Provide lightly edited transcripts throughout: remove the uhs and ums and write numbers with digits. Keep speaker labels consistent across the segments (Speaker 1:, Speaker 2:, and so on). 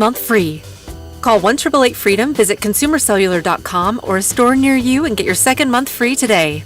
Speaker 1: month free. Call 1-888-FREEDOM, visit consumercellular.com or a store near you and get your second month free today.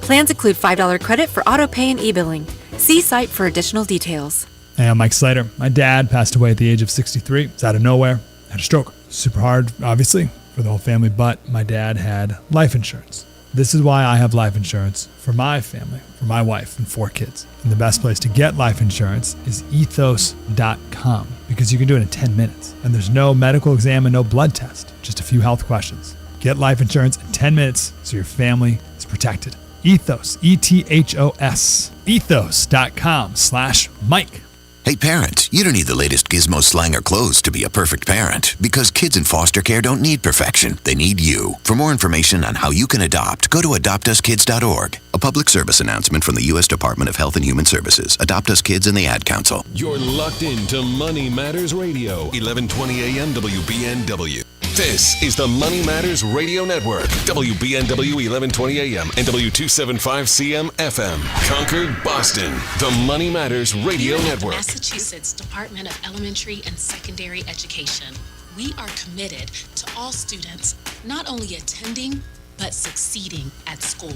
Speaker 1: Plans include $5 credit for auto pay and e-billing. See site for additional details.
Speaker 2: Hey, I'm Mike Slater. My dad passed away at the age of 63. It's out of nowhere. Had a stroke. Super hard, obviously, for the whole family, but my dad had life insurance. This is why I have life insurance for my family, for my wife and 4 kids. And the best place to get life insurance is ethos.com because you can do it in 10 minutes. And there's no medical exam and no blood test, just a few health questions. Get life insurance in 10 minutes so your family is protected. Ethos, E-T-H-O-S, ethos.com/Mike.
Speaker 3: Hey parents, you don't need the latest gizmo, slang, or clothes to be a perfect parent because kids in foster care don't need perfection. They need you. For more information on how you can adopt, go to adoptuskids.org. A public service announcement from the U.S. Department of Health and Human Services, Adopt Us Kids, and the Ad Council.
Speaker 4: You're locked into Money Matters Radio, 1120 AM WBNW. This is the Money Matters Radio Network, WBNW 1120 AM and W275CM FM. Concord, Boston, the Money Matters Radio Network.
Speaker 5: Massachusetts Department of Elementary and Secondary Education. We are committed to all students not only attending, but succeeding at school.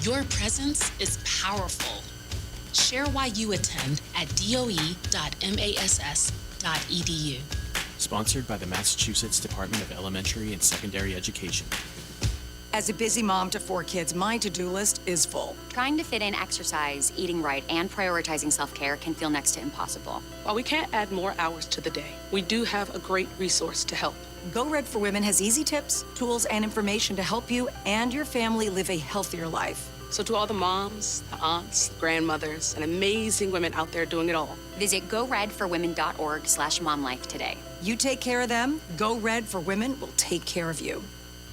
Speaker 5: Your presence is powerful. Share why you attend at doe.mass.edu.
Speaker 6: Sponsored by the Massachusetts Department of Elementary and Secondary Education.
Speaker 7: As a busy mom to 4 kids, my to-do list is full.
Speaker 8: Trying to fit in exercise, eating right, and prioritizing self-care can feel next to impossible.
Speaker 9: While we can't add more hours to the day, we do have a great resource to help.
Speaker 7: Go Red for Women has easy tips, tools, and information to help you and your family live a healthier life.
Speaker 9: So to all the moms, the aunts, the grandmothers, and amazing women out there doing it all,
Speaker 8: visit goredforwomen.org/momlife today.
Speaker 7: You take care of them, Go Red for Women will take care of you.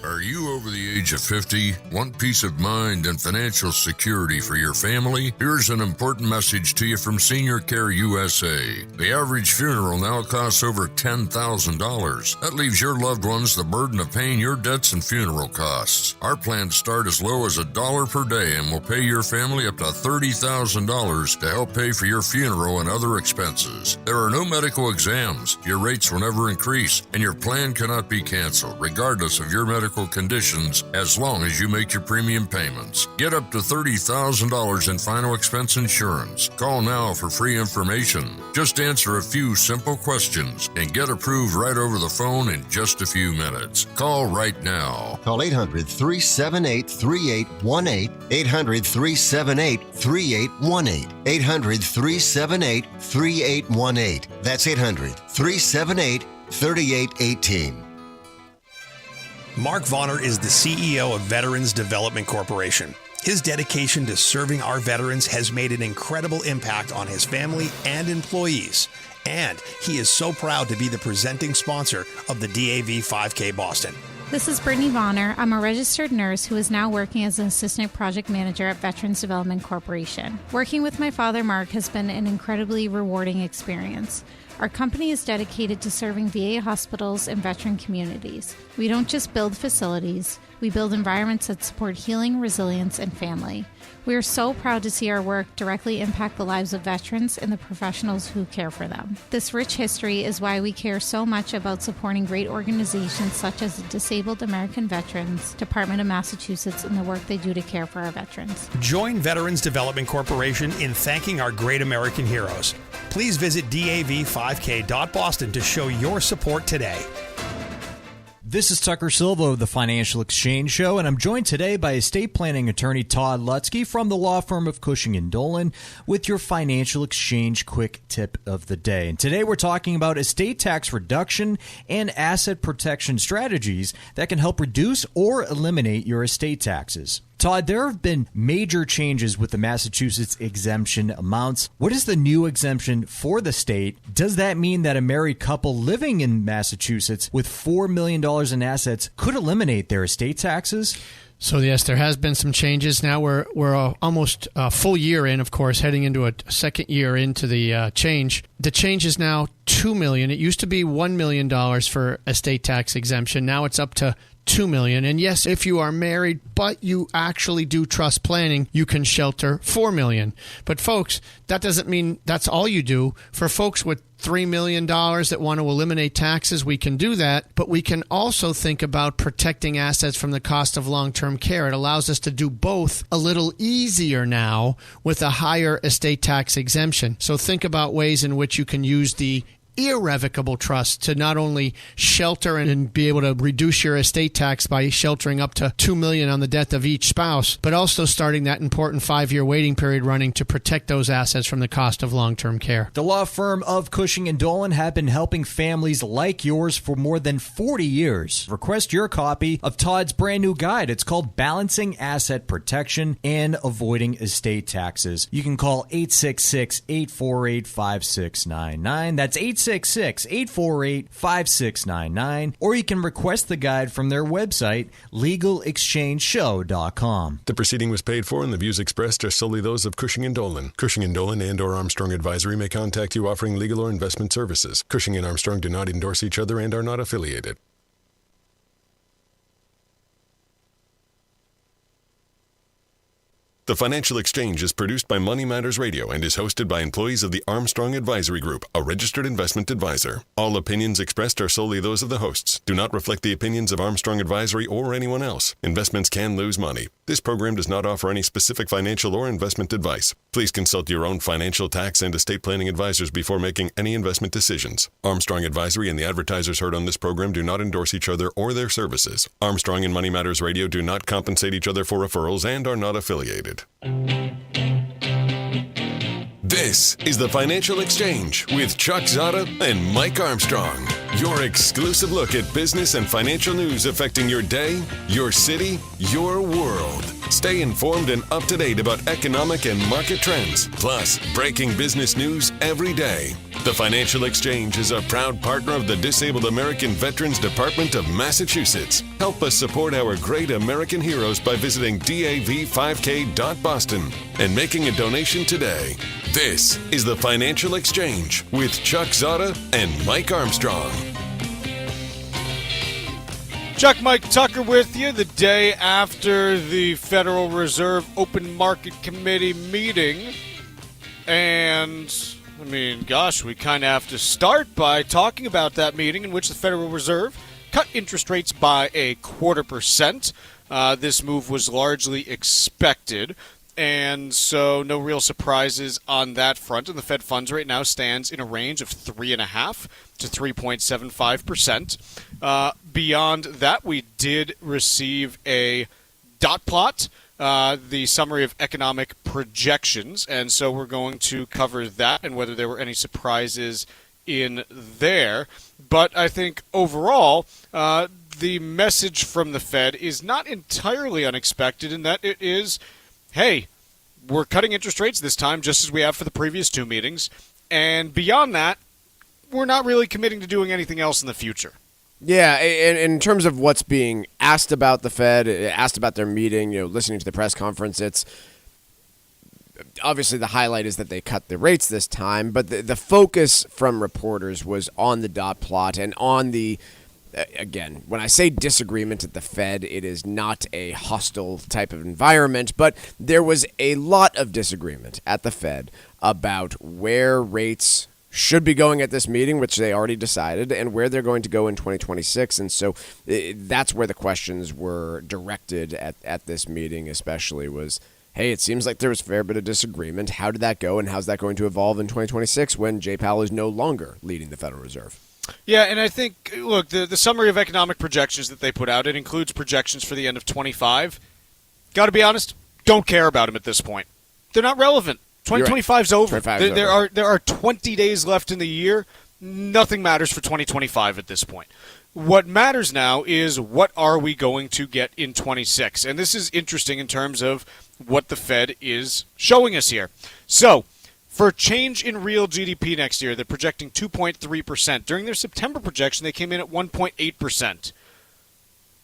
Speaker 10: Are you over the age of 50? Want peace of mind and financial security for your family? Here's an important message to you from Senior Care USA. The average funeral now costs over $10,000. That leaves your loved ones the burden of paying your debts and funeral costs. Our plans start as low as $1 per day and will pay your family up to $30,000 to help pay for your funeral and other expenses. There are no medical exams. Your rates will never increase, and your plan cannot be canceled, regardless of your medical conditions, as long as you make your premium payments. Get up to $30,000 in final expense insurance. Call now for free information. Just answer a few simple questions and get approved right over the phone in just a few minutes. Call right now.
Speaker 11: Call 800-378-3818. 800-378-3818. 800-378-3818. That's 800-378-3818.
Speaker 12: Mark Vonner is the CEO of Veterans Development Corporation. His dedication to serving our veterans has made an incredible impact on his family and employees. And he is so proud to be the presenting sponsor of the DAV 5K Boston.
Speaker 13: This is Brittany Vonner. I'm a registered nurse who is now working as an assistant project manager at Veterans Development Corporation. Working with my father, Mark, has been an incredibly rewarding experience. Our company is dedicated to serving VA hospitals and veteran communities. We don't just build facilities, we build environments that support healing, resilience, and family. We are so proud to see our work directly impact the lives of veterans and the professionals who care for them. This rich history is why we care so much about supporting great organizations such as the Disabled American Veterans Department of Massachusetts and the work they do to care for our veterans.
Speaker 12: Join Veterans Development Corporation in thanking our great American heroes. Please visit dav5k.boston to show your support today.
Speaker 14: This is Tucker Silva of the Financial Exchange Show, and I'm joined today by estate planning attorney Todd Lutzke from the law firm of Cushing & Dolan with your Financial Exchange quick tip of the day. And today we're talking about estate tax reduction and asset protection strategies that can help reduce or eliminate your estate taxes. Todd, there have been major changes with the Massachusetts exemption amounts. What is the new exemption for the state? Does that mean that a married couple living in Massachusetts with $4 million in assets could eliminate their estate taxes?
Speaker 15: So, yes, there has been some changes. Now we're almost a full year in, of course, heading into a second year into the change. The change is now $2 million. It used to be $1 million for estate tax exemption. Now it's up to $2 million. And yes, if you are married, but you actually do trust planning, you can shelter $4 million. But folks, that doesn't mean that's all you do. For folks with $3 million that want to eliminate taxes, we can do that. But we can also think about protecting assets from the cost of long-term care. It allows us to do both a little easier now with a higher estate tax exemption. So think about ways in which you can use the irrevocable trust to not only shelter and be able to reduce your estate tax by sheltering up to $2 million on the death of each spouse, but also starting that important 5-year waiting period running to protect those assets from the cost of long-term care.
Speaker 14: The law firm of Cushing & Dolan have been helping families like yours for more than 40 years. Request your copy of Todd's brand new guide. It's called Balancing Asset Protection and Avoiding Estate Taxes. You can call 866-848-5699. That's 866-848-5699, or you can request the guide from their website, legalexchangeshow.com.
Speaker 4: The proceeding was paid for, and the views expressed are solely those of Cushing & Dolan. Cushing & Dolan and or Armstrong Advisory may contact you offering legal or investment services. Cushing & Armstrong do not endorse each other and are not affiliated. The Financial Exchange is produced by Money Matters Radio and is hosted by employees of the Armstrong Advisory Group, a registered investment advisor. All opinions expressed are solely those of the hosts, do not reflect the opinions of Armstrong Advisory or anyone else. Investments can lose money. This program does not offer any specific financial or investment advice. Please consult your own financial, tax, and estate planning advisors before making any investment decisions. Armstrong Advisory and the advertisers heard on this program do not endorse each other or their services. Armstrong and Money Matters Radio do not compensate each other for referrals and are not affiliated. This is the Financial Exchange with Chuck Zodda and Mike Armstrong. Your exclusive look at business and financial news affecting your day, your city, your world. Stay informed and up to date about economic and market trends, plus breaking business news every day. The Financial Exchange is a proud partner of the Disabled American Veterans Department of Massachusetts. Help us support our great American heroes by visiting dav5k.boston and making a donation today. This is the Financial Exchange with Chuck Zodda and Mike Armstrong.
Speaker 16: Chuck Mike Tucker with you the day after the Federal Reserve Open Market Committee meeting. And, I mean, gosh, we kind of have to start by talking about that meeting in which the Federal Reserve cut interest rates by 0.25%. This move was largely expected. And so no real surprises on that front. And the Fed funds rate now stands in a range of 3.5% to 3.75%. Beyond that, we did receive a dot plot, the summary of economic projections. And so we're going to cover that and whether there were any surprises in there. But I think overall, the message from the Fed is not entirely unexpected in that it is, hey, we're cutting interest rates this time, just as we have for the previous two meetings. And beyond that, we're not really committing to doing anything else in the future.
Speaker 17: Yeah, and in terms of what's being asked about the Fed, asked about their meeting, listening to the press conference, it's obviously the highlight is that they cut the rates this time. But the focus from reporters was on the dot plot and on the again, when I say disagreement at the Fed, it is not a hostile type of environment, but there was a lot of disagreement at the Fed about where rates should be going at this meeting, which they already decided, and where they're going to go in 2026. And so that's where the questions were directed at this meeting, especially was, hey, it seems like there was a fair bit of disagreement. How did that go, and how's that going to evolve in 2026 when Jay Powell is no longer leading the Federal Reserve?
Speaker 16: Yeah, and I think, look, the summary of economic projections that they put out, it includes projections for the end of 25. Got to be honest, don't care about them at this point. They're not relevant. 2025's over. There are 20 days left in the year. Nothing matters for 2025 at this point. What matters now is what are we going to get in 26? And this is interesting in terms of what the Fed is showing us here. So, for change in real GDP next year, they're projecting 2.3%. During their September projection, they came in at 1.8%.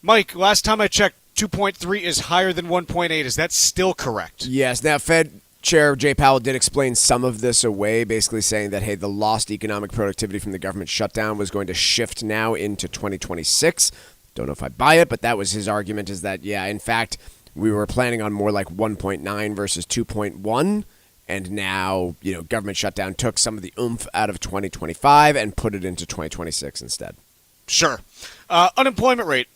Speaker 16: Mike, last time I checked, 2.3 is higher than 1.8. Is that still correct?
Speaker 17: Yes. Now, Fed Chair Jay Powell did explain some of this away, basically saying that, hey, the lost economic productivity from the government shutdown was going to shift now into 2026. Don't know if I buy it, but that was his argument, is that, yeah, in fact, we were planning on more like 1.9 versus 2.1. And now, government shutdown took some of the oomph out of 2025 and put it into 2026 instead.
Speaker 16: Sure. Unemployment rate.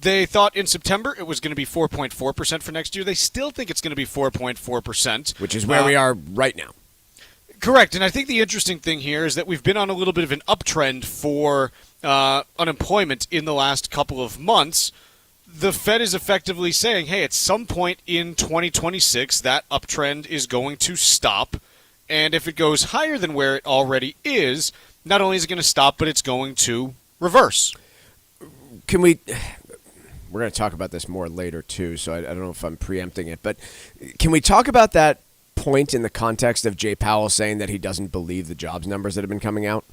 Speaker 16: They thought in September it was going to be 4.4% for next year. They still think it's going to be 4.4%.
Speaker 17: Which is where we are right now.
Speaker 16: Correct. And I think the interesting thing here is that we've been on a little bit of an uptrend for unemployment in the last couple of months. The Fed is effectively saying, hey, at some point in 2026, that uptrend is going to stop. And if it goes higher than where it already is, not only is it going to stop, but it's going to reverse.
Speaker 17: We're going to talk about this more later, too, so I don't know if I'm preempting it. But can we talk about that point in the context of Jay Powell saying that he doesn't believe the jobs numbers that have been coming out?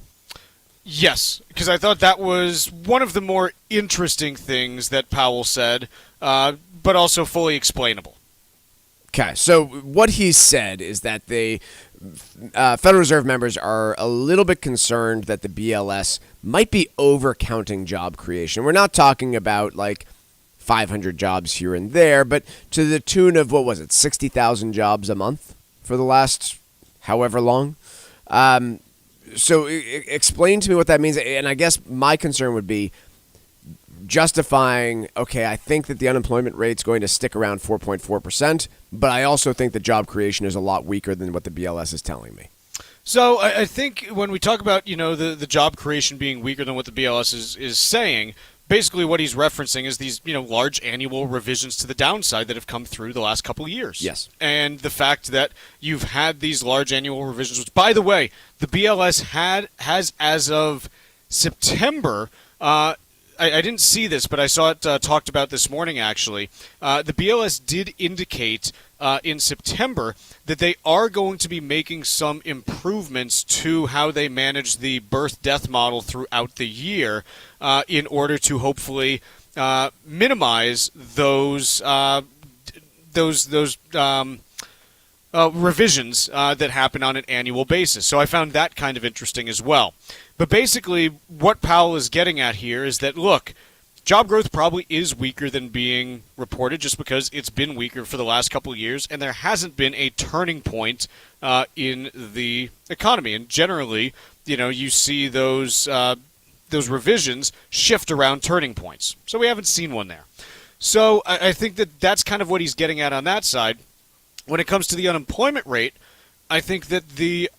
Speaker 16: Yes, because I thought that was one of the more interesting things that Powell said, but also fully explainable.
Speaker 17: Okay, so what he said is that the Federal Reserve members are a little bit concerned that the BLS might be overcounting job creation. We're not talking about, 500 jobs here and there, but to the tune of, 60,000 jobs a month for the last however long. So explain to me what that means. And I guess my concern would be justifying, okay, I think that the unemployment rate's going to stick around 4.4%, but I also think the job creation is a lot weaker than what the BLS is telling me.
Speaker 16: So I think when we talk about, the job creation being weaker than what the BLS is saying, basically what he's referencing is these, large annual revisions to the downside that have come through the last couple of years.
Speaker 17: Yes.
Speaker 16: And the fact that you've had these large annual revisions, which, by the way, the BLS has as of September, I didn't see this, but I saw it talked about this morning, actually. The BLS did indicate in September that they are going to be making some improvements to how they manage the birth-death model throughout the year in order to hopefully minimize those revisions that happen on an annual basis. So I found that kind of interesting as well. But basically, what Powell is getting at here is that, look, job growth probably is weaker than being reported just because it's been weaker for the last couple of years, and there hasn't been a turning point in the economy. And generally, you see those revisions shift around turning points. So we haven't seen one there. So I think that that's kind of what he's getting at on that side. When it comes to the unemployment rate, I think that the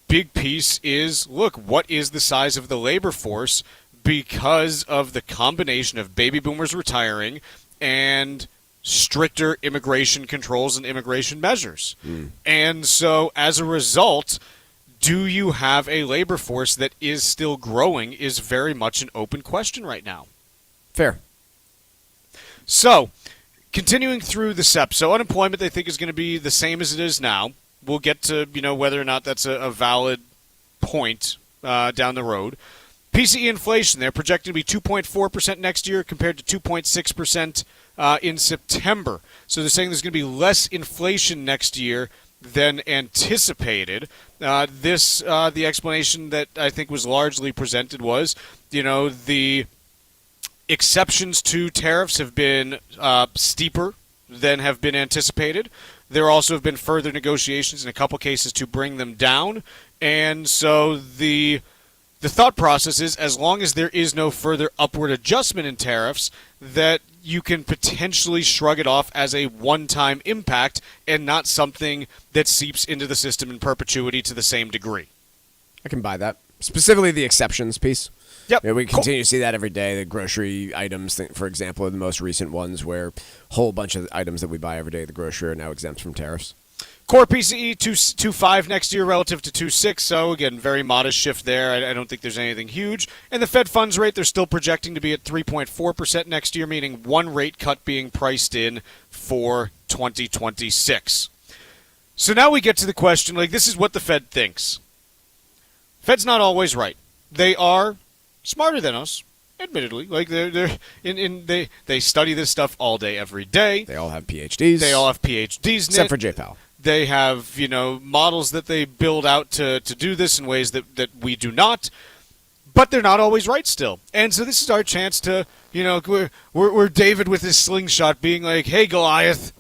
Speaker 16: big piece is, look, what is the size of the labor force because of the combination of baby boomers retiring and stricter immigration controls and immigration measures. And so as a result, do you have a labor force that is still growing is very much an open question right now.
Speaker 17: Fair.
Speaker 16: So, continuing through the SEP. So unemployment they think is going to be the same as it is now. We'll get to, whether or not that's a valid point down the road. PCE inflation, they're projected to be 2.4% next year compared to 2.6% in September. So they're saying there's going to be less inflation next year than anticipated. The explanation that I think was largely presented was, the exceptions to tariffs have been steeper than have been anticipated. There also have been further negotiations in a couple cases to bring them down. And so the thought process is, as long as there is no further upward adjustment in tariffs, that you can potentially shrug it off as a one-time impact and not something that seeps into the system in perpetuity to the same degree.
Speaker 17: I can buy that. Specifically the exceptions piece.
Speaker 16: Yep.
Speaker 17: We continue to see that every day. The grocery items, for example, are the most recent ones where a whole bunch of items that we buy every day at the grocery are now exempt from tariffs.
Speaker 16: Core PCE 2.5 next year relative to 2.6. So, again, very modest shift there. I don't think there's anything huge. And the Fed funds rate, they're still projecting to be at 3.4% next year, meaning one rate cut being priced in for 2026. So now we get to the question, this is what the Fed thinks. Fed's not always right. They are smarter than us, admittedly. They study this stuff all day, every day.
Speaker 17: They all have PhDs.
Speaker 16: They all have PhDs.
Speaker 17: Except for Jay Powell.
Speaker 16: They have, models that they build out to do this in ways that we do not. But they're not always right still. And so this is our chance to, we're David with his slingshot being like, hey, Goliath,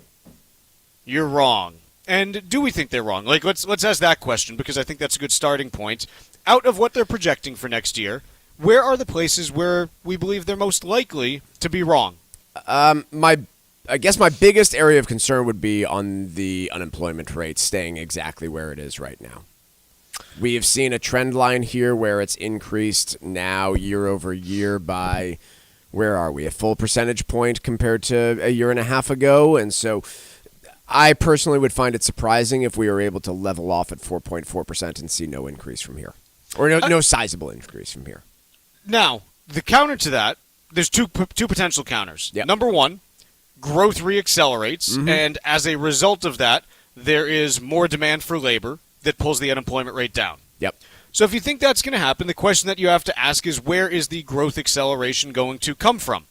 Speaker 16: you're wrong. And do we think they're wrong? Like, let's ask that question, because I think that's a good starting point. Out of what they're projecting for next year, where are the places where we believe they're most likely to be wrong?
Speaker 17: I guess my biggest area of concern would be on the unemployment rate staying exactly where it is right now. We have seen a trend line here where it's increased now year over year by, where are we, a full percentage point compared to a year and a half ago. And so I personally would find it surprising if we were able to level off at 4.4% and see no increase from here, or no sizable increase from here.
Speaker 16: Now, the counter to that, there's two potential counters.
Speaker 17: Yep.
Speaker 16: Number one, growth reaccelerates, and as a result of that, there is more demand for labor that pulls the unemployment rate down.
Speaker 17: Yep.
Speaker 16: So if you think that's going to happen, the question that you have to ask is, where is the growth acceleration going to come from?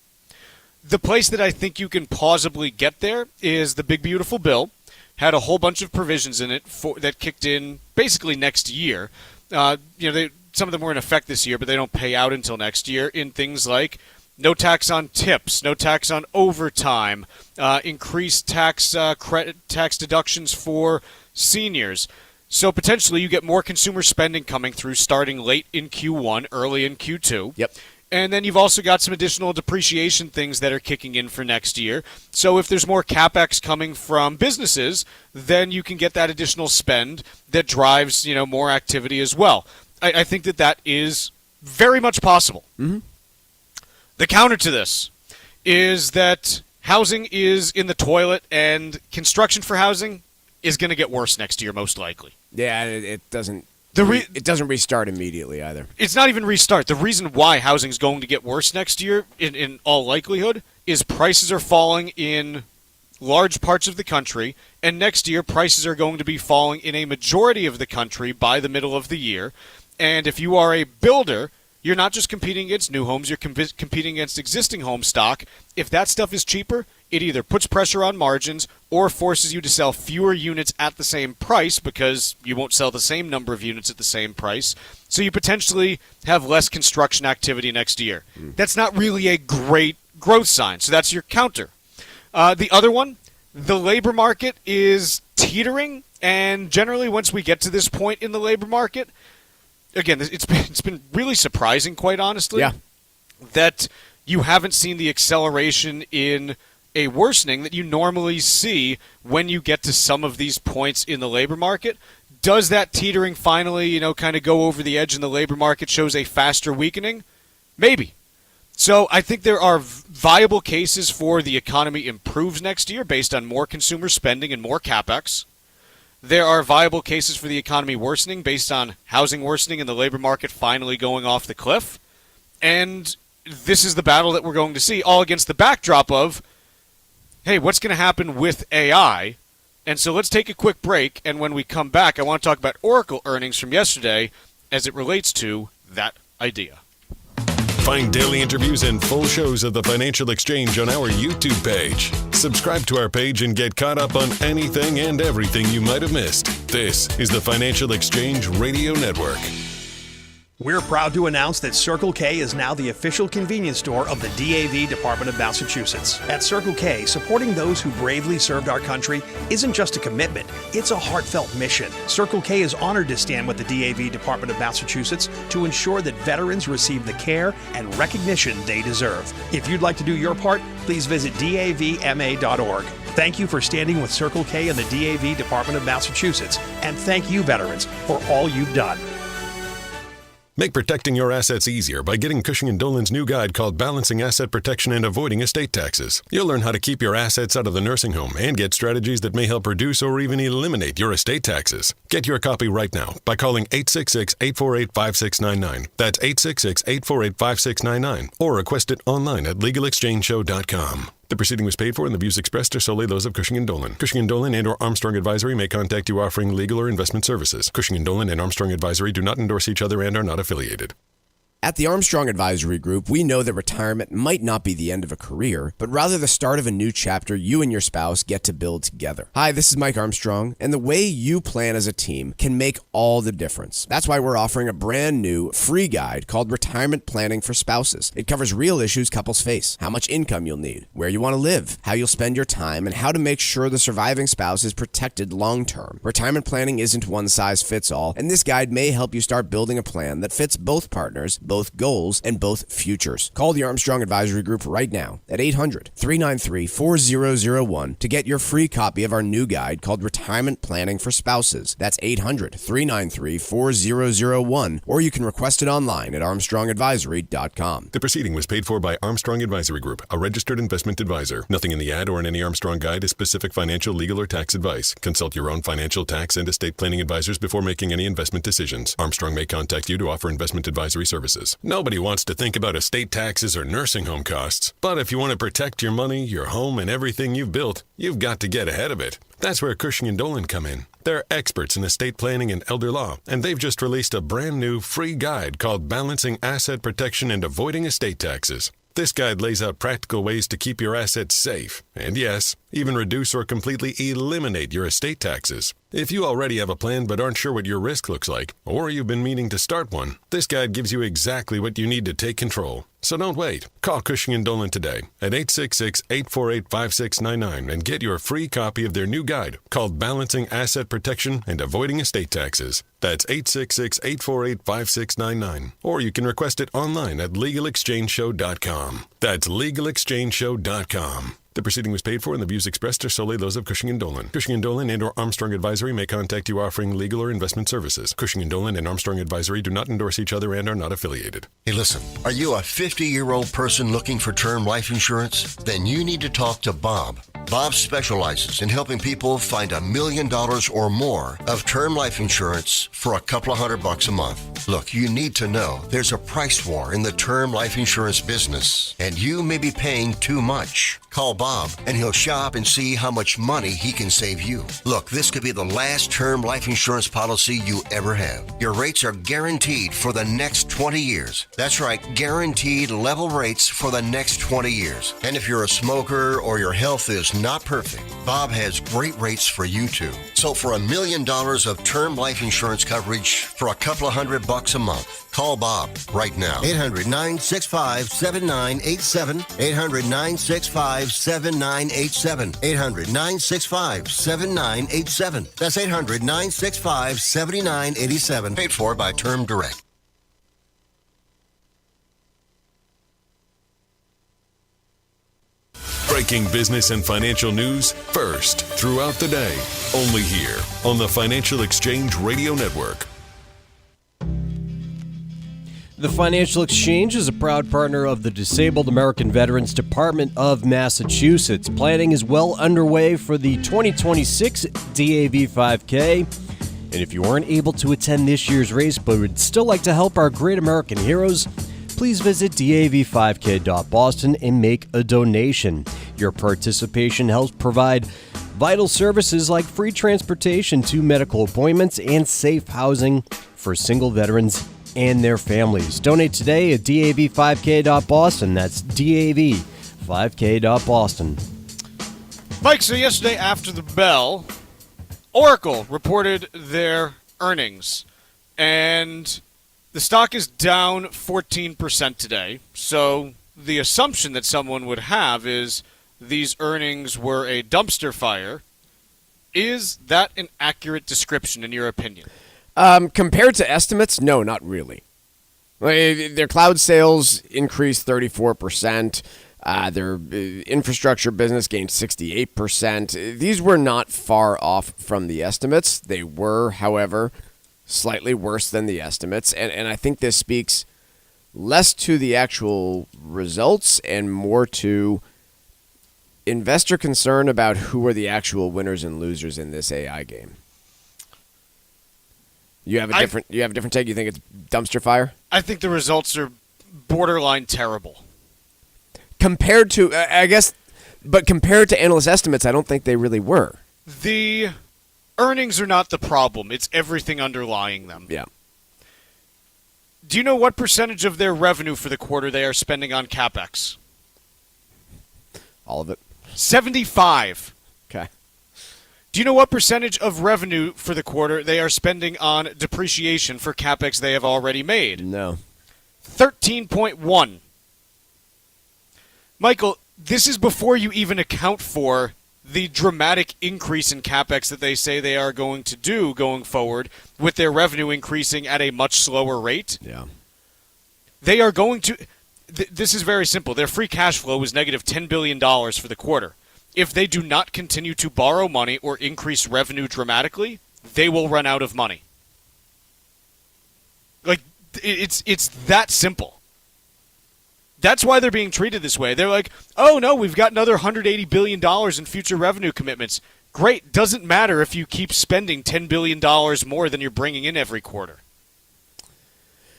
Speaker 16: The place that I think you can plausibly get there is the Big Beautiful Bill. Had a whole bunch of provisions in it that kicked in basically next year. Some of them were in effect this year, but they don't pay out until next year, in things like no tax on tips, no tax on overtime, increased tax deductions for seniors. So potentially you get more consumer spending coming through starting late in Q1, early in Q2.
Speaker 17: Yep.
Speaker 16: And then you've also got some additional depreciation things that are kicking in for next year. So if there's more CapEx coming from businesses, then you can get that additional spend that drives, more activity as well. I think that is very much possible.
Speaker 17: Mm-hmm.
Speaker 16: The counter to this is that housing is in the toilet, and construction for housing is going to get worse next year, most likely.
Speaker 17: Yeah, it doesn't. It doesn't restart immediately either.
Speaker 16: It's not even restart. The reason why housing is going to get worse next year, in all likelihood, is prices are falling in large parts of the country, and next year prices are going to be falling in a majority of the country by the middle of the year. And if you are a builder, you're not just competing against new homes, you're competing against existing home stock. If that stuff is cheaper, it either puts pressure on margins or forces you to sell fewer units at the same price, because you won't sell the same number of units at the same price. So you potentially have less construction activity next year. That's not really a great growth sign. So that's your counter. The other one, the labor market is teetering, and generally once we get to this point in the labor market, again, it's been really surprising, quite honestly, that you haven't seen the acceleration in a worsening that you normally see when you get to some of these points in the labor market. Does that teetering finally, kind of go over the edge and the labor market shows a faster weakening? Maybe. So I think there are viable cases for the economy improves next year based on more consumer spending and more CapEx. There are viable cases for the economy worsening based on housing worsening and the labor market finally going off the cliff. And this is the battle that we're going to see, all against the backdrop of, hey, what's going to happen with AI? And so let's take a quick break, and when we come back, I want to talk about Oracle earnings from yesterday as it relates to that idea.
Speaker 4: Find daily interviews and full shows of the Financial Exchange on our YouTube page. Subscribe to our page and get caught up on anything and everything you might have missed. This is the Financial Exchange Radio Network.
Speaker 12: We're proud to announce that Circle K is now the official convenience store of the DAV Department of Massachusetts. At Circle K, supporting those who bravely served our country isn't just a commitment, it's a heartfelt mission. Circle K is honored to stand with the DAV Department of Massachusetts to ensure that veterans receive the care and recognition they deserve. If you'd like to do your part, please visit davma.org. Thank you for standing with Circle K and the DAV Department of Massachusetts, and thank you, veterans, for all you've done.
Speaker 4: Make protecting your assets easier by getting Cushing & Dolan's new guide called Balancing Asset Protection and Avoiding Estate Taxes. You'll learn how to keep your assets out of the nursing home and get strategies that may help reduce or even eliminate your estate taxes. Get your copy right now by calling 866-848-5699. That's 866-848-5699. Or request it online at legalexchangeshow.com. The proceeding was paid for, and the views expressed are solely those of Cushing & Dolan. Cushing & Dolan and or Armstrong Advisory may contact you offering legal or investment services. Cushing & Dolan and Armstrong Advisory do not endorse each other and are not affiliated.
Speaker 17: At the Armstrong Advisory Group, we know that retirement might not be the end of a career, but rather the start of a new chapter you and your spouse get to build together. Hi, this is Mike Armstrong, and the way you plan as a team can make all the difference. That's why we're offering a brand new free guide called Retirement Planning for Spouses. It covers real issues couples face, how much income you'll need, where you want to live, how you'll spend your time, and how to make sure the surviving spouse is protected long-term. Retirement planning isn't one size fits all, and this guide may help you start building a plan that fits both partners, both goals, and both futures. Call the Armstrong Advisory Group right now at 800-393-4001 to get your free copy of our new guide called Retirement Planning for Spouses. That's 800-393-4001, or you can request it online at armstrongadvisory.com.
Speaker 4: The proceeding was paid for by Armstrong Advisory Group, a registered investment advisor. Nothing in the ad or in any Armstrong guide is specific financial, legal, or tax advice. Consult your own financial, tax, and estate planning advisors before making any investment decisions. Armstrong may contact you to offer investment advisory services. Nobody wants to think about estate taxes or nursing home costs. But if you want to protect your money, your home, and everything you've built, you've got to get ahead of it. That's where Cushing & Dolan come in. They're experts in estate planning and elder law, and they've just released a brand new free guide called Balancing Asset Protection and Avoiding Estate Taxes. This guide lays out practical ways to keep your assets safe, and yes, even reduce or completely eliminate your estate taxes. If you already have a plan but aren't sure what your risk looks like, or you've been meaning to start one, this guide gives you exactly what you need to take control. So don't wait. Call Cushing & Dolan today at 866-848-5699 and get your free copy of their new guide called Balancing Asset Protection and Avoiding Estate Taxes. That's 866-848-5699. Or you can request it online at LegalExchangeShow.com. That's LegalExchangeShow.com. The proceeding was paid for, and the views expressed are solely those of Cushing & Dolan. Cushing & Dolan and/or Armstrong Advisory may contact you offering legal or investment services. Cushing & Dolan and Armstrong Advisory do not endorse each other and are not affiliated.
Speaker 11: Hey, listen, are you a 50-year-old person looking for term life insurance? Then you need to talk to Bob. Bob specializes in helping people find $1 million or more of term life insurance for a couple of $100 a month. Look, you need to know there's a price war in the term life insurance business, and you may be paying too much. Call Bob, and he'll shop and see how much money he can save you. Look, this could be the last term life insurance policy you ever have. Your rates are guaranteed for the next 20 years. That's right, guaranteed level rates for the next 20 years. And if you're a smoker or your health is not perfect, Bob has great rates for you too. So for $1 million of term life insurance coverage for a couple of $100 a month, call Bob right now. 800-965-7987. 800-965-7987. 800-965-7987. That's 800-965-7987. Paid for by Term Direct.
Speaker 4: Breaking business and financial news first throughout the day. Only here on the Financial Exchange Radio Network.
Speaker 14: The Financial Exchange is a proud partner of the Disabled American Veterans Department of Massachusetts. Planning is well underway for the 2026 DAV 5K. And if you weren't able to attend this year's race but would still like to help our great American heroes, please visit dav5k.boston and make a donation. Your participation helps provide vital services like free transportation to medical appointments and safe housing for single veterans and their families. Donate today at dav5k.boston. That's dav5k.boston.
Speaker 16: Mike, so yesterday after the bell, Oracle reported their earnings, and the stock is down 14% today. So the assumption that someone would have is these earnings were a dumpster fire. Is that an accurate description in your opinion?
Speaker 17: Compared to estimates, no, not really. Their cloud sales increased 34%. Their infrastructure business gained 68%. These were not far off from the estimates. They were, however, slightly worse than the estimates. And I think this speaks less to the actual results and more to investor concern about who are the actual winners and losers in this AI game. You have a different take? You think it's dumpster fire?
Speaker 16: I think the results are borderline terrible.
Speaker 17: Compared to, but compared to analyst estimates, I don't think they really were.
Speaker 16: The earnings are not the problem. It's everything underlying them.
Speaker 17: Yeah.
Speaker 16: Do you know what percentage of their revenue for the quarter they are spending on CapEx?
Speaker 17: All of it.
Speaker 16: 75.
Speaker 17: Okay.
Speaker 16: Do you know what percentage of revenue for the quarter they are spending on depreciation for CapEx they have already made?
Speaker 17: No.
Speaker 16: 13.1. Michael, this is before you even account for the dramatic increase in CapEx that they say they are going to do going forward with their revenue increasing at a much slower rate.
Speaker 17: Yeah.
Speaker 16: They are going to... This is very simple. Their free cash flow was negative $10 billion for the quarter. If they do not continue to borrow money or increase revenue dramatically, they will run out of money. Like, it's that simple. That's why they're being treated this way. They're like, oh, no, we've got another $180 billion in future revenue commitments. Great. Doesn't matter if you keep spending $10 billion more than you're bringing in every quarter.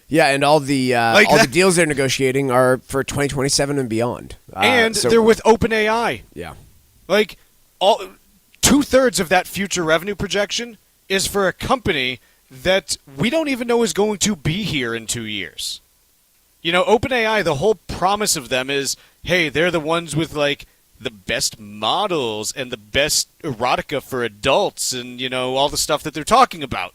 Speaker 17: Yeah, and all the deals they're negotiating are for 2027 and beyond.
Speaker 16: And they're with OpenAI.
Speaker 17: Yeah.
Speaker 16: Like, 2/3 of that future revenue projection is for a company that we don't even know is going to be here in 2 years. You know, OpenAI, the whole promise of them is, hey, they're the ones with, like, the best models and the best erotica for adults and, you know, all the stuff that they're talking about.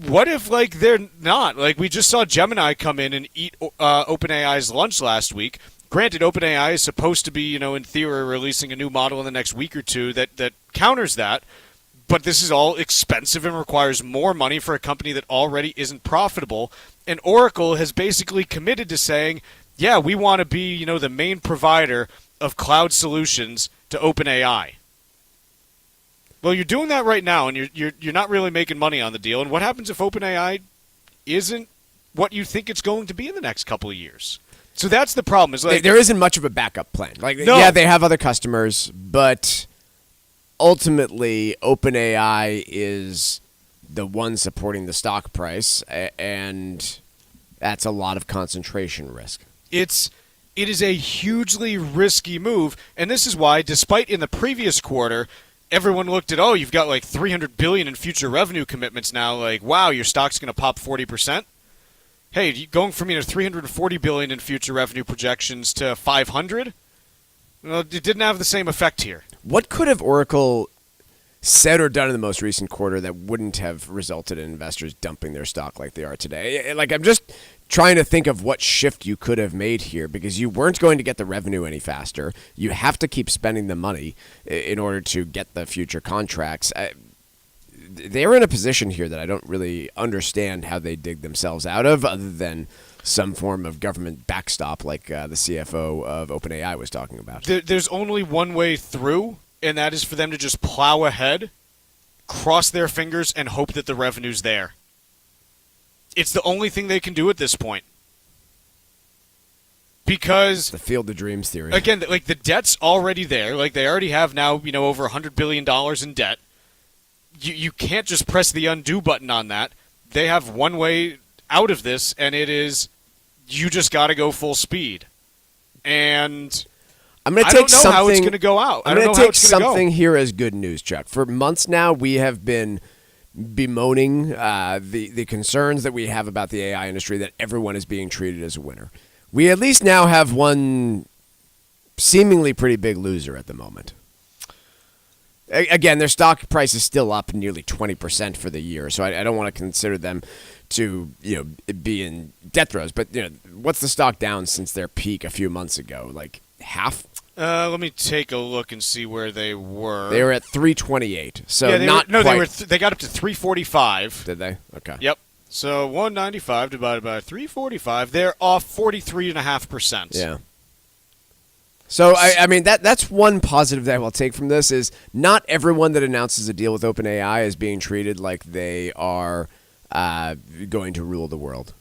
Speaker 16: What if, like, they're not? Like, we just saw Gemini come in and eat OpenAI's lunch last week. Granted, OpenAI is supposed to be, you know, in theory, releasing a new model in the next week or two that counters that. But this is all expensive and requires more money for a company that already isn't profitable. And Oracle has basically committed to saying, yeah, we want to be, you know, the main provider of cloud solutions to OpenAI. Well, you're doing that right now, and you're not really making money on the deal. And what happens if OpenAI isn't what you think it's going to be in the next couple of years? So that's the problem. Is like
Speaker 17: there isn't much of a backup plan. Like,
Speaker 16: no.
Speaker 17: Yeah, they have other customers, but ultimately, OpenAI is the one supporting the stock price, and that's a lot of concentration risk.
Speaker 16: It is a hugely risky move, and this is why, despite in the previous quarter, everyone looked at, oh, you've got like $300 billion in future revenue commitments now. Like, wow, your stock's going to pop 40%. Hey, going from $340 billion in future revenue projections to 500, well, it didn't have the same effect here.
Speaker 17: What could have Oracle said or done in the most recent quarter that wouldn't have resulted in investors dumping their stock like they are today? Like, I'm just trying to think of what shift you could have made here, because you weren't going to get the revenue any faster. You have to keep spending the money in order to get the future contracts. They're in a position here that I don't really understand how they dig themselves out of, other than some form of government backstop like the CFO of OpenAI was talking about.
Speaker 16: There's only one way through, and that is for them to just plow ahead, cross their fingers, and hope that the revenue's there. It's the only thing they can do at this point. Because
Speaker 17: the field of dreams theory.
Speaker 16: Again, like, the debt's already there. Like, they already have now, you know, over $100 billion in debt. You can't just press the undo button on that. They have one way out of this, and it is you just got to go full speed. And
Speaker 17: I'm going to take something.
Speaker 16: How it's going to go out.
Speaker 17: I'm going to take something here as good news, Chuck. For months now, we have been bemoaning the concerns that we have about the AI industry, that everyone is being treated as a winner. We at least now have one seemingly pretty big loser at the moment. Again, their stock price is still up nearly 20% for the year, so I don't want to consider them to, you know, be in death throes. But, you know, what's the stock down since their peak a few months ago? Like half?
Speaker 16: Let me take a look and see where they were.
Speaker 17: They were at 328, so
Speaker 16: yeah,
Speaker 17: not quite.
Speaker 16: They got up to 345.
Speaker 17: Did they? Okay.
Speaker 16: Yep. So 195 divided by 345, they're off 43.5%.
Speaker 17: Yeah. So, I mean, that's one positive that we'll take from this is not everyone that announces a deal with OpenAI is being treated like they are going to rule the world.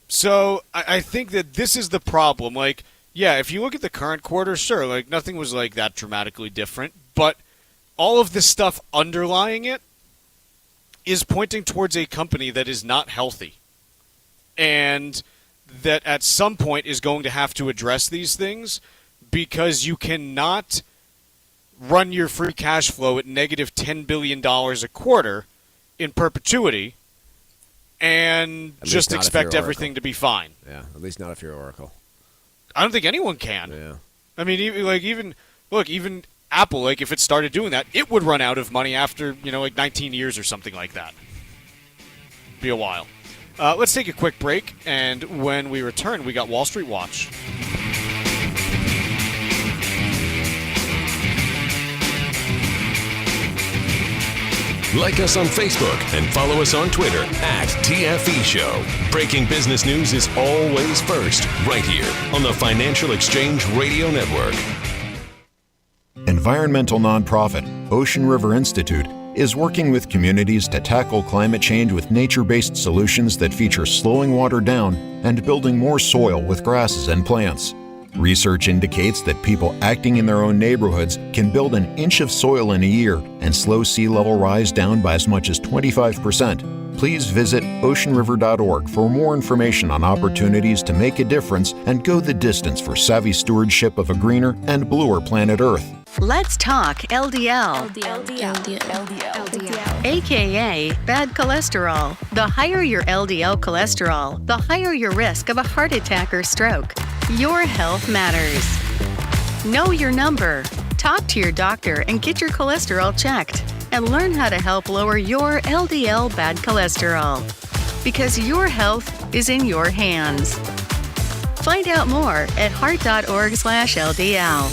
Speaker 16: So I think that this is the problem. Like, yeah, if you look at the current quarter, sure, like nothing was like that dramatically different, but all of the stuff underlying it is pointing towards a company that is not healthy, and that at some point is going to have to address these things, because you cannot run your free cash flow at negative $10 billion a quarter in perpetuity and just expect everything to be fine.
Speaker 17: Yeah, at least not if you're Oracle.
Speaker 16: I don't think anyone can.
Speaker 17: Yeah.
Speaker 16: I mean, even Apple, like if it started doing that, it would run out of money after, 19 years or something like that. Be a while. Let's take a quick break, and when we return, we got Wall Street Watch.
Speaker 4: Like us on Facebook and follow us on Twitter @TFE Show. Breaking business news is always first, right here on the Financial Exchange Radio Network.
Speaker 18: Environmental nonprofit Ocean River Institute is working with communities to tackle climate change with nature-based solutions that feature slowing water down and building more soil with grasses and plants. Research indicates that people acting in their own neighborhoods can build an inch of soil in a year and slow sea level rise down by as much as 25%. Please visit oceanriver.org for more information on opportunities to make a difference and go the distance for savvy stewardship of a greener and bluer planet Earth.
Speaker 19: Let's talk LDL. AKA bad cholesterol. The higher your LDL cholesterol, the higher your risk of a heart attack or stroke. Your health matters. Know your number. Talk to your doctor and get your cholesterol checked. And learn how to help lower your LDL bad cholesterol. Because your health is in your hands. Find out more at heart.org/LDL.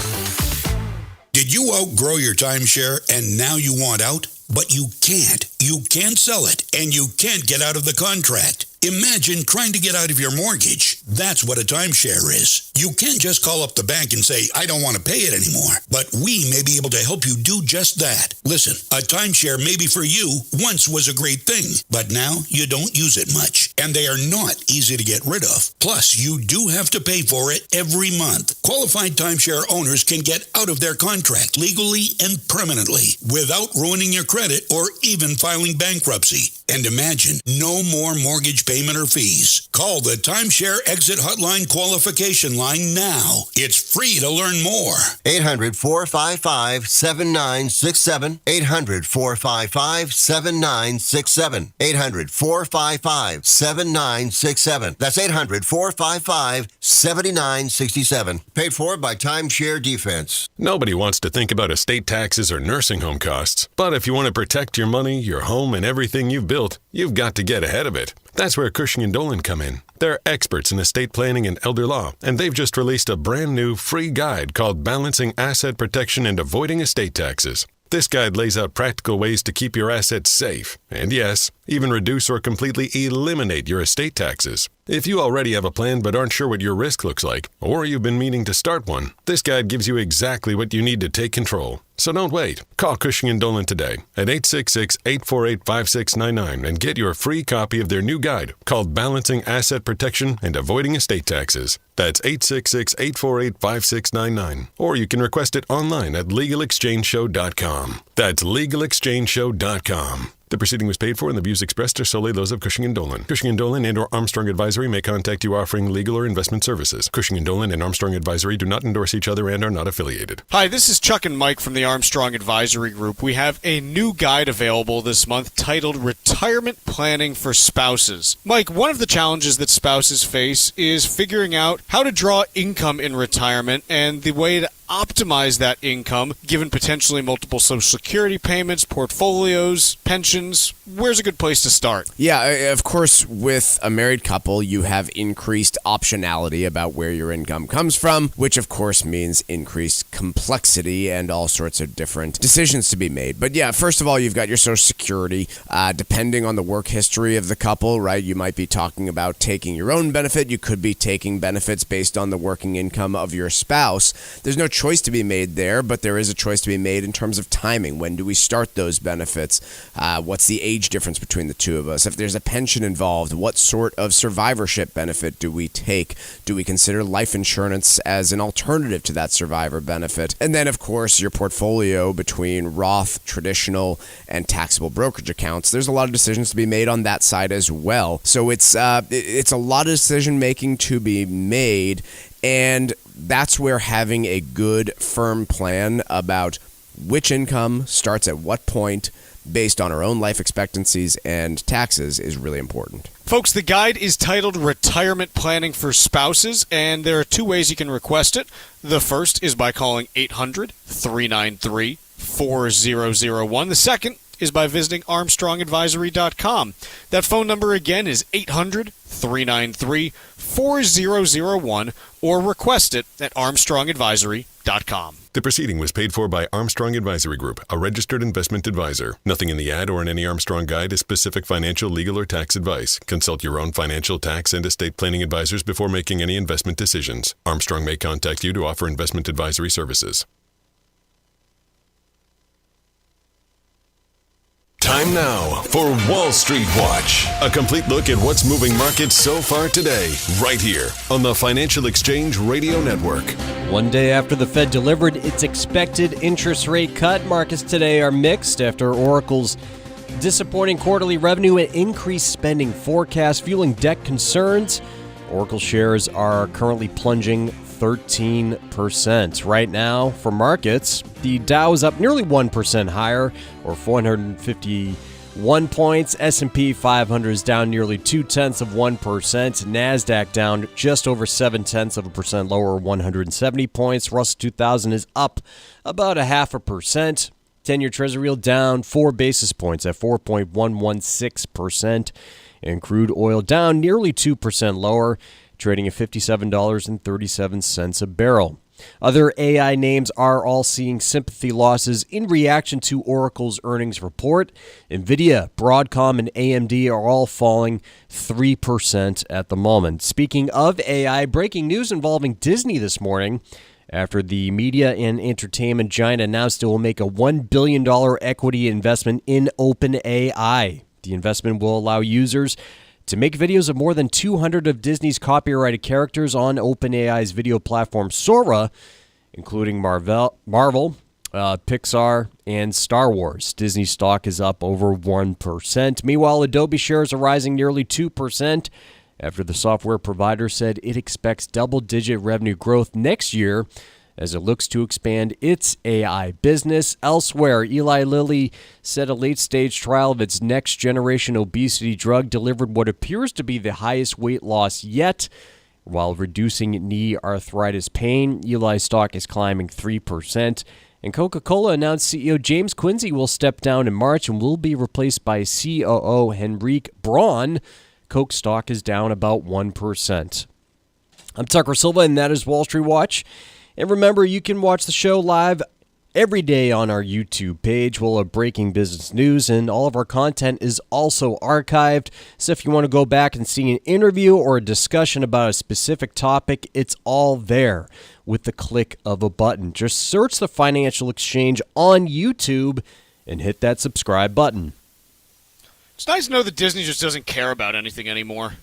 Speaker 20: Did you outgrow your timeshare and now you want out? But you can't. You can't sell it, and you can't get out of the contract. Imagine trying to get out of your mortgage. That's what a timeshare is. You can't just call up the bank and say, I don't want to pay it anymore. But we may be able to help you do just that. Listen, a timeshare maybe for you once was a great thing, but now you don't use it much. And they are not easy to get rid of. Plus, you do have to pay for it every month. Qualified timeshare owners can get out of their contract legally and permanently without ruining your credit or even filing bankruptcy. And imagine, no more mortgage payment or fees. Call the Timeshare Exit Hotline qualification line now. It's free to learn more.
Speaker 11: 800-455-7967. 800-455-7967. 800-455-7967. That's 800-455-7967. Paid for by Timeshare Defense.
Speaker 4: Nobody wants to think about estate taxes or nursing home costs. But if you want to protect your money, your home, and everything you've built, you've got to get ahead of it. That's where Cushing & Dolan come in. They're experts in estate planning and elder law, and they've just released a brand new free guide called Balancing Asset Protection and Avoiding Estate Taxes. This guide lays out practical ways to keep your assets safe, and yes, even reduce or completely eliminate your estate taxes. If you already have a plan but aren't sure what your risk looks like, or you've been meaning to start one, this guide gives you exactly what you need to take control. So don't wait. Call Cushing & Dolan today at 866-848-5699 and get your free copy of their new guide called Balancing Asset Protection and Avoiding Estate Taxes. That's 866-848-5699. Or you can request it online at LegalExchangeShow.com. That's LegalExchangeShow.com. The proceeding was paid for, and the views expressed are solely those of Cushing & Dolan. Cushing & Dolan and/or Armstrong Advisory may contact you offering legal or investment services. Cushing & Dolan and Armstrong Advisory do not endorse each other and are not affiliated.
Speaker 16: Hi, this is Chuck and Mike from the Armstrong Advisory Group. We have a new guide available this month titled Retirement Planning for Spouses. Mike, one of the challenges that spouses face is figuring out how to draw income in retirement and the way to optimize that income, given potentially multiple Social Security payments, portfolios, pensions. Where's a good place to start?
Speaker 17: Yeah, of course, with a married couple, you have increased optionality about where your income comes from, which of course means increased complexity and all sorts of different decisions to be made. But yeah, first of all, you've got your Social Security. Depending on the work history of the couple, right, you might be talking about taking your own benefit. You could be taking benefits based on the working income of your spouse. There's no choice to be made there, but there is a choice to be made in terms of timing. When do we start those benefits? What's the age difference between the two of us? If there's a pension involved, what sort of survivorship benefit do we take? Do we consider life insurance as an alternative to that survivor benefit? And then, of course, your portfolio between Roth, traditional, and taxable brokerage accounts. There's a lot of decisions to be made on that side as well. So it's a lot of decision making to be made, and that's where having a good, firm plan about which income starts at what point, based on our own life expectancies and taxes is really important.
Speaker 16: Folks, the guide is titled Retirement Planning for Spouses, and there are two ways you can request it. The first is by calling 800-393-4001. The second is by visiting ArmstrongAdvisory.com. That phone number again is 800-393-4001, or request it at ArmstrongAdvisory.com.
Speaker 4: The proceeding was paid for by Armstrong Advisory Group, a registered investment advisor. Nothing in the ad or in any Armstrong guide is specific financial, legal, or tax advice. Consult your own financial, tax, and estate planning advisors before making any investment decisions. Armstrong may contact you to offer investment advisory services. Time now for Wall Street Watch, a complete look at what's moving markets so far today, right here on the Financial Exchange Radio Network.
Speaker 21: One day after the Fed delivered its expected interest rate cut, markets today are mixed after Oracle's disappointing quarterly revenue and increased spending forecast fueling debt concerns. Oracle shares are currently plunging 13%. Right now, for markets, the Dow is up nearly 1% higher, or 451 points. S&P 500 is down nearly 0.2%. NASDAQ down just over 0.7%, lower 170 points. Russell 2000 is up about 0.5%. 10-year Treasury yield down 4 basis points at 4.116%. And crude oil down nearly 2% lower, trading at $57.37 a barrel. Other AI names are all seeing sympathy losses in reaction to Oracle's earnings report. NVIDIA, Broadcom, and AMD are all falling 3% at the moment. Speaking of AI, breaking news involving Disney this morning after the media and entertainment giant announced it will make a $1 billion equity investment in OpenAI. The investment will allow users to make videos of more than 200 of Disney's copyrighted characters on OpenAI's video platform Sora, including Marvel, Pixar, and Star Wars. Disney stock is up over 1%. Meanwhile, Adobe shares are rising nearly 2% after the software provider said it expects double-digit revenue growth next year as it looks to expand its AI business. Elsewhere, Eli Lilly said a late-stage trial of its next-generation obesity drug delivered what appears to be the highest weight loss yet, while reducing knee arthritis pain. Eli's stock is climbing 3%. And Coca-Cola announced CEO James Quincey will step down in March and will be replaced by COO Henrique Braun. Coke stock is down about 1%. I'm Tucker Silva, and that is Wall Street Watch. And remember, you can watch the show live every day on our YouTube page. We'll have breaking business news, and all of our content is also archived. So if you want to go back and see an interview or a discussion about a specific topic, it's all there with the click of a button. Just search the Financial Exchange on YouTube and hit that subscribe button.
Speaker 16: It's nice to know that Disney just doesn't care about anything anymore.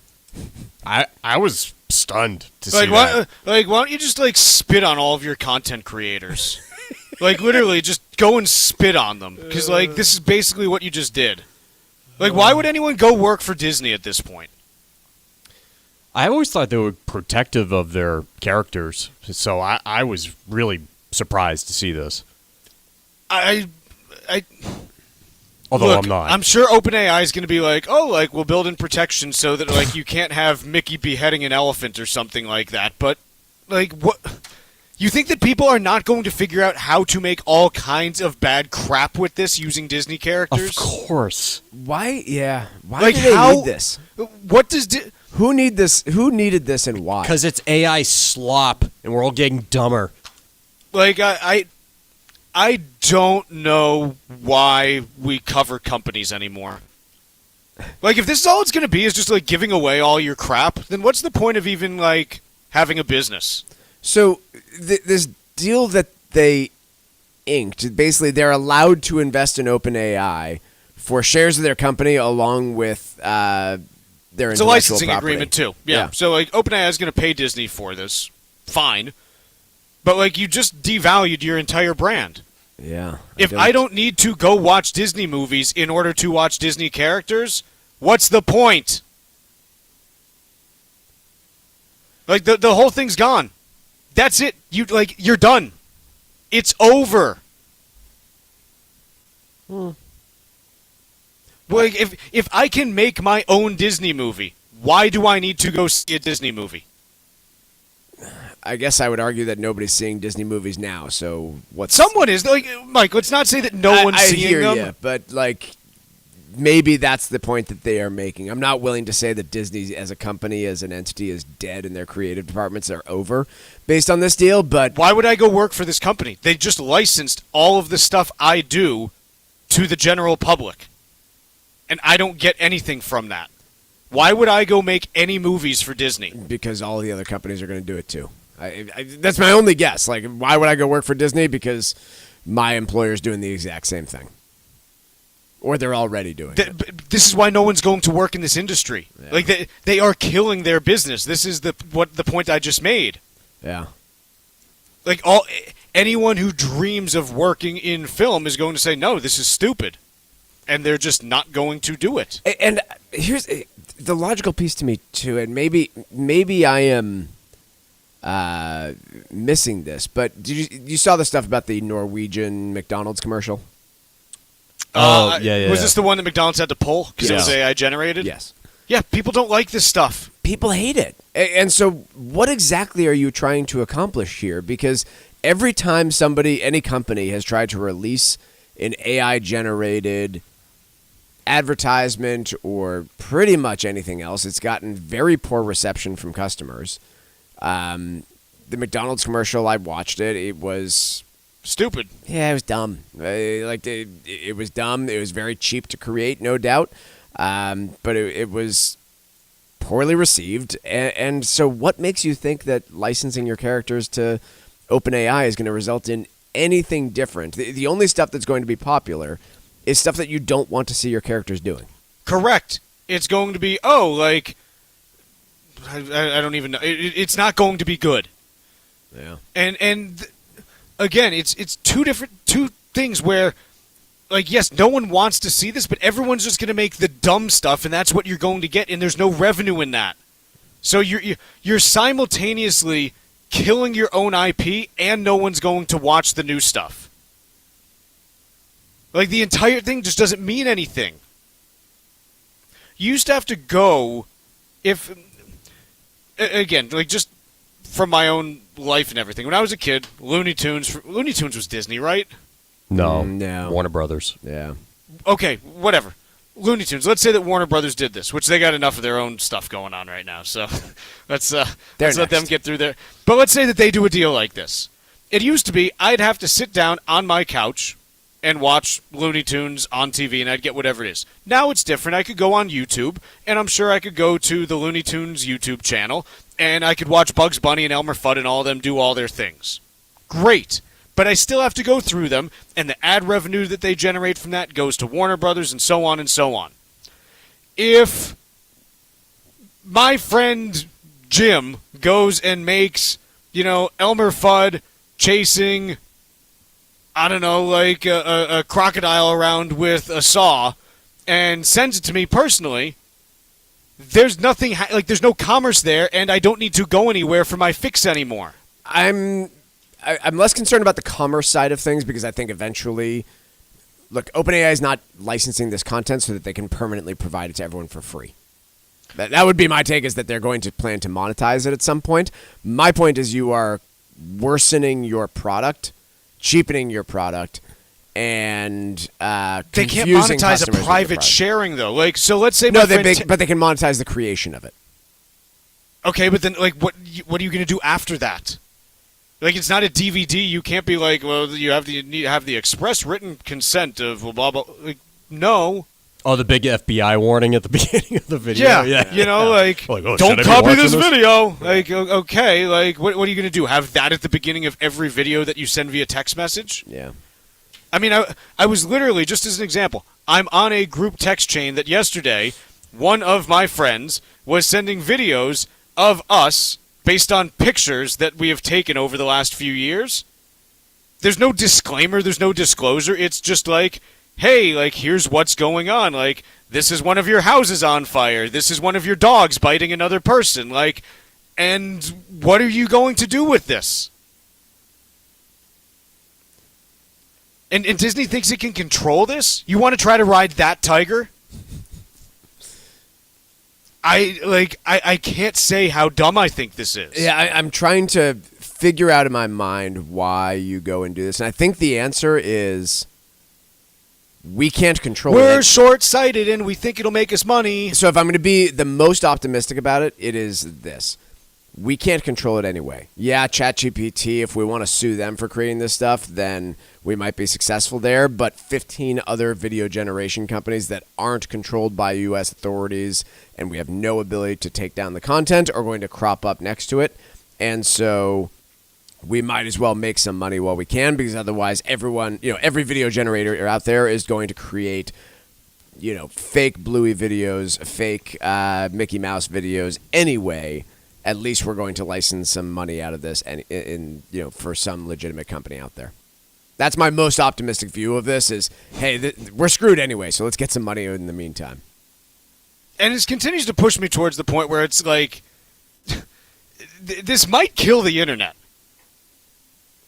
Speaker 17: I was stunned to see that.
Speaker 16: Why don't you just spit on all of your content creators? Literally, just go and spit on them, because this is basically what you just did. Why would anyone go work for Disney at this point?
Speaker 14: I always thought they were protective of their characters, so I was really surprised to see this. Although
Speaker 16: Look,
Speaker 14: I'm not.
Speaker 16: I'm sure OpenAI is going to be we'll build in protection so that you can't have Mickey beheading an elephant or something like that. But what? You think that people are not going to figure out how to make all kinds of bad crap with this using Disney characters?
Speaker 14: Of course.
Speaker 17: Why? Yeah. Why do they need this?
Speaker 16: What does
Speaker 17: who need this? Who needed this, and why?
Speaker 14: Because it's AI slop, and we're all getting dumber.
Speaker 16: I don't know why we cover companies anymore. If this is all it's going to be is just giving away all your crap, then what's the point of even having a business?
Speaker 17: So this deal that they inked, basically they're allowed to invest in OpenAI for shares of their company along with their intellectual
Speaker 16: It's a licensing
Speaker 17: property.
Speaker 16: agreement too. Yeah. So OpenAI is going to pay Disney for this. Fine. But you just devalued your entire brand.
Speaker 17: Yeah.
Speaker 16: If I don't need to go watch Disney movies in order to watch Disney characters, what's the point? The whole thing's gone. That's it. You're done. It's over. Well, like, if I can make my own Disney movie, why do I need to go see a Disney movie?
Speaker 17: I guess I would argue that nobody's seeing Disney movies now. So what's
Speaker 16: someone is like Mike? Let's not say that no one's seeing
Speaker 17: hear
Speaker 16: them.
Speaker 17: Ya, but like maybe that's the point that they are making. I'm not willing to say that Disney as a company, as an entity, is dead and their creative departments are over based on this deal. But
Speaker 16: why would I go work for this company? They just licensed all of the stuff I do to the general public, and I don't get anything from that. Why would I go make any movies for Disney?
Speaker 17: Because all the other companies are going to do it too. That's my only guess. Like, why would I go work for Disney? Because my employer's doing the exact same thing. Or they're already doing it.
Speaker 16: This is why no one's going to work in this industry. Yeah. Like, they are killing their business. This is the point I just made.
Speaker 17: Yeah.
Speaker 16: Like, anyone who dreams of working in film is going to say, no, this is stupid. And they're just not going to do it.
Speaker 17: And here's the logical piece to me, too, and maybe I am missing this, but you saw the stuff about the Norwegian McDonald's commercial?
Speaker 16: Was this the one that McDonald's had to pull because it was AI generated?
Speaker 17: Yes.
Speaker 16: Yeah, people don't like this stuff.
Speaker 17: People hate it. And so what exactly are you trying to accomplish here? Because every time any company has tried to release an AI-generated advertisement or pretty much anything else, it's gotten very poor reception from customers. The McDonald's commercial, I watched it. It was
Speaker 16: stupid.
Speaker 17: Yeah, it was dumb. It was dumb. It was very cheap to create, no doubt. But it was poorly received. And so what makes you think that licensing your characters to OpenAI is going to result in anything different? The only stuff that's going to be popular is stuff that you don't want to see your characters doing.
Speaker 16: Correct. It's going to be, I don't even know. It's not going to be good.
Speaker 17: Yeah.
Speaker 16: And again, it's two things where, like, yes, no one wants to see this, but everyone's just going to make the dumb stuff, and that's what you're going to get, and there's no revenue in that. So you're simultaneously killing your own IP, and no one's going to watch the new stuff. Like, the entire thing just doesn't mean anything. You used to have to go, again, like, just from my own life and everything. When I was a kid, Looney Tunes was Disney, right?
Speaker 21: No.
Speaker 17: No.
Speaker 21: Warner Brothers.
Speaker 17: Yeah.
Speaker 16: Okay, whatever. Looney Tunes. Let's say that Warner Brothers did this, which they got enough of their own stuff going on right now. So let's let them get through there. But let's say that they do a deal like this. It used to be I'd have to sit down on my couch and watch Looney Tunes on TV, and I'd get whatever it is. Now it's different. I could go on YouTube, and I'm sure I could go to the Looney Tunes YouTube channel, and I could watch Bugs Bunny and Elmer Fudd and all of them do all their things. Great. But I still have to go through them, and the ad revenue that they generate from that goes to Warner Brothers and so on and so on. If my friend Jim goes and makes, Elmer Fudd chasing, I don't know, like a crocodile around with a saw and sends it to me personally, there's nothing, there's no commerce there, and I don't need to go anywhere for my fix anymore.
Speaker 17: I'm less concerned about the commerce side of things because I think eventually, look, OpenAI is not licensing this content so that they can permanently provide it to everyone for free. That would be my take, is that they're going to plan to monetize it at some point. My point is you are worsening your product, cheapening your product, and
Speaker 16: they can't monetize a private sharing though. Like, so let's say
Speaker 17: but they can monetize the creation of it.
Speaker 16: Okay, but then what are you going to do after that? Like, it's not a DVD. You can't be like, well, you need to have the express written consent of blah blah. Like, no.
Speaker 21: Oh, the big FBI warning at the beginning of the video.
Speaker 16: Yeah. Don't copy this video. Like, okay, like, what are you going to do? Have that at the beginning of every video that you send via text message?
Speaker 17: Yeah.
Speaker 16: I mean, I was literally, just as an example, I'm on a group text chain that yesterday, one of my friends was sending videos of us based on pictures that we have taken over the last few years. There's no disclaimer. There's no disclosure. It's just like, hey, like, here's what's going on. Like, this is one of your houses on fire. This is one of your dogs biting another person. Like, and what are you going to do with this? And Disney thinks it can control this? You want to try to ride that tiger? I can't say how dumb I think this is.
Speaker 17: Yeah, I'm trying to figure out in my mind why you go and do this. And I think the answer is we can't control it.
Speaker 16: We're short-sighted and we think it'll make us money.
Speaker 17: So if I'm going to be the most optimistic about it, it is this. We can't control it anyway. Yeah, ChatGPT, if we want to sue them for creating this stuff, then we might be successful there. But 15 other video generation companies that aren't controlled by U.S. authorities and we have no ability to take down the content are going to crop up next to it. And so we might as well make some money while we can, because otherwise everyone, every video generator out there is going to create, fake Bluey videos, fake Mickey Mouse videos anyway. At least we're going to license some money out of this and for some legitimate company out there. That's my most optimistic view of this is, hey, we're screwed anyway, so let's get some money in the meantime.
Speaker 16: And it continues to push me towards the point where it's like, this might kill the internet.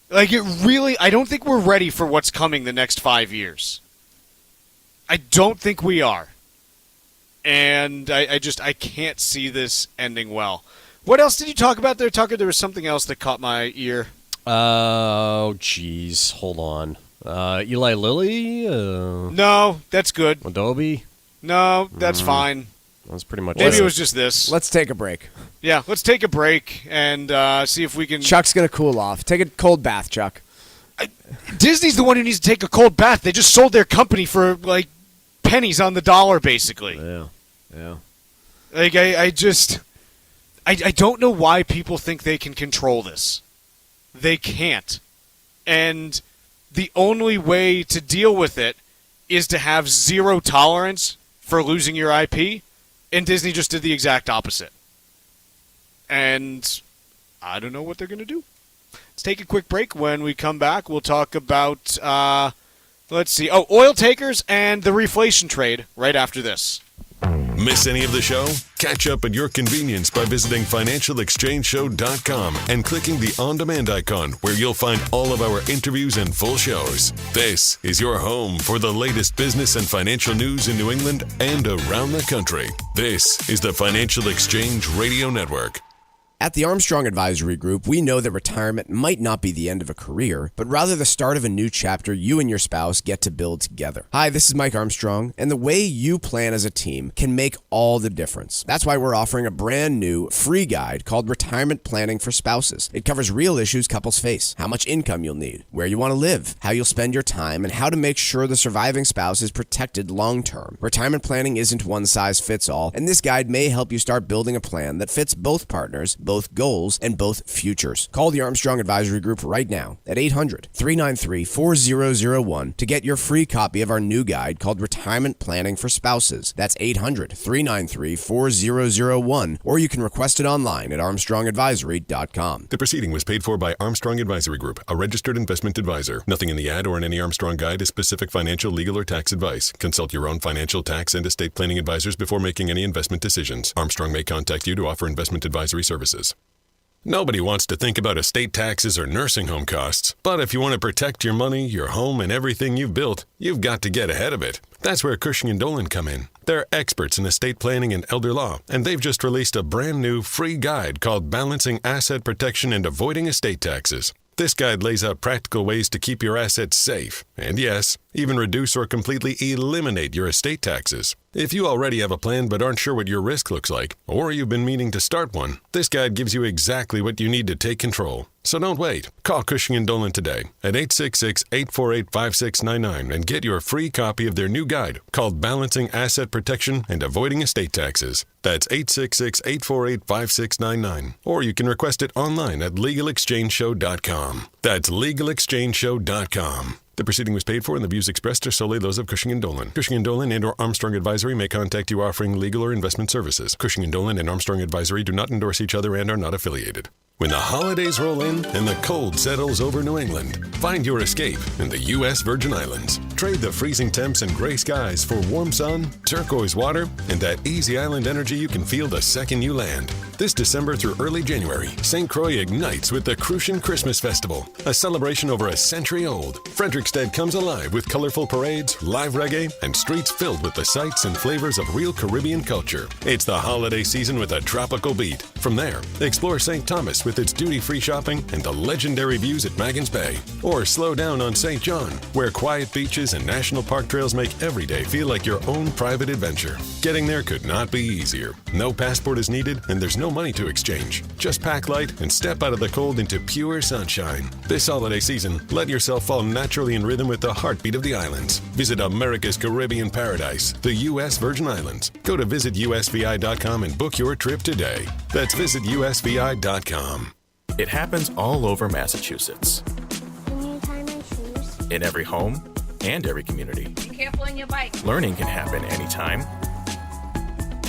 Speaker 16: Like, I don't think we're ready for what's coming the next 5 years. I don't think we are. And I can't see this ending well. What else did you talk about there, Tucker? There was something else that caught my ear.
Speaker 21: Oh, jeez. Hold on. Eli Lilly?
Speaker 16: No, that's good.
Speaker 21: Adobe?
Speaker 16: No, that's fine.
Speaker 21: That's pretty much
Speaker 16: Maybe it was just this.
Speaker 17: Let's take a break.
Speaker 16: Yeah, let's take a break and see if we can...
Speaker 17: Chuck's going to cool off. Take a cold bath, Chuck.
Speaker 16: Disney's the one who needs to take a cold bath. They just sold their company for, pennies on the dollar, basically.
Speaker 17: Yeah.
Speaker 16: I don't know why people think they can control this. They can't. And the only way to deal with it is to have zero tolerance for losing your IP, and Disney just did the exact opposite. And I don't know what they're going to do. Let's take a quick break. When we come back, we'll talk about, oil takers and the reflation trade right after this.
Speaker 4: Miss any of the show? Catch up at your convenience by visiting financialexchangeshow.com and clicking the on-demand icon, where you'll find all of our interviews and full shows. This is your home for the latest business and financial news in New England and around the country. This is the Financial Exchange Radio Network.
Speaker 17: At the Armstrong Advisory Group, we know that retirement might not be the end of a career, but rather the start of a new chapter you and your spouse get to build together. Hi, this is Mike Armstrong, and the way you plan as a team can make all the difference. That's why we're offering a brand new free guide called Retirement Planning for Spouses. It covers real issues couples face: how much income you'll need, where you want to live, how you'll spend your time, and how to make sure the surviving spouse is protected long-term. Retirement planning isn't one size fits all, and this guide may help you start building a plan that fits both partners, both goals, and both futures. Call the Armstrong Advisory Group right now at 800-393-4001 to get your free copy of our new guide called Retirement Planning for Spouses. That's 800-393-4001, or you can request it online at armstrongadvisory.com.
Speaker 4: The proceeding was paid for by Armstrong Advisory Group, a registered investment advisor. Nothing in the ad or in any Armstrong guide is specific financial, legal, or tax advice. Consult your own financial, tax, and estate planning advisors before making any investment decisions. Armstrong may contact you to offer investment advisory services. Nobody wants to think about estate taxes or nursing home costs, but if you want to protect your money, your home, and everything you've built, you've got to get ahead of it. That's where Cushing & Dolan come in. They're experts in estate planning and elder law, and they've just released a brand new free guide called Balancing Asset Protection and Avoiding Estate Taxes. This guide lays out practical ways to keep your assets safe, and yes, even reduce or completely eliminate your estate taxes. If you already have a plan but aren't sure what your risk looks like, or you've been meaning to start one, this guide gives you exactly what you need to take control. So don't wait. Call Cushing & Dolan today at 866-848-5699 and get your free copy of their new guide called Balancing Asset Protection and Avoiding Estate Taxes. That's 866-848-5699. Or you can request it online at legalexchangeshow.com. That's legalexchangeshow.com. The proceeding was paid for, and the views expressed are solely those of Cushing & Dolan. Cushing & Dolan and/or Armstrong Advisory may contact you offering legal or investment services. Cushing & Dolan and Armstrong Advisory do not endorse each other and are not affiliated. When the holidays roll in and the cold settles over New England, find your escape in the U.S. Virgin Islands. Trade the freezing temps and gray skies for warm sun, turquoise water, and that easy island energy you can feel the second you land. This December through early January, St. Croix ignites with the Crucian Christmas Festival, a celebration over a century old. Frederiksted comes alive with colorful parades, live reggae, and streets filled with the sights and flavors of real Caribbean culture. It's the holiday season with a tropical beat. From there, explore St. Thomas with its duty-free shopping and the legendary views at Maggins Bay. Or slow down on St. John, where quiet beaches and national park trails make every day feel like your own private adventure. Getting there could not be easier. No passport is needed, and there's no money to exchange. Just pack light and step out of the cold into pure sunshine. This holiday season, let yourself fall naturally in rhythm with the heartbeat of the islands. Visit America's Caribbean paradise, the U.S. Virgin Islands. Go to visitusvi.com and book your trip today. That's visitusvi.com.
Speaker 1: It happens all over Massachusetts.
Speaker 22: Can you tie my shoes?
Speaker 1: In every home and every community.
Speaker 22: Be careful on your bike.
Speaker 1: Learning can happen anytime,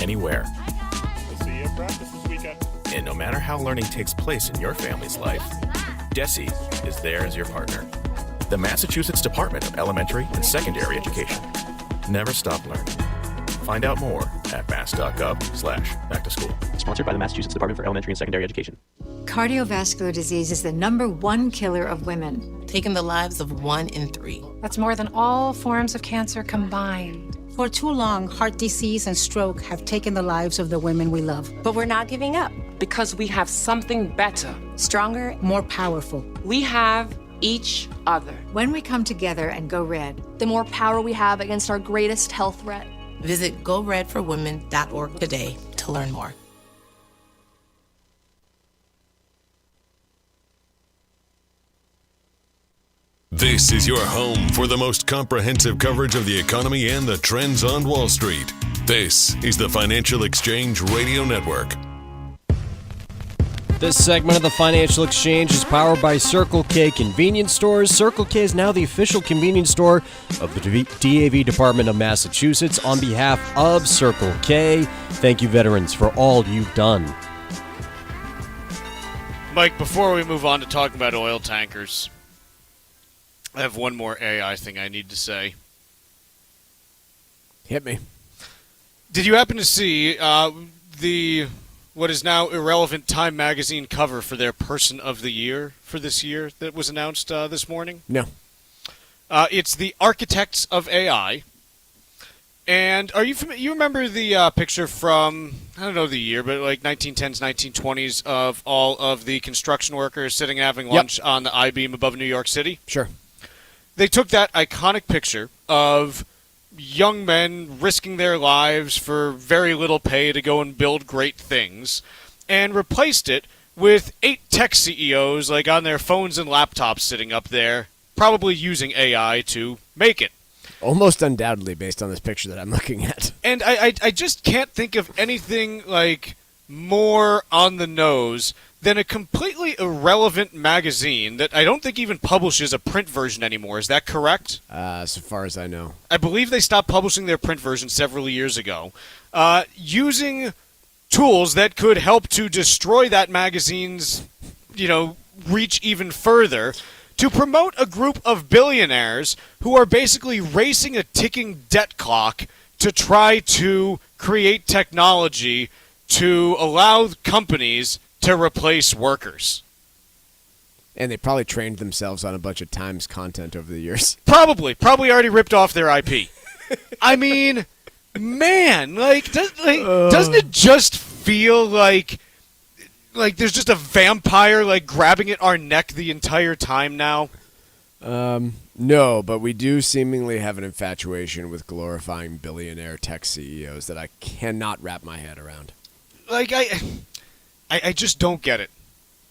Speaker 1: anywhere.
Speaker 23: We'll see you at practice this weekend.
Speaker 1: And no matter how learning takes place in your family's life, DESE is there as your partner. The Massachusetts Department of Elementary and Secondary Education. Never stop learning. Find out more at mass.gov/back-to-school.
Speaker 6: Sponsored by the Massachusetts Department for Elementary and Secondary Education.
Speaker 24: Cardiovascular disease is the #1 killer of women,
Speaker 25: taking the lives of 1 in 3.
Speaker 26: That's more than all forms of cancer combined.
Speaker 27: For too long, heart disease and stroke have taken the lives of the women we love.
Speaker 9: But we're not giving up because we have something better,
Speaker 27: Stronger, more powerful.
Speaker 9: We have each other.
Speaker 24: When we come together and go red,
Speaker 28: the more power we have against our greatest health threat.
Speaker 25: Visit goredforwomen.org today to learn more.
Speaker 4: This is your home for the most comprehensive coverage of the economy and the trends on Wall Street. This is the Financial Exchange Radio Network.
Speaker 21: This segment of the Financial Exchange is powered by Circle K Convenience Stores. Circle K is now the official convenience store of the DAV Department of Massachusetts. On behalf of Circle K, thank you, veterans, for all you've done.
Speaker 16: Mike, before we move on to talking about oil tankers, I have one more AI thing I need to say.
Speaker 17: Hit me.
Speaker 16: Did you happen to see the what is now irrelevant Time magazine cover for their Person of the Year for this year that was announced this morning?
Speaker 17: No.
Speaker 16: It's the Architects of AI. And are you familiar? You remember the picture from, I don't know the year, but like 1910s, 1920s of all of the construction workers sitting and having lunch on the I-beam above New York City?
Speaker 17: Sure.
Speaker 16: They took that iconic picture of young men risking their lives for very little pay to go and build great things and replaced it with 8 tech CEOs like on their phones and laptops sitting up there, probably using AI to make it.
Speaker 17: Almost undoubtedly based on this picture that I'm looking at.
Speaker 16: And I just can't think of anything like more on the nose than a completely irrelevant magazine that I don't think even publishes a print version anymore. Is that correct?
Speaker 17: So far as I know.
Speaker 16: I believe they stopped publishing their print version several years ago. Using tools that could help to destroy that magazine's, reach even further to promote a group of billionaires who are basically racing a ticking debt clock to try to create technology to allow companies to replace workers.
Speaker 17: And they probably trained themselves on a bunch of Times content over the years.
Speaker 16: Probably already ripped off their IP. I mean, man, doesn't it just feel like there's just a vampire grabbing at our neck the entire time now?
Speaker 17: No, but we do seemingly have an infatuation with glorifying billionaire tech CEOs that I cannot wrap my head around.
Speaker 16: I just don't get it.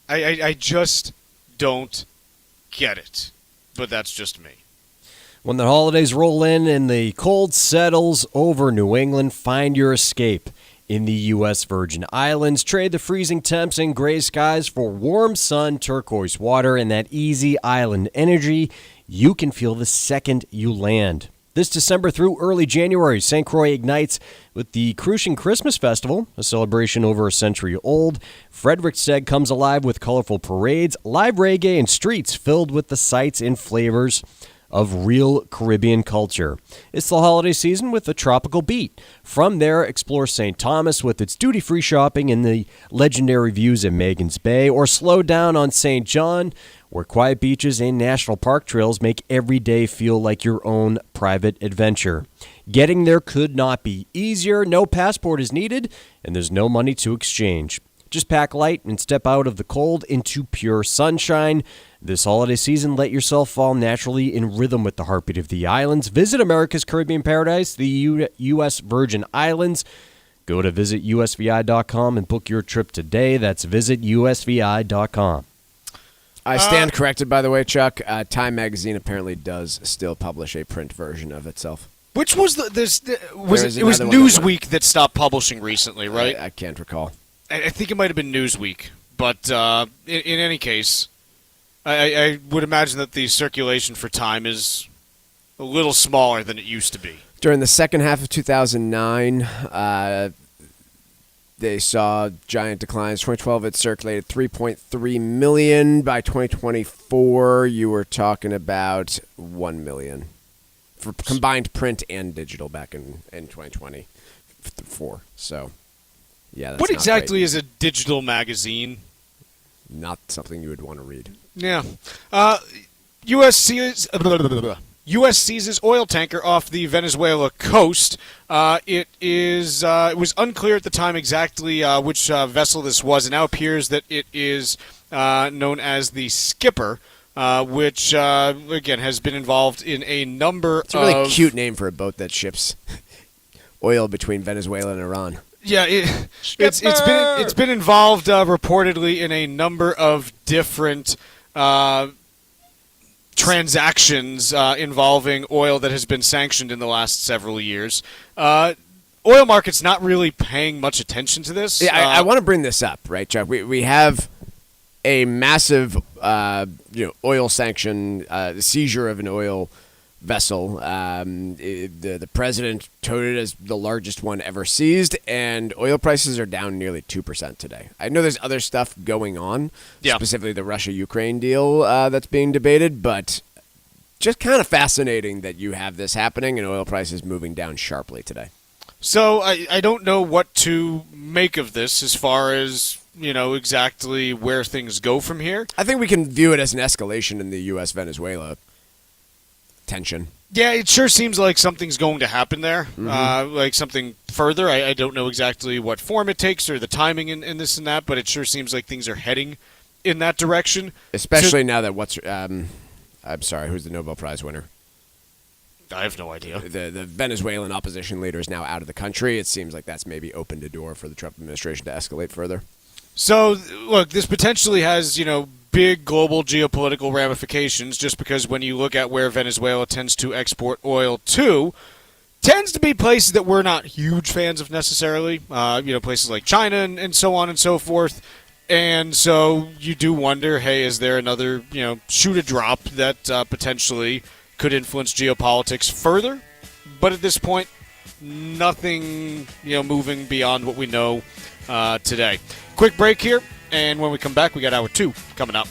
Speaker 16: I just don't get it. But that's just me.
Speaker 21: When the holidays roll in and the cold settles over New England, find your escape in the U.S. Virgin Islands. Trade the freezing temps and gray skies for warm sun, turquoise water, and that easy island energy you can feel the second you land. This December through early January, St. Croix ignites with the Crucian Christmas Festival, a celebration over a century old. Frederiksted comes alive with colorful parades, live reggae, and streets filled with the sights and flavors of real Caribbean culture. It's the holiday season with a tropical beat. From there, explore St. Thomas with its duty-free shopping and the legendary views at Magens Bay, or slow down on St. John, where quiet beaches and national park trails make every day feel like your own private adventure. Getting there could not be easier. No passport is needed, and there's no money to exchange. Just pack light and step out of the cold into pure sunshine. This holiday season, let yourself fall naturally in rhythm with the heartbeat of the islands. Visit America's Caribbean paradise, the U.S. Virgin Islands. Go to visitusvi.com and book your trip today. That's visitusvi.com.
Speaker 17: I stand corrected, by the way, Chuck. Time magazine apparently does still publish a print version of itself.
Speaker 16: Which was it was Newsweek that stopped publishing recently, right?
Speaker 17: I can't recall.
Speaker 16: I think it might have been Newsweek, but in any case, I would imagine that the circulation for Time is a little smaller than it used to be.
Speaker 17: During the second half of 2009, they saw giant declines. 2012, it circulated 3.3 million. By 2024, you were talking about 1 million for combined print and digital back in 2024. So, yeah, that's
Speaker 16: what exactly
Speaker 17: great.
Speaker 16: is a digital magazine?
Speaker 17: Not something you would want to read.
Speaker 16: Yeah. U.S. seizes oil tanker off the Venezuela coast. It was unclear at the time exactly which vessel this was. It now appears that it is known as the Skipper, which, again, has been involved in a number of...
Speaker 17: It's a really cute name for a boat that ships oil between Venezuela and Iran.
Speaker 16: Yeah, it's been involved reportedly in a number of different transactions involving oil that has been sanctioned in the last several years. Oil market's not really paying much attention to this.
Speaker 17: Yeah, I want to bring this up, right, Chuck? We have a massive oil sanction, seizure of an oil vessel. The president touted it as the largest one ever seized, and oil prices are down nearly 2% today. I know there's other stuff going on, specifically the Russia-Ukraine deal that's being debated, but just kind of fascinating that you have this happening and oil prices moving down sharply today.
Speaker 16: So I don't know what to make of this as far as, exactly where things go from here.
Speaker 17: I think we can view it as an escalation in the U.S.-Venezuela tension.
Speaker 16: Yeah, it sure seems like something's going to happen there, like something further. I don't know exactly what form it takes or the timing in this and that, but it sure seems like things are heading in that direction.
Speaker 17: Especially now that I'm sorry, who's the Nobel Prize winner?
Speaker 16: I have no idea.
Speaker 17: The Venezuelan opposition leader is now out of the country. It seems like that's maybe opened a door for the Trump administration to escalate further.
Speaker 16: So, look, this potentially has, big global geopolitical ramifications, just because when you look at where Venezuela tends to export oil to, tends to be places that we're not huge fans of necessarily, places like China and so on and so forth. And so you do wonder, hey, is there another, shoe to drop that potentially could influence geopolitics further? But at this point, nothing, moving beyond what we know today. Quick break here. And when we come back, we got hour 2 coming up.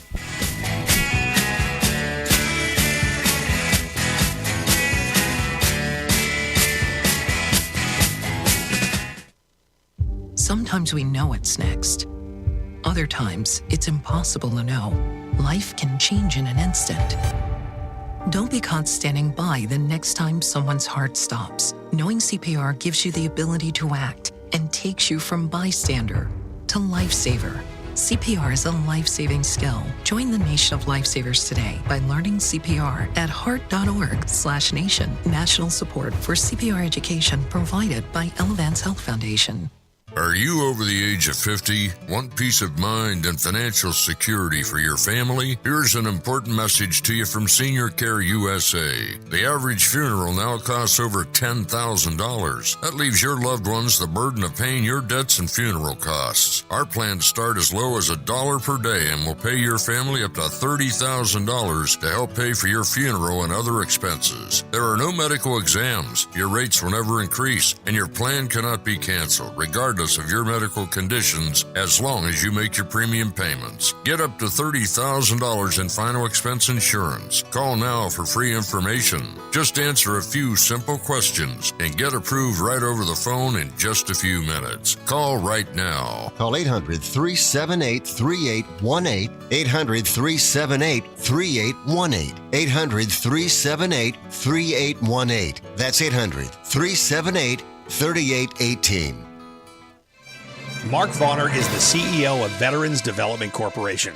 Speaker 2: Sometimes we know what's next. Other times, it's impossible to know. Life can change in an instant. Don't be caught standing by the next time someone's heart stops. Knowing CPR gives you the ability to act and takes you from bystander to lifesaver. CPR is a life-saving skill. Join the nation of lifesavers today by learning CPR at heart.org/nation. National support for CPR education provided by Elevance Health Foundation.
Speaker 3: Are you over the age of 50? Want peace of mind and financial security for your family? Here's an important message to you from Senior Care USA. The average funeral now costs over $10,000. That leaves your loved ones the burden of paying your debts and funeral costs. Our plans start as low as $1 per day and will pay your family up to $30,000 to help pay for your funeral and other expenses. There are no medical exams, your rates will never increase, and your plan cannot be canceled, regardless regardless of your medical conditions, as long as you make your premium payments. Get up to $30,000 in final expense insurance. Call now for free information. Just answer a few simple questions and get approved right over the phone in just a few minutes. Call right now.
Speaker 11: Call 800-378-3818. 800-378-3818. 800-378-3818. That's 800-378-3818.
Speaker 5: Mark Vonner is the CEO of Veterans Development Corporation.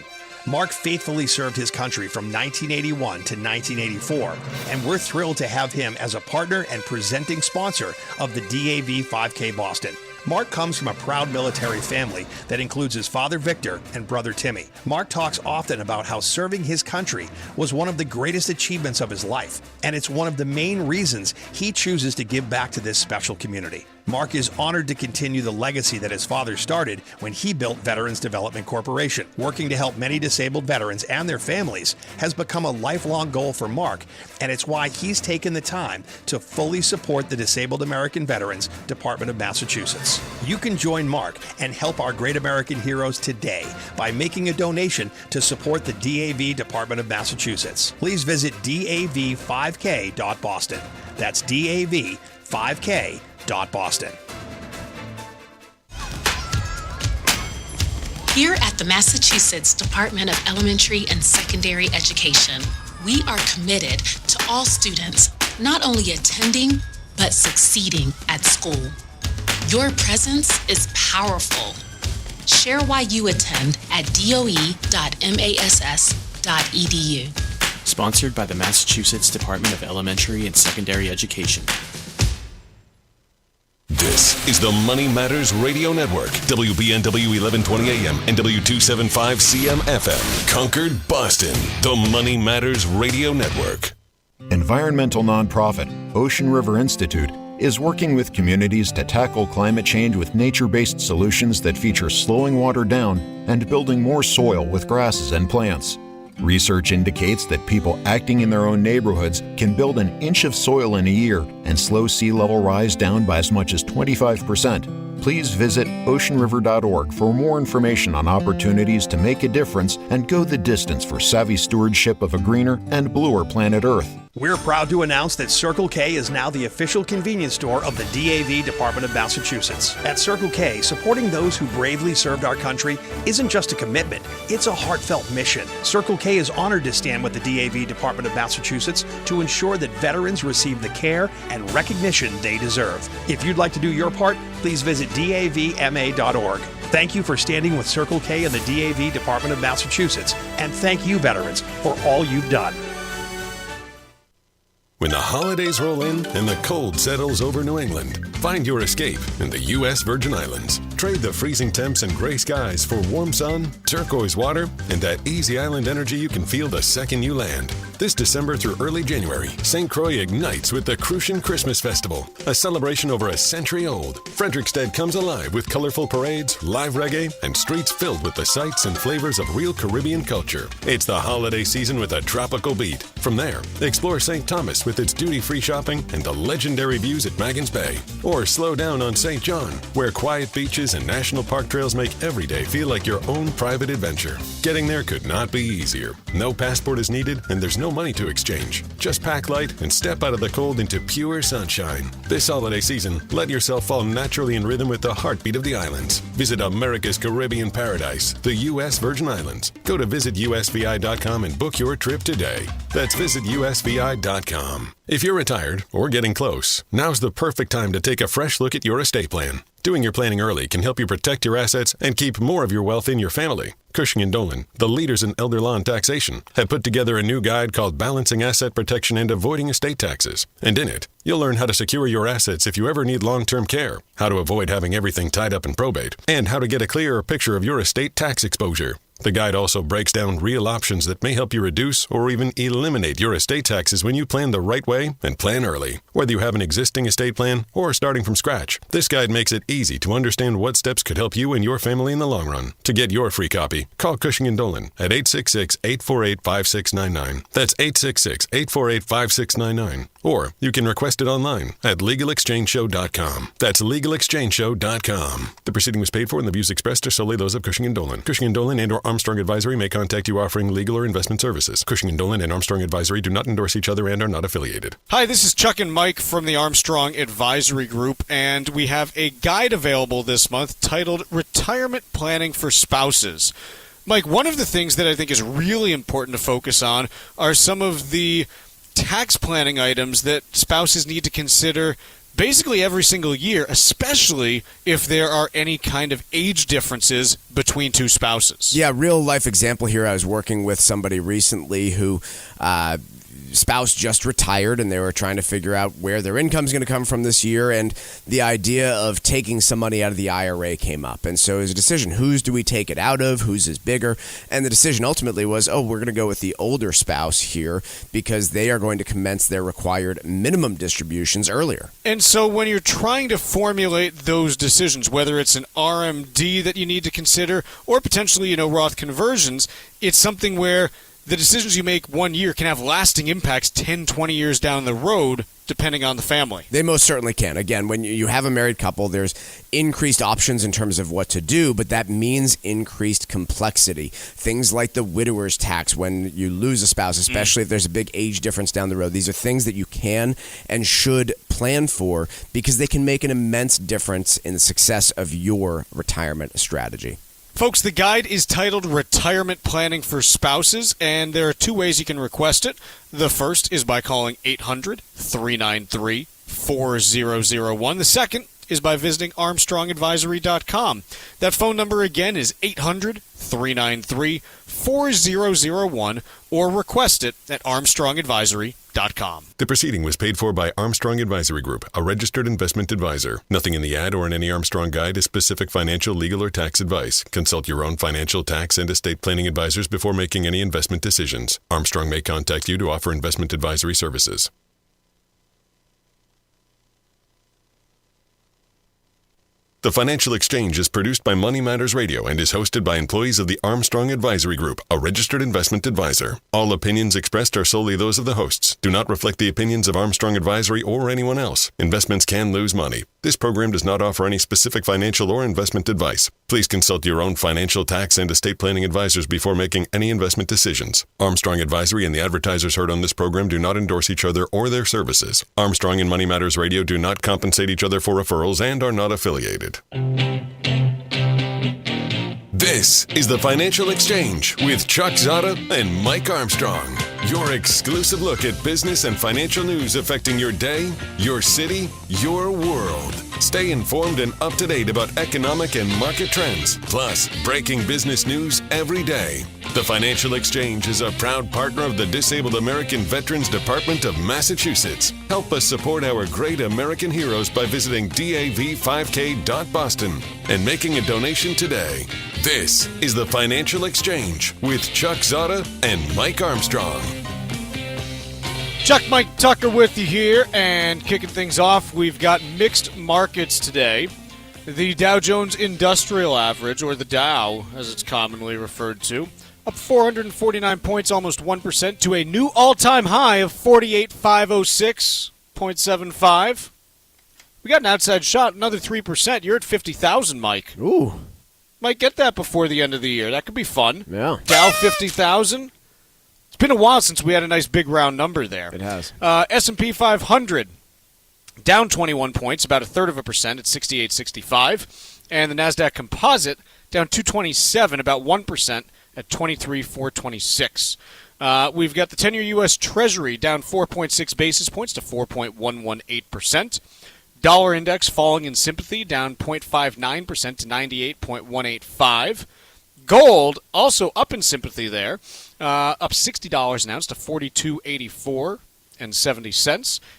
Speaker 5: Mark faithfully served his country from 1981 to 1984, and we're thrilled to have him as a partner and presenting sponsor of the DAV 5K Boston. Mark comes from a proud military family that includes his father Victor and brother Timmy. Mark talks often about how serving his country was one of the greatest achievements of his life, and it's one of the main reasons he chooses to give back to this special community. Mark is honored to continue the legacy that his father started when he built Veterans Development Corporation. Working to help many disabled veterans and their families has become a lifelong goal for Mark, and it's why he's taken the time to fully support the Disabled American Veterans Department of Massachusetts. You can join Mark and help our great American heroes today by making a donation to support the DAV Department of Massachusetts. Please visit DAV5K.Boston. That's DAV5K.Boston.
Speaker 25: Here at the Massachusetts Department of Elementary and Secondary Education, we are committed to all students not only attending, but succeeding at school. Your presence is powerful. Share why you attend at doe.mass.edu.
Speaker 6: Sponsored by the Massachusetts Department of Elementary and Secondary Education.
Speaker 4: This is the Money Matters Radio Network, WBNW 1120 AM and W275 CM FM, Concord, Boston. The Money Matters Radio Network.
Speaker 7: Environmental nonprofit Ocean River Institute is working with communities to tackle climate change with nature-based solutions that feature slowing water down and building more soil with grasses and plants. Research indicates that people acting in their own neighborhoods can build an inch of soil in a year and slow sea level rise down by as much as 25%. Please visit oceanriver.org for more information on opportunities to make a difference and go the distance for savvy stewardship of a greener and bluer planet Earth.
Speaker 5: We're proud to announce that Circle K is now the official convenience store of the DAV Department of Massachusetts. At Circle K, supporting those who bravely served our country isn't just a commitment, it's a heartfelt mission. Circle K is honored to stand with the DAV Department of Massachusetts to ensure that veterans receive the care and recognition they deserve. If you'd like to do your part, please visit davma.org. Thank you for standing with Circle K and the DAV Department of Massachusetts, and thank you, veterans, for all you've done.
Speaker 4: When the holidays roll in and the cold settles over New England, find your escape in the U.S. Virgin Islands. Trade the freezing temps and gray skies for warm sun, turquoise water, and that easy island energy you can feel the second you land. This December through early January, St. Croix ignites with the Crucian Christmas Festival, a celebration over a century old. Frederickstead comes alive with colorful parades, live reggae, and streets filled with the sights and flavors of real Caribbean culture. It's the holiday season with a tropical beat. From there, explore St. Thomas with its duty-free shopping and the legendary views at Maggins Bay. Or slow down on St. John, where quiet beaches and national park trails make every day feel like your own private adventure. Getting there could not be easier. No passport is needed, and there's no money to exchange. Just pack light and step out of the cold into pure sunshine. This holiday season, let yourself fall naturally in rhythm with the heartbeat of the islands. Visit America's Caribbean paradise, the U.S. Virgin Islands. Go to visitusvi.com and book your trip today. That's visitusvi.com. If you're retired or getting close, now's the perfect time to take a fresh look at your estate plan. Doing your planning early can help you protect your assets and keep more of your wealth in your family. Cushing & Dolan, the leaders in elder law and taxation, have put together a new guide called Balancing Asset Protection and Avoiding Estate Taxes. And in it, you'll learn how to secure your assets if you ever need long-term care, how to avoid having everything tied up in probate, and how to get a clearer picture of your estate tax exposure. The guide also breaks down real options that may help you reduce or even eliminate your estate taxes when you plan the right way and plan early. Whether you have an existing estate plan or starting from scratch, this guide makes it easy to understand what steps could help you and your family in the long run. To get your free copy, call Cushing & Dolan at 866-848-5699. That's 866-848-5699. Or you can request it online at LegalExchangeShow.com. That's LegalExchangeShow.com. The proceeding was paid for and the views expressed are solely those of Cushing & Dolan. Cushing & Dolan and or Armstrong Advisory may contact you offering legal or investment services. Cushing & Dolan and Armstrong Advisory do not endorse each other and are not affiliated.
Speaker 16: Hi, this is Chuck and Mike from the Armstrong Advisory Group, and we have a guide available this month titled Retirement Planning for Spouses. Mike, one of the things that I think is really important to focus on are some of the tax planning items that spouses need to consider basically every single year, especially if there are any kind of age differences between two spouses.
Speaker 17: Yeah, real life example here. I was working with somebody recently who spouse just retired, and they were trying to figure out where their income is going to come from this year, and the idea of taking some money out of the IRA came up. And so it was a decision, whose do we take it out of, whose is bigger? And the decision ultimately was, we're going to go with the older spouse here because they are going to commence their required minimum distributions earlier.
Speaker 16: And so when you're trying to formulate those decisions, whether it's an RMD that you need to consider or potentially, Roth conversions, it's something where the decisions you make one year can have lasting impacts 10, 20 years down the road, depending on the family.
Speaker 17: They most certainly can. Again, when you have a married couple, there's increased options in terms of what to do, but that means increased complexity. Things like the widower's tax when you lose a spouse, especially if there's a big age difference down the road. These are things that you can and should plan for because they can make an immense difference in the success of your retirement strategy.
Speaker 16: Folks, the guide is titled Retirement Planning for Spouses, and there are two ways you can request it. The first is by calling 800-393-4001. The second is by visiting ArmstrongAdvisory.com. That phone number again is 800-393-4001, or request it at ArmstrongAdvisory.com.
Speaker 4: The proceeding was paid for by Armstrong Advisory Group, a registered investment advisor. Nothing in the ad or in any Armstrong guide is specific financial, legal, or tax advice. Consult your own financial, tax, and estate planning advisors before making any investment decisions. Armstrong may contact you to offer investment advisory services. The Financial Exchange is produced by Money Matters Radio and is hosted by employees of the Armstrong Advisory Group, a registered investment advisor. All opinions expressed are solely those of the hosts, do not reflect the opinions of Armstrong Advisory or anyone else. Investments can lose money. This program does not offer any specific financial or investment advice. Please consult your own financial, tax, and estate planning advisors before making any investment decisions. Armstrong Advisory and the advertisers heard on this program do not endorse each other or their services. Armstrong and Money Matters Radio do not compensate each other for referrals and are not affiliated. This is the Financial Exchange with Chuck Zodda and Mike Armstrong. Your exclusive look at business and financial news affecting your day, your city, your world. Stay informed and up to date about economic and market trends, plus breaking business news every day. The Financial Exchange is a proud partner of the Disabled American Veterans Department of Massachusetts. Help us support our great American heroes by visiting dav5k.boston and making a donation today. This is the Financial Exchange with Chuck Zodda and Mike Armstrong.
Speaker 16: Chuck Mike Tucker with you here, and kicking things off, we've got mixed markets today. The Dow Jones Industrial Average, or the Dow as it's commonly referred to, up 449 points, almost 1%, to a new all-time high of 48,506.75. We got an outside shot, another 3%. You're at 50,000, Mike.
Speaker 17: Ooh.
Speaker 16: Might get that before the end of the year. That could be fun.
Speaker 17: Yeah.
Speaker 16: Dow 50,000. It's been a while since we had a nice big round number there.
Speaker 17: It has.
Speaker 16: S&P 500 down 21 points, about 1/3% at 68.65. And the NASDAQ Composite down 227, about 1% at 23,426. We've got the 10-year U.S. Treasury down 4.6 basis points to 4.118%. Dollar index falling in sympathy, down 0.59% to 98.185. Gold also up in sympathy there, up $60 an ounce to $42.84. And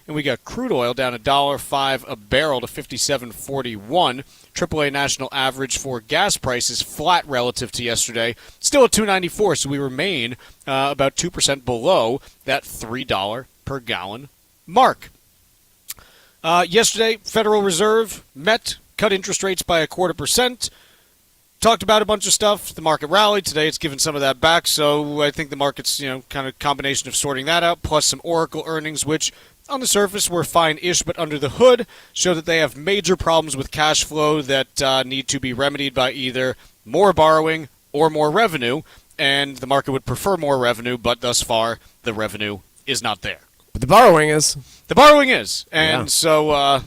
Speaker 16: we got crude oil down $1.05 a barrel to 57.41. AAA national average for gas prices flat relative to yesterday, still at $2.94, so we remain about 2% below that $3 per gallon mark. Yesterday, Federal Reserve cut interest rates by 0.25%. Talked about a bunch of stuff. The market rallied. Today it's given some of that back, so I think the market's, kind of combination of sorting that out, plus some Oracle earnings, which on the surface were fine-ish, but under the hood show that they have major problems with cash flow that need to be remedied by either more borrowing or more revenue, and the market would prefer more revenue, but thus far the revenue is not there.
Speaker 17: But the borrowing is.
Speaker 16: The borrowing is, and so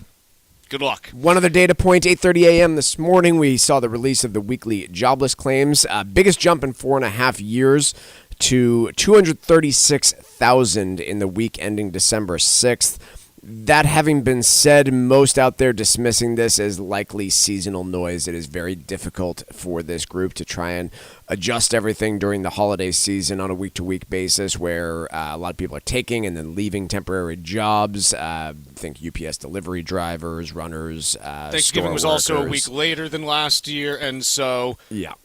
Speaker 16: good luck.
Speaker 17: One other data point, 8:30 a.m. this morning, we saw the release of the weekly jobless claims. Biggest jump in 4.5 years to 236,000 in the week ending December 6th. That having been said, most out there dismissing this as likely seasonal noise. It is very difficult for this group to try and adjust everything during the holiday season on a week-to-week basis where a lot of people are taking and then leaving temporary jobs. Think UPS delivery drivers, runners,
Speaker 16: Thanksgiving was also a week later than last year, and so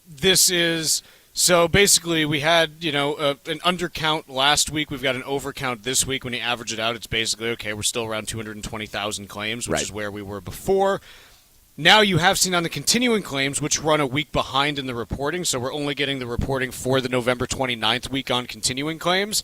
Speaker 16: this is... So basically, we had, an undercount last week. We've got an overcount this week. When you average it out, it's basically, okay, we're still around 220,000 claims, which is where we were before. Now you have seen on the continuing claims, which run a week behind in the reporting, so we're only getting the reporting for the November 29th week on continuing claims.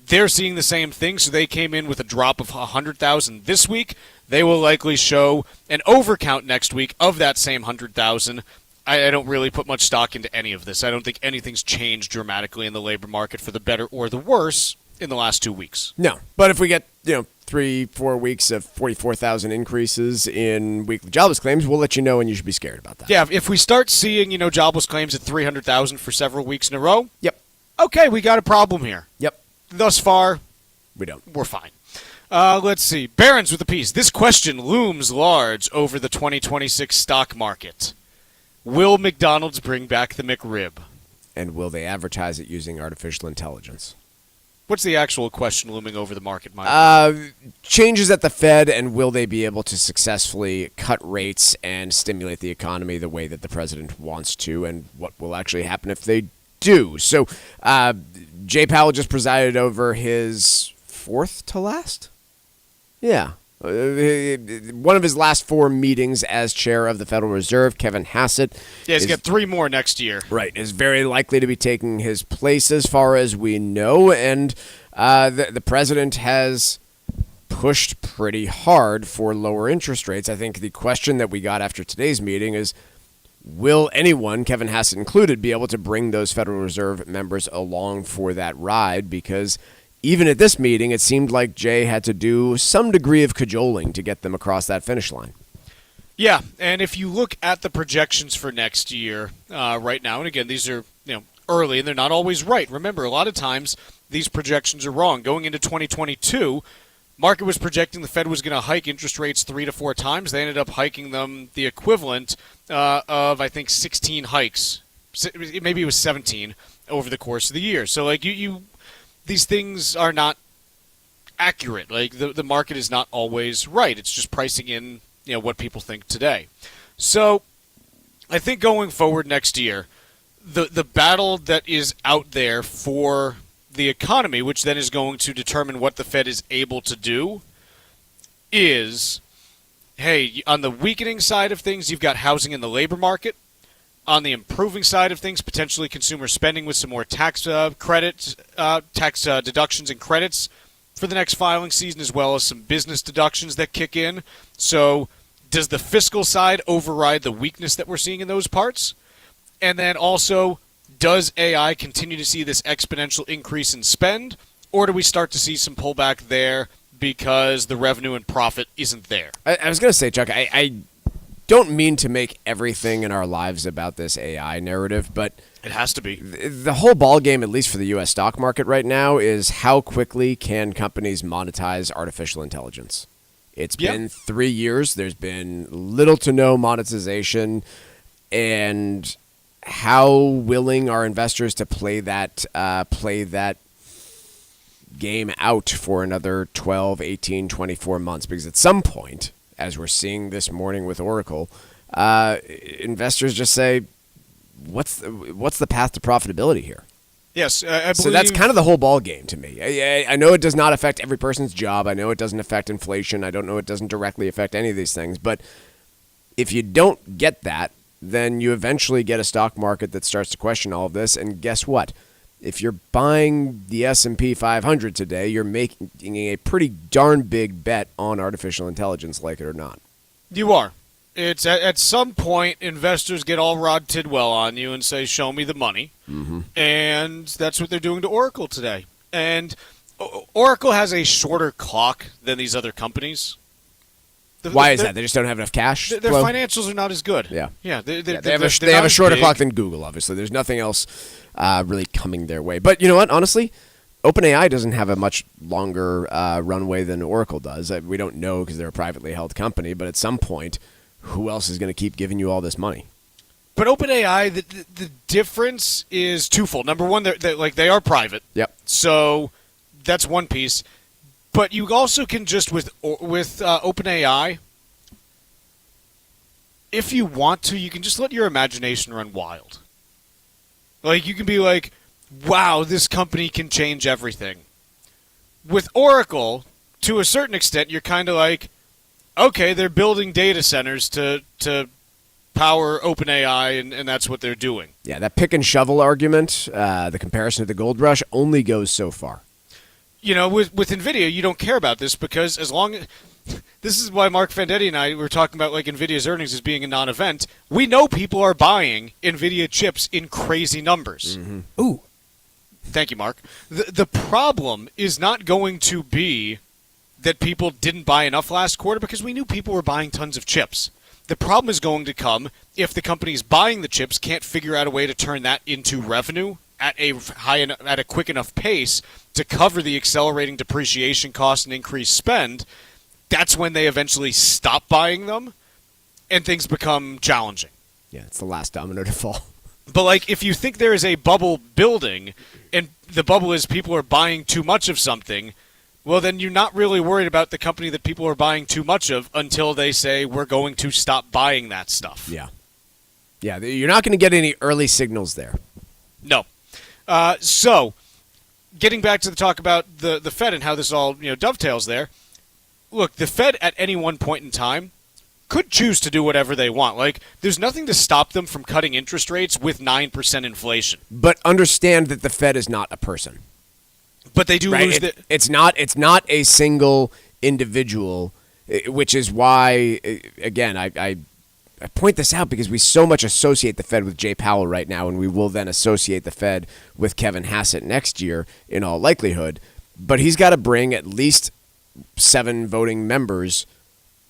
Speaker 16: They're seeing the same thing, so they came in with a drop of 100,000 this week. They will likely show an overcount next week of that same 100,000. I don't really put much stock into any of this. I don't think anything's changed dramatically in the labor market for the better or the worse in the last 2 weeks.
Speaker 17: No, but if we get 3-4 weeks of 44,000 increases in weekly jobless claims, we'll let you know, and you should be scared about that.
Speaker 16: Yeah, if we start seeing jobless claims at 300,000 for several weeks in a row, okay, we got a problem here. Thus far,
Speaker 17: we don't.
Speaker 16: We're fine. Let's see. Barron's with a piece. This question looms large over the 2026 stock market. Will McDonald's bring back the McRib?
Speaker 17: And will they advertise it using artificial intelligence?
Speaker 16: What's the actual question looming over the market, Mike?
Speaker 17: Changes at the Fed, and will they be able to successfully cut rates and stimulate the economy the way that the president wants to, and what will actually happen if they do? So Jay Powell just presided over his fourth to last? Yeah. One of his last 4 meetings as chair of the Federal Reserve, Kevin Hassett.
Speaker 16: Yeah, he's got 3 more next year.
Speaker 17: Right, is very likely to be taking his place as far as we know. And the president has pushed pretty hard for lower interest rates. I think the question that we got after today's meeting is, will anyone, Kevin Hassett included, be able to bring those Federal Reserve members along for that ride? Because even at this meeting, it seemed like Jay had to do some degree of cajoling to get them across that finish line.
Speaker 16: Yeah, and if you look at the projections for next year right now, and again, these are early, and they're not always right. Remember, a lot of times these projections are wrong. Going into 2022, market was projecting the Fed was going to hike interest rates 3 to 4 times. They ended up hiking them the equivalent of, I think, 16 hikes. Maybe it was 17 over the course of the year. So, these things are not accurate. The market is not always right. It's just pricing in, what people think today. So I think going forward next year, the battle that is out there for the economy, which then is going to determine what the Fed is able to do, is, hey, on the weakening side of things, you've got housing and the labor market. On the improving side of things, potentially consumer spending with some more tax deductions and credits for the next filing season, as well as some business deductions that kick in. So does the fiscal side override the weakness that we're seeing in those parts? And then also, does AI continue to see this exponential increase in spend, or do we start to see some pullback there because the revenue and profit isn't there?
Speaker 17: I was going to say, Chuck, I don't mean to make everything in our lives about this AI narrative, but
Speaker 16: it has to be.
Speaker 17: The whole ball game, at least for the U.S. stock market right now, is how quickly can companies monetize artificial intelligence. It's been 3 years. There's been little to no monetization, and how willing are investors to play that game out for another 12, 18, 24 months, because at some point, as we're seeing this morning with Oracle, investors just say, what's the path to profitability here?
Speaker 16: Yes, I believe.
Speaker 17: So that's kind of the whole ball game to me. I know it does not affect every person's job. I know it doesn't affect inflation. I don't know it doesn't directly affect any of these things. But if you don't get that, then you eventually get a stock market that starts to question all of this. And guess what? If you're buying the S&P 500 today, you're making a pretty darn big bet on artificial intelligence, like it or not.
Speaker 16: You are. It's at some point, investors get all Rod Tidwell on you and say, show me the money.
Speaker 17: Mm-hmm.
Speaker 16: And that's what they're doing to Oracle today. And Oracle has a shorter clock than these other companies.
Speaker 17: Why is that? They just don't have enough cash?
Speaker 16: Their financials are not as good.
Speaker 17: Yeah.
Speaker 16: Yeah.
Speaker 17: They have a shorter clock than Google, obviously. There's nothing else really coming their way. But you know what? Honestly, OpenAI doesn't have a much longer runway than Oracle does. We don't know because they're a privately held company. But at some point, who else is going to keep giving you all this money?
Speaker 16: But OpenAI, the difference is twofold. Number one, they are private.
Speaker 17: Yep.
Speaker 16: So that's one piece. But you also can just with OpenAI, if you want to, you can just let your imagination run wild. Like you can be like, "Wow, this company can change everything." With Oracle, to a certain extent, you're kind of like, "Okay, they're building data centers to power OpenAI, and that's what they're doing."
Speaker 17: Yeah, that pick and shovel argument, the comparison to the gold rush, only goes so far.
Speaker 16: You know, with NVIDIA, you don't care about this because as long as... This is why Mark Vendetti and I were talking about like NVIDIA's earnings as being a non-event. We know people are buying NVIDIA chips in crazy numbers.
Speaker 17: Mm-hmm. Ooh.
Speaker 16: Thank you, Mark. The problem is not going to be that people didn't buy enough last quarter because we knew people were buying tons of chips. The problem is going to come if the companies buying the chips can't figure out a way to turn that into revenue at a quick enough pace to cover the accelerating depreciation costs and increased spend. That's when they eventually stop buying them and things become challenging.
Speaker 17: Yeah, it's the last domino to fall.
Speaker 16: But like if you think there is a bubble building and the bubble is people are buying too much of something, well, then you're not really worried about the company that people are buying too much of until they say we're going to stop buying that stuff.
Speaker 17: Yeah. Yeah, you're not going to get any early signals there.
Speaker 16: No. So, getting back to the talk about the Fed and how this all dovetails there, look, the Fed at any one point in time could choose to do whatever they want. Like, there's nothing to stop them from cutting interest rates with 9% inflation.
Speaker 17: But understand that the Fed is not a person.
Speaker 16: But they do lose the...
Speaker 17: It's not a single individual, which is why, again, I point this out because we so much associate the Fed with Jay Powell right now, and we will then associate the Fed with Kevin Hassett next year in all likelihood. But he's got to bring at least 7 voting members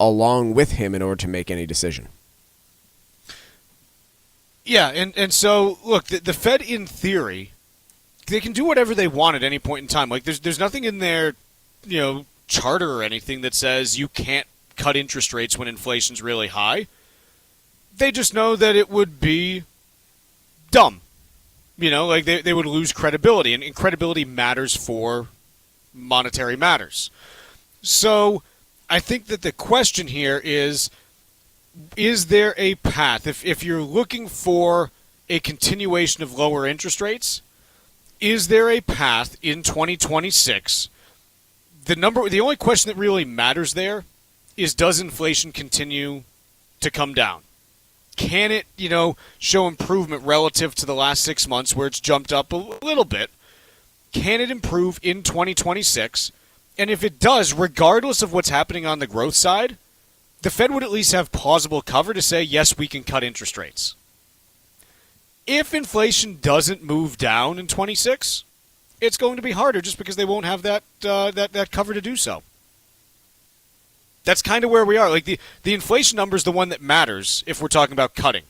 Speaker 17: along with him in order to make any decision.
Speaker 16: Yeah, and so, look, the Fed, in theory, they can do whatever they want at any point in time. Like, there's nothing in their, charter or anything that says you can't cut interest rates when inflation's really high. They just know that it would be dumb. Like they would lose credibility, and credibility matters for monetary matters. So I think that the question here is there a path? If you're looking for a continuation of lower interest rates, is there a path in 2026? The only question that really matters there is, does inflation continue to come down? Can it, show improvement relative to the last 6 months where it's jumped up a little bit? Can it improve in 2026? And if it does, regardless of what's happening on the growth side, the Fed would at least have plausible cover to say, yes, we can cut interest rates. If inflation doesn't move down in 26, it's going to be harder just because they won't have that cover to do so. That's kind of where we are. Like the inflation number is the one that matters if we're talking about cutting.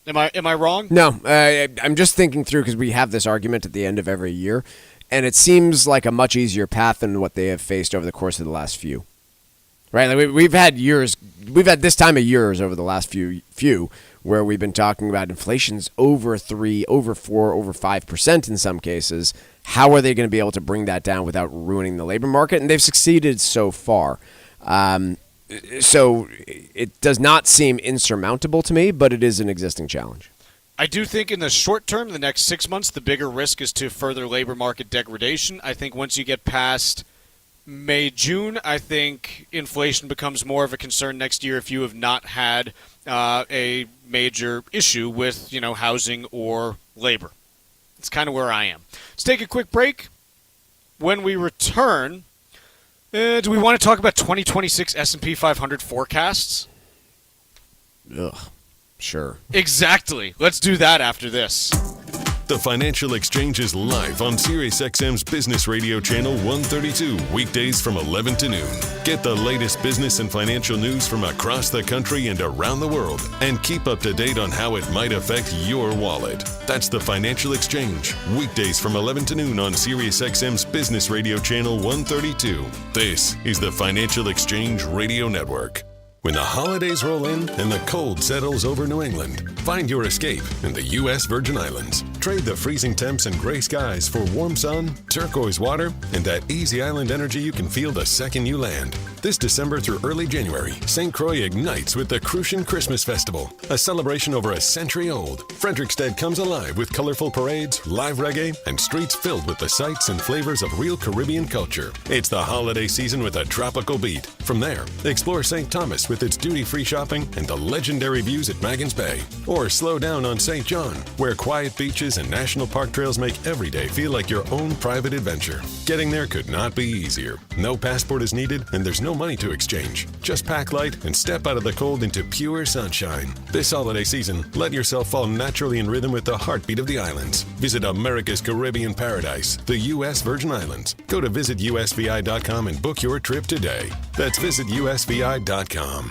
Speaker 16: Am I wrong?
Speaker 17: No, I'm just thinking through because we have this argument at the end of every year, and it seems like a much easier path than what they have faced over the course of the last few. Right? Like we've had years. We've had this time of years over the last few where we've been talking about inflation's over 3, over 4, over 5% in some cases. How are they going to be able to bring that down without ruining the labor market? And they've succeeded so far. So it does not seem insurmountable to me, but it is an existing challenge.
Speaker 16: I do think in the short term, the next 6 months, the bigger risk is to further labor market degradation. I think once you get past May, June, I think inflation becomes more of a concern next year if you have not had a major issue with, housing or labor. It's kind of where I am. Let's take a quick break. When we return, do we want to talk about 2026 S&P 500 forecasts?
Speaker 17: Ugh, sure.
Speaker 16: Exactly. Let's do that after this.
Speaker 4: The Financial Exchange is live on SiriusXM's Business Radio Channel 132, weekdays from 11 to noon. Get the latest business and financial news from across the country and around the world, and keep up to date on how it might affect your wallet. That's the Financial Exchange, weekdays from 11 to noon on SiriusXM's Business Radio Channel 132. This is the Financial Exchange Radio Network. When the holidays roll in and the cold settles over New England, find your escape in the U.S. Virgin Islands. Trade the freezing temps and gray skies for warm sun, turquoise water, and that easy island energy you can feel the second you land. This December through early January, St. Croix ignites with the Crucian Christmas Festival, a celebration over a century old. Frederiksted comes alive with colorful parades, live reggae, and streets filled with the sights and flavors of real Caribbean culture. It's the holiday season with a tropical beat. From there, explore St. Thomas with its duty-free shopping and the legendary views at Maggins Bay. Or slow down on St. John, where quiet beaches and national park trails make every day feel like your own private adventure. Getting there could not be easier. No passport is needed, and there's no money to exchange. Just pack light and step out of the cold into pure sunshine. This holiday season, let yourself fall naturally in rhythm with the heartbeat of the islands. Visit America's Caribbean paradise, the U.S. Virgin Islands. Go to visitusvi.com and book your trip today. That's visitusvi.com.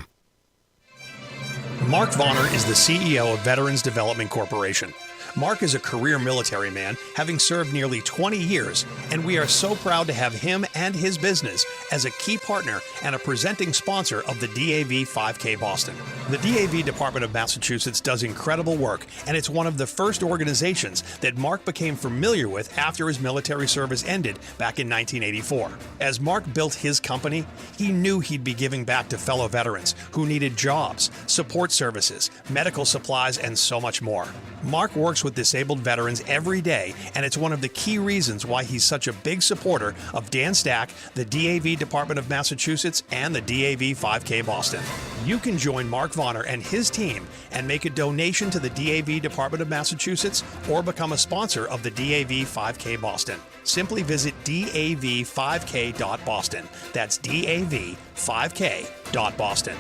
Speaker 5: Mark Vonner is the CEO of Veterans Development Corporation. Mark is a career military man, having served nearly 20 years, and we are so proud to have him and his business as a key partner and a presenting sponsor of the DAV 5K Boston. The DAV Department of Massachusetts does incredible work, and it's one of the first organizations that Mark became familiar with after his military service ended back in 1984. As Mark built his company, he knew he'd be giving back to fellow veterans who needed jobs, support services, medical supplies, and so much more. Mark works with disabled veterans every day, and it's one of the key reasons why he's such a big supporter of Dan Stack, the DAV Department of Massachusetts, and the DAV 5K Boston. You can join Mark Vonner and his team and make a donation to the DAV Department of Massachusetts or become a sponsor of the DAV 5K Boston. Simply visit dav5k.boston. That's dav5k.boston.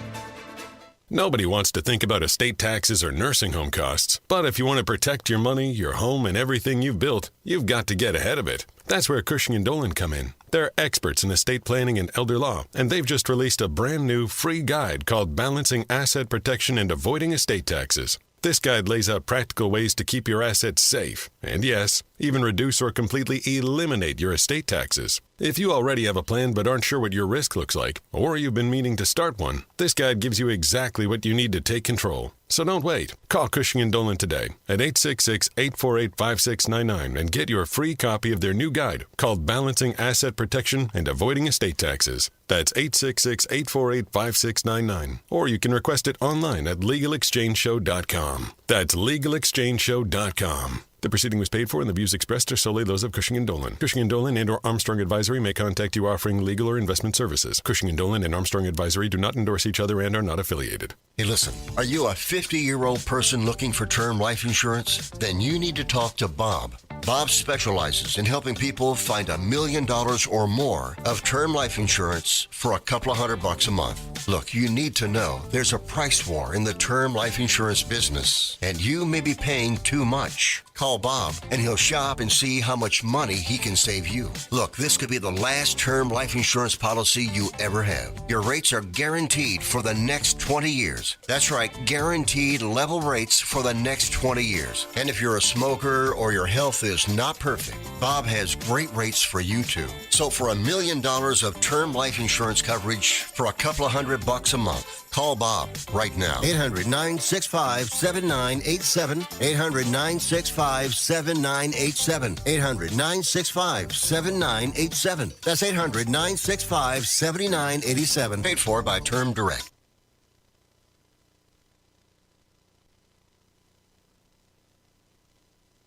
Speaker 4: Nobody wants to think about estate taxes or nursing home costs. But if you want to protect your money, your home, and everything you've built, you've got to get ahead of it. That's where Cushing & Dolan come in. They're experts in estate planning and elder law, and they've just released a brand new free guide called Balancing Asset Protection and Avoiding Estate Taxes. This guide lays out practical ways to keep your assets safe, and yes, even reduce or completely eliminate your estate taxes. If you already have a plan but aren't sure what your risk looks like, or you've been meaning to start one, this guide gives you exactly what you need to take control. So don't wait. Call Cushing & Dolan today at 866-848-5699 and get your free copy of their new guide called Balancing Asset Protection and Avoiding Estate Taxes. That's 866-848-5699. Or you can request it online at legalexchangeshow.com. That's legalexchangeshow.com. The proceeding was paid for and the views expressed are solely those of Cushing & Dolan. Cushing & Dolan and or Armstrong Advisory may contact you offering legal or investment services. Cushing & Dolan and Armstrong Advisory do not endorse each other and are not affiliated.
Speaker 11: Hey, listen, are you a 50-year-old person looking for term life insurance? Then you need to talk to Bob. Bob specializes in helping people find $1 million or more of term life insurance for a couple of $100 a month. Look, you need to know there's a price war in the term life insurance business, and you may be paying too much. Call Bob, and he'll shop and see how much money he can save you. Look, this could be the last term life insurance policy you ever have. Your rates are guaranteed for the next 20 years. That's right, guaranteed level rates for the next 20 years. And if you're a smoker or your health is not perfect, Bob has great rates for you too. So for $1 million of term life insurance coverage for a couple of $100 a month, call Bob right now. 800-965-7987. 800-965-7987. 800-965-7987. That's 800-965-7987. Paid for by Term Direct.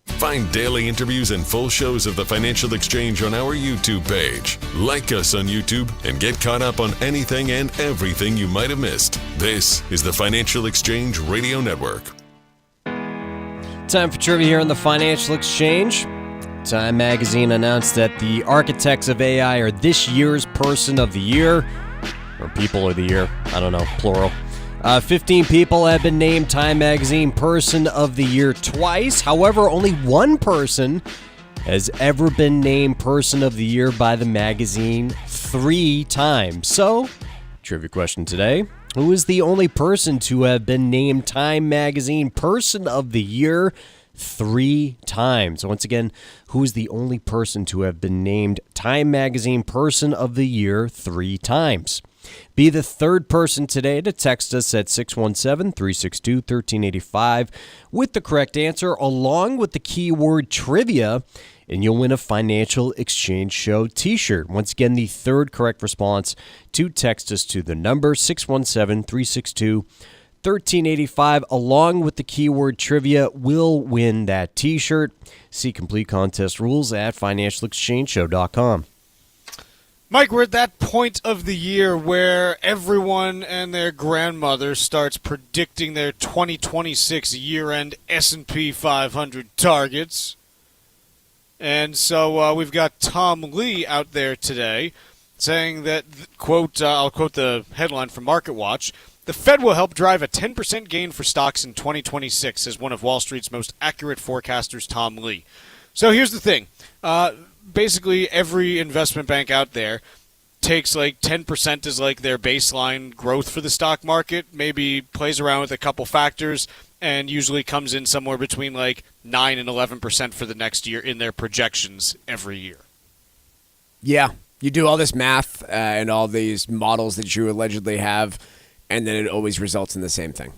Speaker 4: Find daily interviews and full shows of the Financial Exchange on our YouTube page. Like us on YouTube and get caught up on anything and everything you might have missed. This is the Financial Exchange Radio Network.
Speaker 21: Time for trivia here on the Financial Exchange. Time magazine announced that the architects of AI are this year's Person of the Year. Or People of the Year. I don't know, plural. 15 people have been named Time Magazine Person of the Year twice. However, only one person has ever been named Person of the Year by the magazine 3 times. So, trivia question today. Who is the only person to have been named Time Magazine Person of the Year 3 times? Once again, who is the only person to have been named Time Magazine Person of the Year 3 times? Be the third person today to text us at 617-362-1385 with the correct answer along with the keyword trivia, and you'll win a Financial Exchange Show t-shirt. Once again, the third correct response to text us to the number 617-362-1385 along with the keyword trivia will win that t-shirt. See complete contest rules at financialexchangeshow.com.
Speaker 16: Mike, we're at that point of the year where everyone and their grandmother starts predicting their 2026 year-end S&P 500 targets. And so we've got Tom Lee out there today saying that, quote, I'll quote the headline from MarketWatch, "The Fed will help drive a 10% gain for stocks in 2026, says one of Wall Street's most accurate forecasters, Tom Lee." So here's the thing. Basically, every investment bank out there takes like 10% as like their baseline growth for the stock market, maybe plays around with a couple factors, and usually comes in somewhere between like 9 and 11% for the next year in their projections every year.
Speaker 17: Yeah, you do all this math and all these models that you allegedly have, and then it always results in the same thing,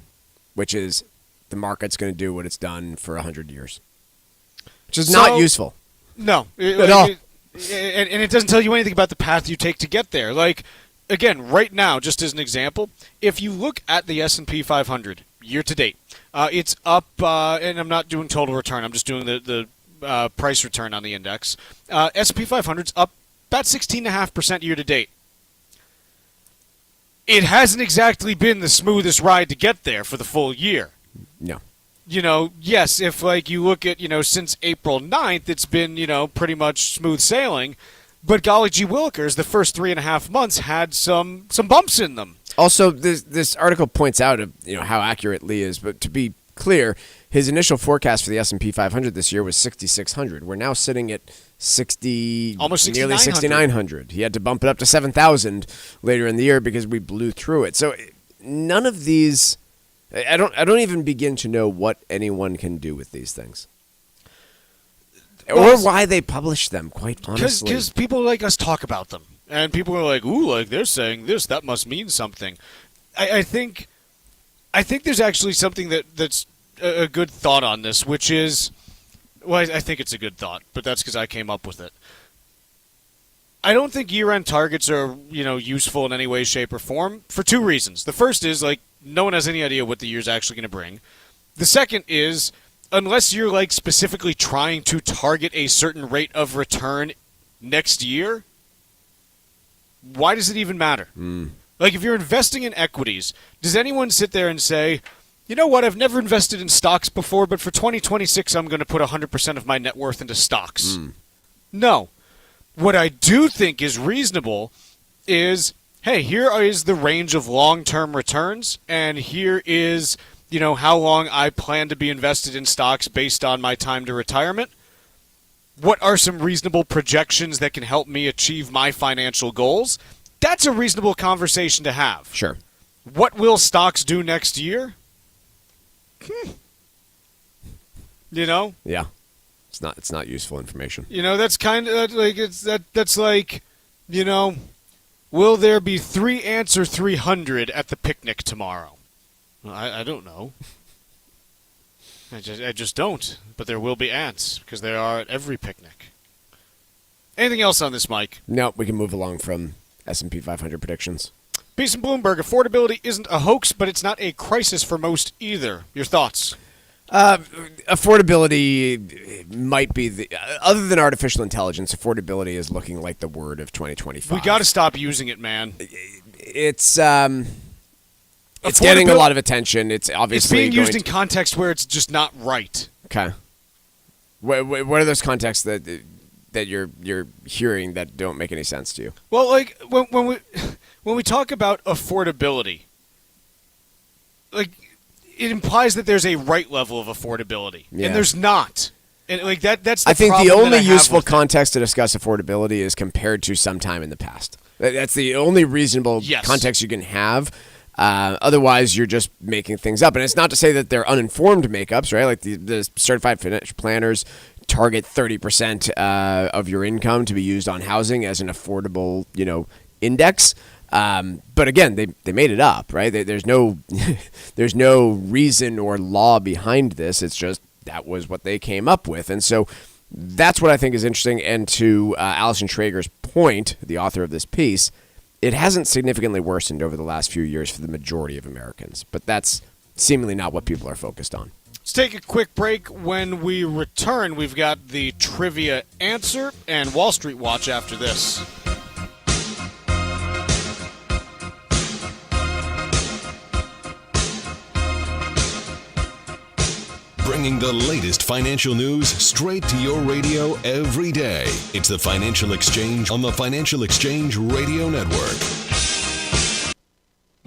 Speaker 17: which is the market's going to do what it's done for 100 years, which is not useful.
Speaker 16: No.
Speaker 17: At all.
Speaker 16: And it doesn't tell you anything about the path you take to get there. Like, again, right now, just as an example, if you look at the S&P 500 year to date, it's up, and I'm not doing total return, I'm just doing the price return on the index. S&P 500's up about 16.5% year to date. It hasn't exactly been the smoothest ride to get there for the full year.
Speaker 17: No.
Speaker 16: You know, yes, if like you look at, since April 9th, it's been, pretty much smooth sailing. But golly gee willikers, the first 3.5 months had some bumps in them.
Speaker 17: Also, this article points out, how accurate Lee is. But to be clear, his initial forecast for the S&P 500 this year was 6,600. We're now sitting at
Speaker 16: almost
Speaker 17: nearly 6,900. He had to bump it up to 7,000 later in the year because we blew through it. So none of these. I don't even begin to know what anyone can do with these things. Or why they publish them, quite honestly.
Speaker 16: Because people like us talk about them. And people are like, ooh, like they're saying this, that must mean something. I think there's actually something that's a good thought on this, which is, well, I think it's a good thought, but that's because I came up with it. I don't think year-end targets are, useful in any way, shape, or form for 2 reasons. The first is, like, no one has any idea what the year's actually going to bring. The second is, unless you're, like, specifically trying to target a certain rate of return next year, why does it even matter? Like, if you're investing in equities, does anyone sit there and say, you know what, I've never invested in stocks before, but for 2026 I'm going to put 100% of my net worth into stocks? No. What I do think is reasonable is, hey, here is the range of long-term returns, and here is how long I plan to be invested in stocks based on my time to retirement. What are some reasonable projections that can help me achieve my financial goals? That's a reasonable conversation to have.
Speaker 17: Sure.
Speaker 16: What will stocks do next year?
Speaker 17: Yeah. It's not useful information.
Speaker 16: That's kind of like that's like, will there be 3 ants or 300 at the picnic tomorrow? I don't know. I just don't. But there will be ants because there are at every picnic. Anything else on this, Mike?
Speaker 17: No, we can move along from S&P 500 predictions.
Speaker 16: Piece in Bloomberg, affordability isn't a hoax, but it's not a crisis for most either. Your thoughts?
Speaker 17: Affordability might be other than artificial intelligence, affordability is looking like the word of 2025.
Speaker 16: We got to stop using it, man.
Speaker 17: It's getting a lot of attention. It's obviously
Speaker 16: being used in context where it's just not right.
Speaker 17: Okay. What are those contexts that you're hearing that don't make any sense to you?
Speaker 16: Well, like when we talk about affordability, like it implies that there's a right level of affordability, and there's not. And like that's the
Speaker 17: I think
Speaker 16: problem
Speaker 17: the only
Speaker 16: that I have
Speaker 17: useful
Speaker 16: with it.
Speaker 17: context to discuss affordability is compared to some time in the past. That's the only reasonable context you can have. Otherwise, you're just making things up. And it's not to say that they're uninformed makeups, right? Like the certified financial planners target 30% of your income to be used on housing as an affordable, index. But again, they made it up, right? There's no reason or law behind this. It's just that was what they came up with. And so that's what I think is interesting. And to Allison Traeger's point, the author of this piece, it hasn't significantly worsened over the last few years for the majority of Americans. But that's seemingly not what people are focused on.
Speaker 16: Let's take a quick break. When we return, we've got the trivia answer and Wall Street Watch after this.
Speaker 4: Bringing the latest financial news straight to your radio every day. It's the Financial Exchange on the Financial Exchange Radio Network.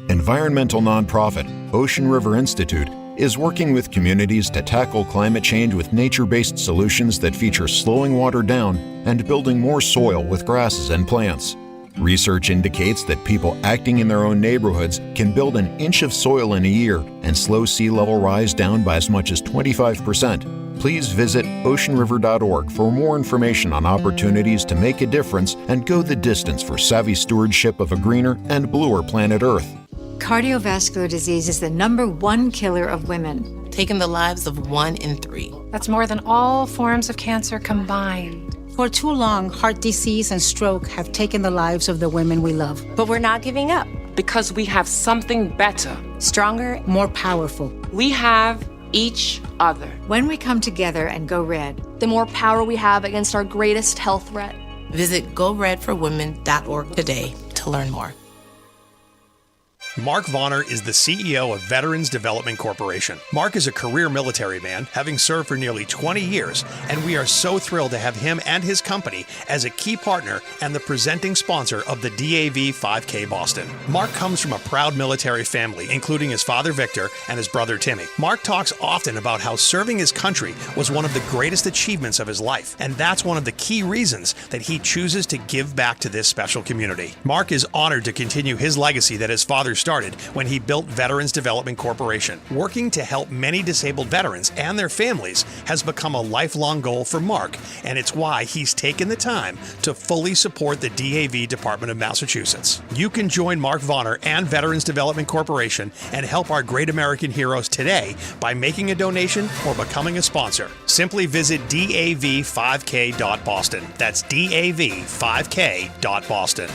Speaker 7: Environmental nonprofit Ocean River Institute is working with communities to tackle climate change with nature-based solutions that feature slowing water down and building more soil with grasses and plants. Research indicates that people acting in their own neighborhoods can build an inch of soil in a year and slow sea level rise down by as much as 25%. Please visit oceanriver.org for more information on opportunities to make a difference and go the distance for savvy stewardship of a greener and bluer planet Earth.
Speaker 24: Cardiovascular disease is the #1 killer of women,
Speaker 28: taking the lives of 1 in 3.
Speaker 26: That's more than all forms of cancer combined.
Speaker 27: For too long, heart disease and stroke have taken the lives of the women we love.
Speaker 22: But we're not giving up.
Speaker 8: Because we have something better.
Speaker 27: Stronger, more powerful.
Speaker 8: We have each other.
Speaker 24: When we come together and go red,
Speaker 28: the more power we have against our greatest health threat.
Speaker 22: Visit goredforwomen.org today to learn more.
Speaker 5: Mark Vonner is the CEO of Veterans Development Corporation. Mark is a career military man, having served for nearly 20 years, and we are so thrilled to have him and his company as a key partner and the presenting sponsor of the DAV 5K Boston. Mark comes from a proud military family, including his father Victor and his brother Timmy. Mark talks often about how serving his country was one of the greatest achievements of his life, and that's one of the key reasons that he chooses to give back to this special community. Mark is honored to continue his legacy that his father started when he built Veterans Development Corporation. Working to help many disabled veterans and their families has become a lifelong goal for Mark, and it's why he's taken the time to fully support the DAV Department of Massachusetts. You can join Mark Vonner and Veterans Development Corporation and help our great American heroes today by making a donation or becoming a sponsor. Simply visit dav5k.boston. That's dav5k.boston.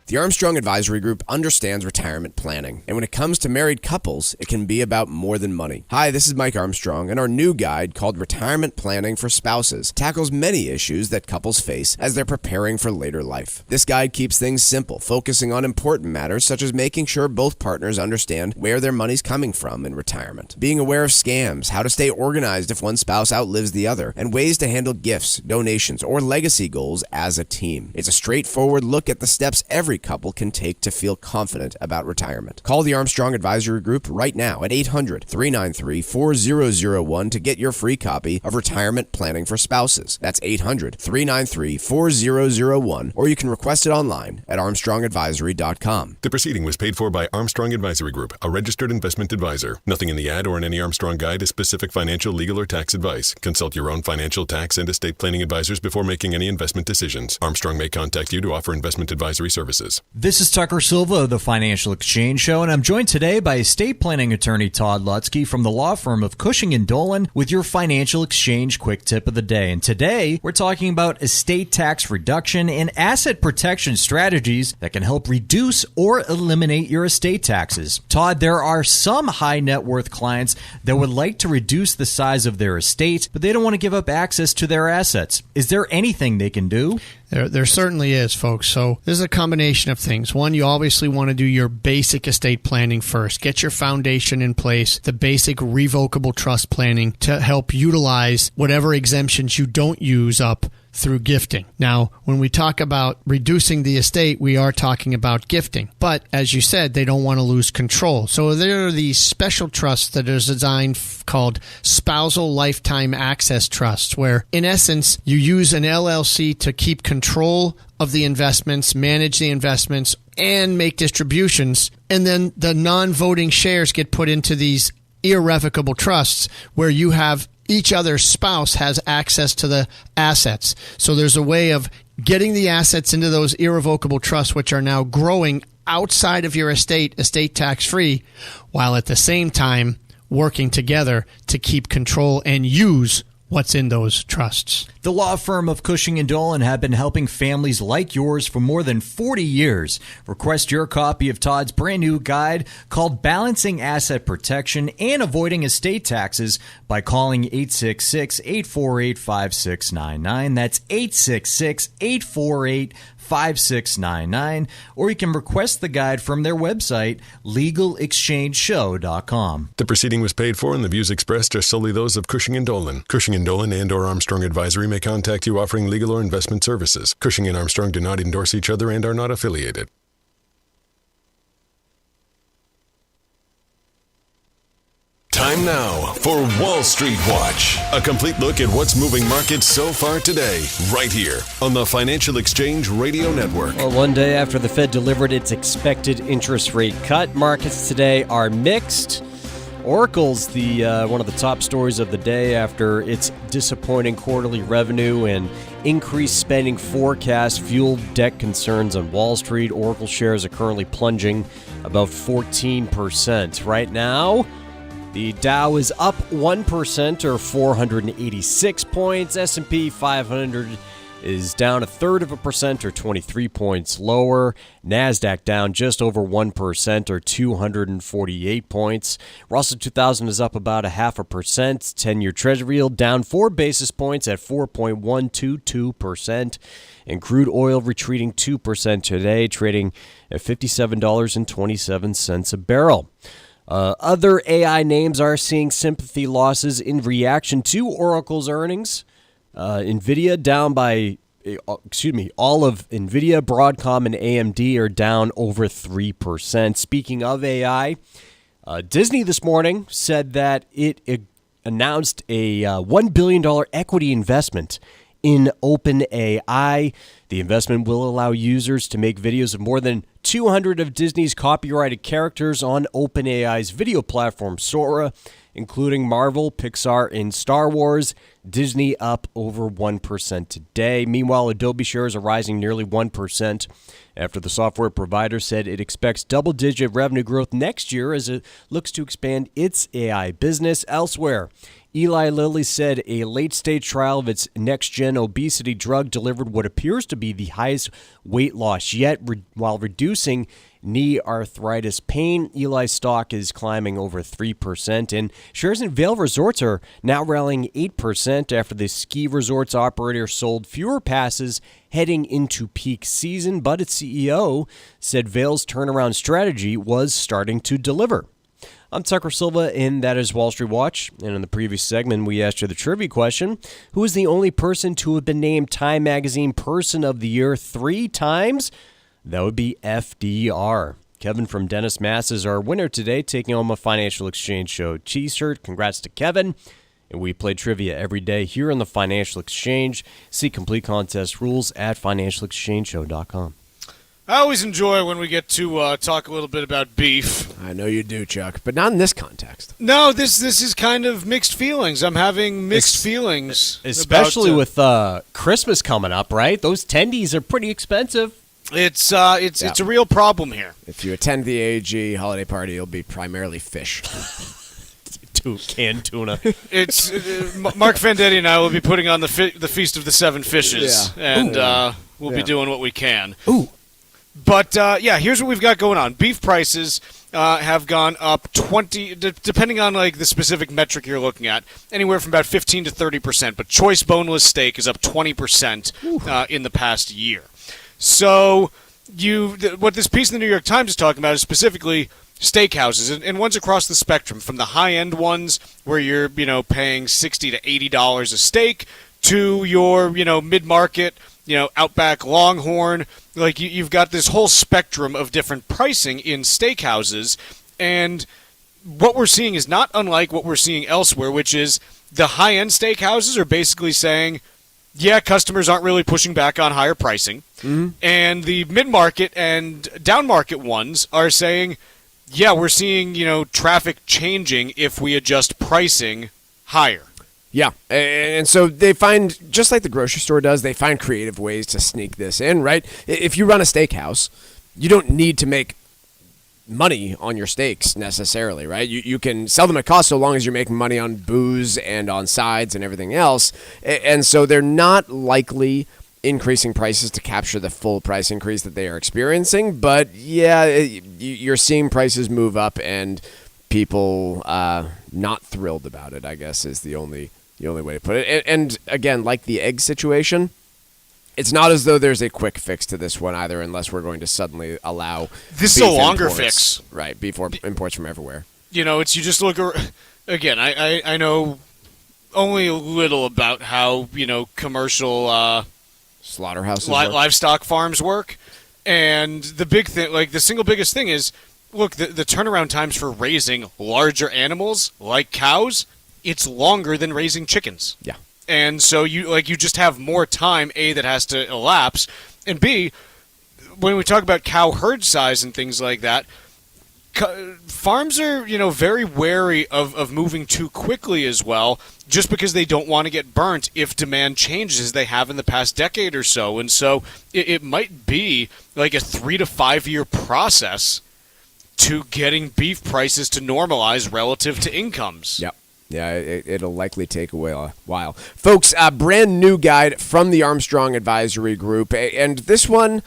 Speaker 17: The Armstrong Advisory Group understands retirement planning, and when it comes to married couples, it can be about more than money. Hi, this is Mike Armstrong, and our new guide called Retirement Planning for Spouses tackles many issues that couples face as they're preparing for later life. This guide keeps things simple, focusing on important matters such as making sure both partners understand where their money's coming from in retirement, being aware of scams, how to stay organized if one spouse outlives the other, and ways to handle gifts, donations, or legacy goals as a team. It's a straightforward look at the steps every couple can take to feel confident about retirement. Call the Armstrong Advisory Group right now at 800-393-4001 to get your free copy of Retirement Planning for Spouses. That's 800-393-4001, or you can request it online at armstrongadvisory.com.
Speaker 4: The proceeding was paid for by Armstrong Advisory Group, a registered investment advisor. Nothing in the ad or in any Armstrong guide is specific financial, legal, or tax advice. Consult your own financial, tax, and estate planning advisors before making any investment decisions. Armstrong may contact you to offer investment advisory services.
Speaker 10: This is Tucker Silva of the Financial Exchange Show, and I'm joined today by estate planning attorney Todd Lutzke from the law firm of Cushing & Dolan with your Financial Exchange quick tip of the day. And today, we're talking about estate tax reduction and asset protection strategies that can help reduce or eliminate your estate taxes. Todd, there are some high net worth clients that would like to reduce the size of their estate, but they don't want to give up access to their assets. Is there anything they can do?
Speaker 12: There certainly is, folks. So this is a combination of things. One, you obviously want to do your basic estate planning first. Get your foundation in place, the basic revocable trust planning to help utilize whatever exemptions you don't use up through gifting. Now, when we talk about reducing the estate, we are talking about gifting. But as you said, they don't want to lose control. So there are these special trusts that are designed called spousal lifetime access trusts, where in essence, you use an LLC to keep control of the investments, manage the investments, and make distributions. And then the non-voting shares get put into these irrevocable trusts where you have each other's spouse has access to the assets. So there's a way of getting the assets into those irrevocable trusts, which are now growing outside of your estate tax-free, while at the same time working together to keep control and use what's in those trusts.
Speaker 10: The law firm of Cushing & Dolan have been helping families like yours for more than 40 years. Request your copy of Todd's brand new guide called Balancing Asset Protection and Avoiding Estate Taxes by calling 866-848-5699. That's 866-848-5699. Or you can request the guide from their website, legalexchangeshow.com.
Speaker 4: The proceeding was paid for and the views expressed are solely those of Cushing & Dolan. Cushing & Dolan and or Armstrong Advisory may contact you offering legal or investment services. Cushing & Armstrong do not endorse each other and are not affiliated. Time now for Wall Street Watch. A complete look at what's moving markets so far today, right here on the Financial Exchange Radio Network.
Speaker 21: Well, one day after the Fed delivered its expected interest rate cut, markets today are mixed. Oracle's one of the top stories of the day after its disappointing quarterly revenue and increased spending forecast fueled debt concerns on Wall Street. Oracle shares are currently plunging about 14%. Right now, the Dow is up 1% or 486 points. S&P 500 is down 0.33% or 23 points lower. NASDAQ down just over 1% or 248 points. Russell 2000 is up about 0.5%. 10-year Treasury yield down 4 basis points at 4.122%. And crude oil retreating 2% today, trading at $57.27 a barrel. Other AI names are seeing sympathy losses in reaction to Oracle's earnings. NVIDIA down by, all of NVIDIA, Broadcom, and AMD are down over 3%. Speaking of AI, Disney this morning said that it announced a $1 billion equity investment in OpenAI. The investment will allow users to make videos of more than 200 of Disney's copyrighted characters on OpenAI's video platform Sora, including Marvel, Pixar, and Star Wars. Disney up over 1% today. Meanwhile, Adobe shares are rising nearly 1% after the software provider said it expects double-digit revenue growth next year as it looks to expand its AI business elsewhere. Eli Lilly said a late-stage trial of its next-gen obesity drug delivered what appears to be the highest weight loss yet while reducing knee arthritis pain. Eli's stock is climbing over 3%, and shares in Vail Resorts are now rallying 8% after the ski resorts operator sold fewer passes heading into peak season, but its CEO said Vail's turnaround strategy was starting to deliver. I'm Tucker Silva, and that is Wall Street Watch. And in the previous segment, we asked you the trivia question: who is the only person to have been named Time Magazine Person of the Year 3 times? That would be FDR. Kevin from Dennis Mass is our winner today, taking home a Financial Exchange Show t-shirt. Congrats to Kevin. And we play trivia every day here on the Financial Exchange. See complete contest rules at financialexchangeshow.com.
Speaker 16: I always enjoy when we get to talk a little bit about beef.
Speaker 17: I know you do, Chuck, but not in this context.
Speaker 16: No, this is kind of mixed feelings. I'm having mixed feelings.
Speaker 21: Especially with Christmas coming up, right? Those tendies are pretty expensive.
Speaker 16: It's a real problem here.
Speaker 17: If you attend the AG holiday party, it'll be primarily fish.
Speaker 21: Canned tuna.
Speaker 16: It's Mark Vendetti and I will be putting on the Feast of the Seven Fishes, and we'll be doing what we can.
Speaker 21: Ooh.
Speaker 16: But, here's what we've got going on. Beef prices have gone up 20, depending on like the specific metric you're looking at, anywhere from about 15 to 30%. But choice boneless steak is up 20% in the past year. So what this piece in the New York Times is talking about is specifically steakhouses, and ones across the spectrum, from the high-end ones where you're paying $60 to $80 a steak to your mid-market Outback Longhorn. Like you've got this whole spectrum of different pricing in steakhouses, and what we're seeing is not unlike what we're seeing elsewhere, which is the high-end steakhouses are basically saying, yeah, customers aren't really pushing back on higher pricing, and the mid-market and down-market ones are saying, yeah, we're seeing traffic changing if we adjust pricing higher.
Speaker 17: Yeah, and so they find, just like the grocery store does, they find creative ways to sneak this in, right? If you run a steakhouse, you don't need to make money on your steaks necessarily, right? You can sell them at cost so long as you're making money on booze and on sides and everything else. And so they're not likely increasing prices to capture the full price increase that they are experiencing. But yeah, you're seeing prices move up and people not thrilled about it, I guess, is the only way to put it. And again, like the egg situation, it's not as though there's a quick fix to this one either, unless we're going to suddenly allow
Speaker 16: this is a longer fix,
Speaker 17: right? Beef imports from everywhere.
Speaker 16: It's you just look again. I know only a little about how commercial
Speaker 17: slaughterhouses,
Speaker 16: livestock farms work, and the big thing, like the single biggest thing is, look, the turnaround times for raising larger animals like cows, it's longer than raising chickens.
Speaker 17: Yeah.
Speaker 16: And so you just have more time, A, that has to elapse, and B, when we talk about cow herd size and things like that, farms are, very wary of moving too quickly as well, just because they don't want to get burnt if demand changes as they have in the past decade or so. And so it might be like a 3 to 5 year process to getting beef prices to normalize relative to incomes.
Speaker 17: Yep. Yeah, it'll likely take a while. Folks, a brand new guide from the Armstrong Advisory Group, and this one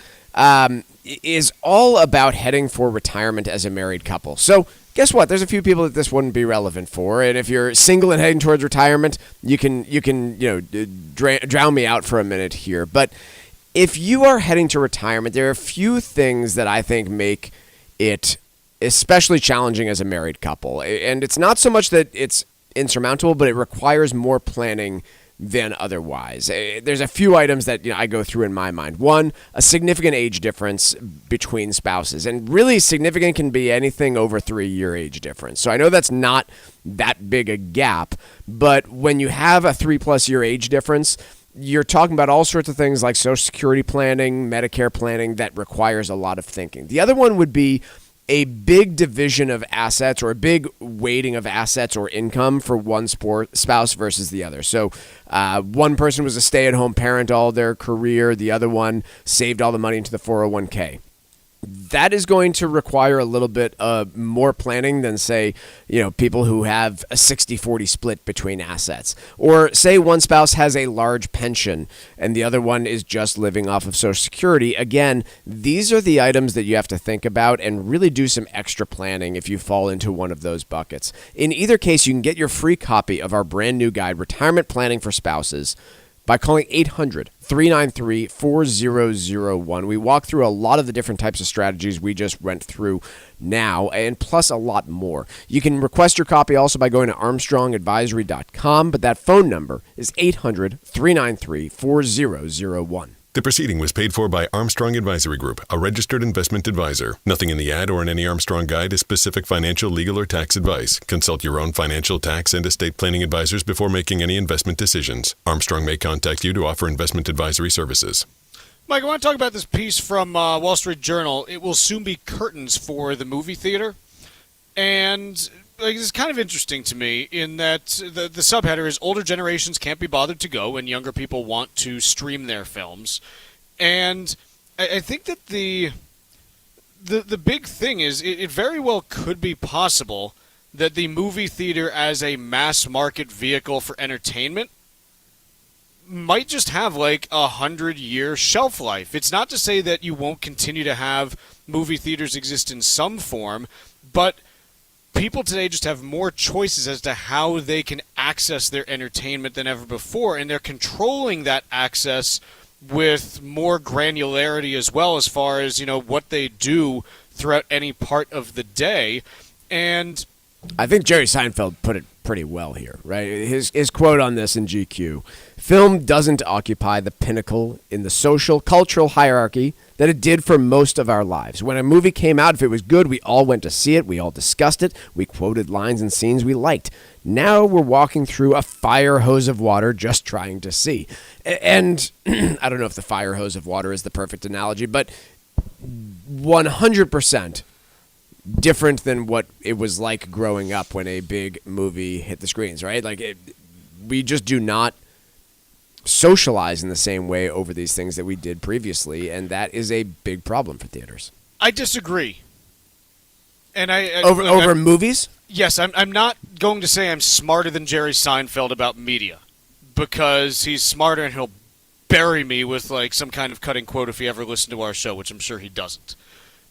Speaker 17: is all about heading for retirement as a married couple. So guess what? There's a few people that this wouldn't be relevant for, and if you're single and heading towards retirement, you can drown me out for a minute here. But if you are heading to retirement, there are a few things that I think make it especially challenging as a married couple, and it's not so much that it's insurmountable, but it requires more planning than otherwise. There's a few items that I go through in my mind. One, a significant age difference between spouses, and really significant can be anything over 3-year age difference. So I know that's not that big a gap, but when you have a 3+ year age difference, you're talking about all sorts of things like Social Security planning, Medicare planning that requires a lot of thinking. The other one would be a big division of assets, or a big weighting of assets or income for one spouse versus the other. So one person was a stay-at-home parent all their career. The other one saved all the money into the 401k. That is going to require a little bit more planning than, say, people who have a 60-40 split between assets. Or say one spouse has a large pension and the other one is just living off of Social Security. Again, these are the items that you have to think about and really do some extra planning if you fall into one of those buckets. In either case, you can get your free copy of our brand new guide, Retirement Planning for Spouses, by calling 800-393-4001. We walk through a lot of the different types of strategies we just went through now, and plus a lot more. You can request your copy also by going to armstrongadvisory.com, but that phone number is 800-393-4001.
Speaker 4: The proceeding was paid for by Armstrong Advisory Group, a registered investment advisor. Nothing in the ad or in any Armstrong guide is specific financial, legal, or tax advice. Consult your own financial, tax, and estate planning advisors before making any investment decisions. Armstrong may contact you to offer investment advisory services.
Speaker 16: Mike, I want to talk about this piece from Wall Street Journal. It will soon be curtains for the movie theater. And this is kind of interesting to me in that the subheader is older generations can't be bothered to go and younger people want to stream their films. And I think that the big thing is it very well could be possible that the movie theater as a mass market vehicle for entertainment might just have like 100-year shelf life. It's not to say that you won't continue to have movie theaters exist in some form, but people today just have more choices as to how they can access their entertainment than ever before, and they're controlling that access with more granularity as well as far as, what they do throughout any part of the day. And
Speaker 17: I think Jerry Seinfeld put it pretty well here, right? His quote on this in GQ: film doesn't occupy the pinnacle in the social, cultural hierarchy that it did for most of our lives. When a movie came out, if it was good, we all went to see it, we all discussed it, we quoted lines and scenes we liked. Now we're walking through a fire hose of water just trying to see. And I don't know if the fire hose of water is the perfect analogy, but 100% different than what it was like growing up when a big movie hit the screens, right? We just do not socialize in the same way over these things that we did previously, and that is a big problem for theaters.
Speaker 16: I disagree. And
Speaker 17: over movies?
Speaker 16: Yes, I'm not going to say I'm smarter than Jerry Seinfeld about media, because he's smarter and he'll bury me with some kind of cutting quote if he ever listened to our show, which I'm sure he doesn't.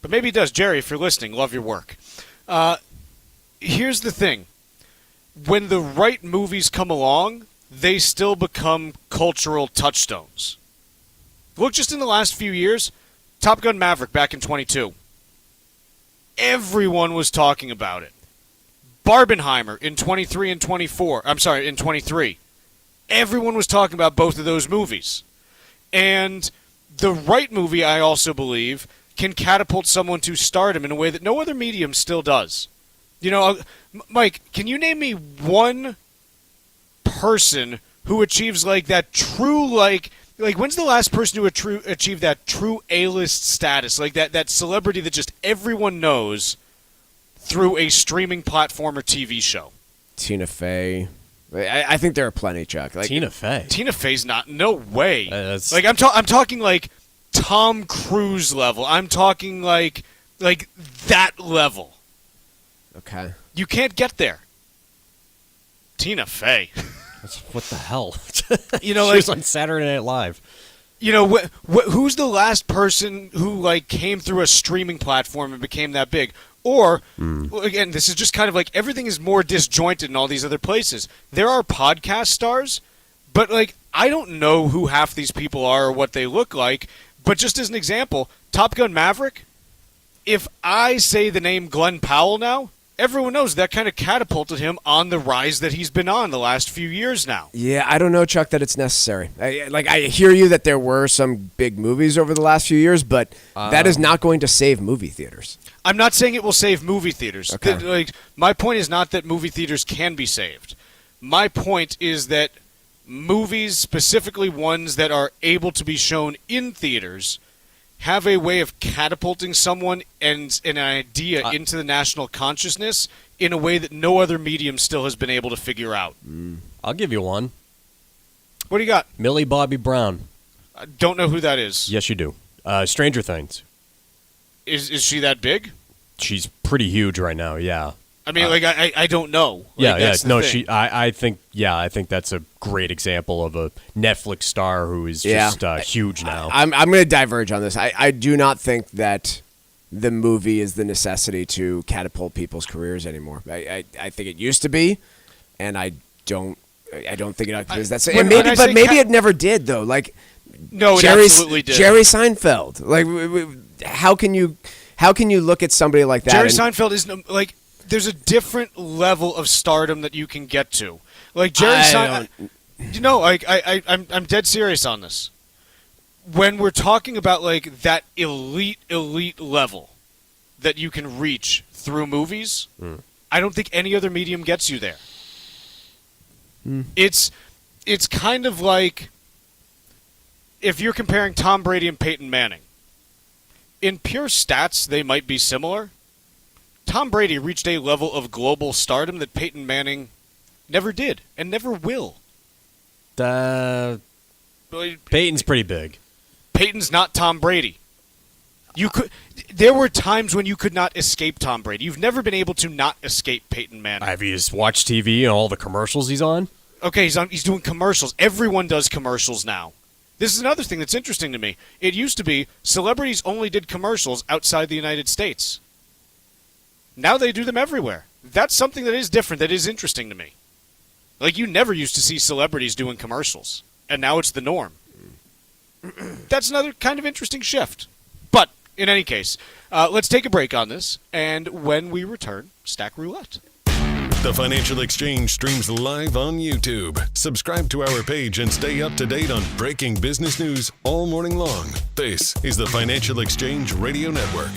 Speaker 16: But maybe he does. Jerry, if you're listening, love your work. Here's the thing. When the right movies come along, they still become cultural touchstones. Look, just in the last few years, Top Gun Maverick back in 22. Everyone was talking about it. Barbenheimer in 23 and 24. I'm sorry, in 23. Everyone was talking about both of those movies. And the right movie, I also believe, can catapult someone to stardom in a way that no other medium still does. Mike, can you name me one person who achieves that true when's the last person who achieved that true A-list status, that celebrity that just everyone knows through a streaming platform or TV show?
Speaker 17: Tina Fey. I think there are plenty, Chuck.
Speaker 21: Tina Fey.
Speaker 16: Tina Fey's not. No way. I'm talking Tom Cruise level. I'm talking like that level.
Speaker 17: Okay.
Speaker 16: You can't get there. Tina Fey.
Speaker 21: What the hell?
Speaker 16: She
Speaker 21: was on Saturday Night Live.
Speaker 16: Who's the last person who came through a streaming platform and became that big? Or, again, this is just kind of everything is more disjointed in all these other places. There are podcast stars, but I don't know who half these people are or what they look like. But just as an example, Top Gun Maverick, if I say the name Glenn Powell now, everyone knows that kind of catapulted him on the rise that he's been on the last few years now.
Speaker 17: Yeah, I don't know, Chuck, that it's necessary. I hear you that there were some big movies over the last few years, but that is not going to save movie theaters.
Speaker 16: I'm not saying it will save movie theaters.
Speaker 17: Okay.
Speaker 16: My point is not that movie theaters can be saved. My point is that movies, specifically ones that are able to be shown in theaters, have a way of catapulting someone and an idea into the national consciousness in a way that no other medium still has been able to figure out.
Speaker 21: I'll give you one.
Speaker 16: What do you got?
Speaker 21: Millie Bobby Brown.
Speaker 16: I don't know who that is.
Speaker 21: Yes, you do. Stranger Things.
Speaker 16: Is she that big?
Speaker 21: She's pretty huge right now, yeah.
Speaker 16: I mean, I don't know.
Speaker 21: I think that's a great example of a Netflix star who is just huge now.
Speaker 17: I'm going to diverge on this. I do not think that the movie is the necessity to catapult people's careers anymore. I think it used to be, and I don't think it is. That's it. Maybe it never did though.
Speaker 16: No, it absolutely did.
Speaker 17: Jerry Seinfeld. How can you look at somebody like that?
Speaker 16: Jerry Seinfeld is there's a different level of stardom that you can get to. Jerry Seinfeld. I'm dead serious on this. when we're talking about like that elite level that you can reach through movies, I don't think any other medium gets you there. It's kind of like if you're comparing Tom Brady and Peyton Manning. In pure stats, they might be similar. Tom Brady reached a level of global stardom that Peyton Manning never did and never will.
Speaker 21: Peyton's pretty big.
Speaker 16: Peyton's not Tom Brady. There were times when you could not escape Tom Brady. You've never been able to not escape Peyton Manning.
Speaker 21: Have you just watched TV and all the commercials he's on?
Speaker 16: Okay, he's doing commercials. Everyone does commercials now. This is another thing that's interesting to me. It used to be celebrities only did commercials outside the United States. Now they do them everywhere. That's something that is different, that is interesting to me. Like, you never used to see celebrities doing commercials, and now it's the norm. That's another kind of interesting shift. But, in any case, let's take a break on this, and when we return, Stack Roulette.
Speaker 4: The Financial Exchange streams live on YouTube. Subscribe to our page and stay up to date on breaking business news all morning long. This is the Financial Exchange Radio Network.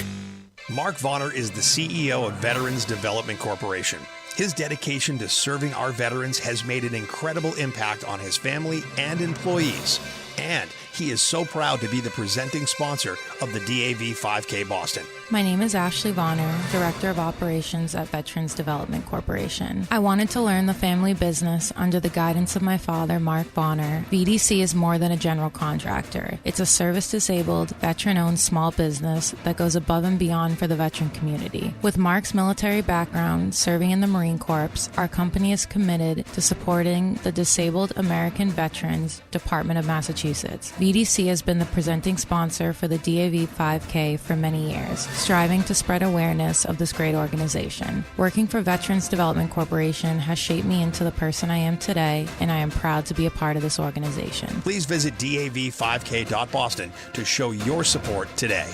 Speaker 5: Mark Vonner is the CEO of Veterans Development Corporation. His dedication to serving our veterans has made an incredible impact on his family and employees. And he is so proud to be the presenting sponsor of the DAV 5K Boston.
Speaker 1: My name is Ashley Vonner, Director of Operations at Veterans Development Corporation. I wanted to learn the family business under the guidance of my father, Mark Vonner. VDC is more than a general contractor. It's a service-disabled, veteran-owned small business that goes above and beyond for the veteran community. With Mark's military background, serving in the Marine Corps, our company is committed to supporting the Disabled American Veterans Department of Massachusetts. VDC has been the presenting sponsor for the DAV 5K for many years, striving to spread awareness of this great organization. Working for Veterans Development Corporation has shaped me into the person I am today, and I am proud to be a part of this organization.
Speaker 5: Please visit dav5k.boston to show your support today.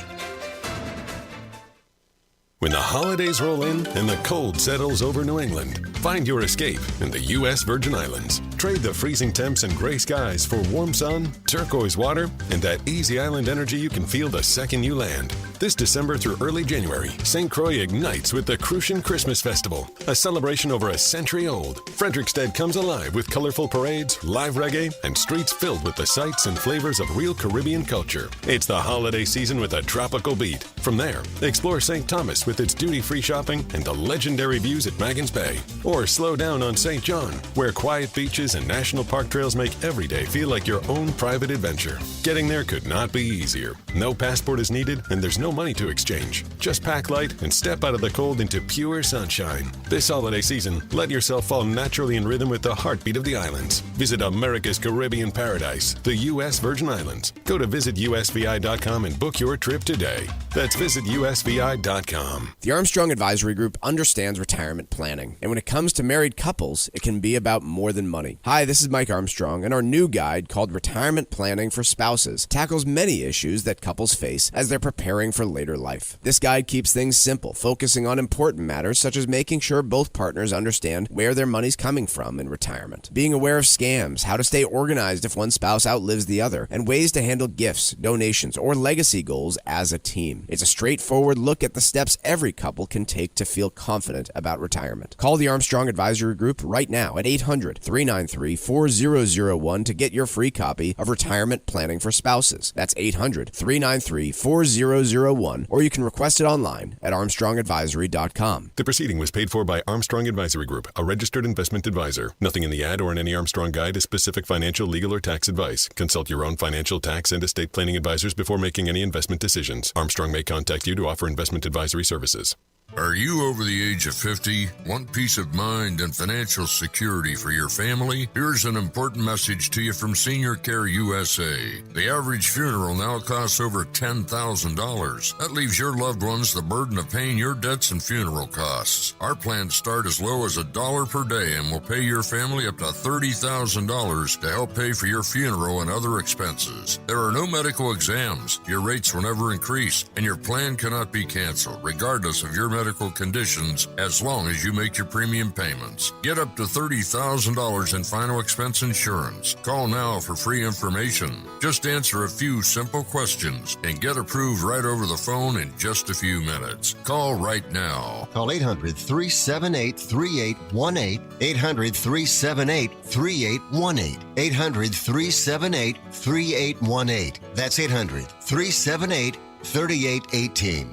Speaker 4: When the holidays roll in and the cold settles over New England, find your escape in the U.S. Virgin Islands. Trade the freezing temps and gray skies for warm sun, turquoise water, and that easy island energy you can feel the second you land. This December through early January, St. Croix ignites with the Crucian Christmas Festival, a celebration over a century old. Frederiksted comes alive with colorful parades, live reggae, and streets filled with the sights and flavors of real Caribbean culture. It's the holiday season with a tropical beat. From there, explore St. Thomas with its duty-free shopping and the legendary views at Maggins Bay. Or slow down on St. John, where quiet beaches and national park trails make every day feel like your own private adventure. Getting there could not be easier. No passport is needed, and there's no money to exchange. Just pack light and step out of the cold into pure sunshine. This holiday season, let yourself fall naturally in rhythm with the heartbeat of the islands. Visit America's Caribbean paradise, the U.S. Virgin Islands. Go to visitusvi.com and book your trip today. That's visitusvi.com.
Speaker 17: The Armstrong Advisory Group understands retirement planning, and when it comes to married couples, it can be about more than money. Hi, this is Mike Armstrong, and our new guide called Retirement Planning for Spouses tackles many issues that couples face as they're preparing for later life. This guide keeps things simple, focusing on important matters such as making sure both partners understand where their money's coming from in retirement, being aware of scams, how to stay organized if one spouse outlives the other, and ways to handle gifts, donations, or legacy goals as a team. It's a straightforward look at the steps every couple can take to feel confident about retirement. Call the Armstrong Advisory Group right now at 800-393-4001 to get your free copy of Retirement Planning for Spouses. That's 800-393-4001, or you can request it online at armstrongadvisory.com.
Speaker 4: The proceeding was paid for by Armstrong Advisory Group, a registered investment advisor. Nothing in the ad or in any Armstrong guide is specific financial, legal, or tax advice. Consult your own financial, tax, and estate planning advisors before making any investment decisions. Armstrong may contact you to offer investment advisory services.
Speaker 3: Are you over the age of 50? Want peace of mind and financial security for your family? Here's an important message to you from Senior Care USA. The average funeral now costs over $10,000. That leaves your loved ones the burden of paying your debts and funeral costs. Our plans start as low as $1 per day and will pay your family up to $30,000 to help pay for your funeral and other expenses. There are no medical exams, your rates will never increase, and your plan cannot be canceled, regardless of your medical conditions as long as you make your premium payments. Get up to $30,000 in final expense insurance. Call now for free information. Just answer a few simple questions and get approved right over the phone in just a few minutes. Call right now.
Speaker 11: Call 800-378-3818. 800-378-3818. 800-378-3818. That's 800-378-3818.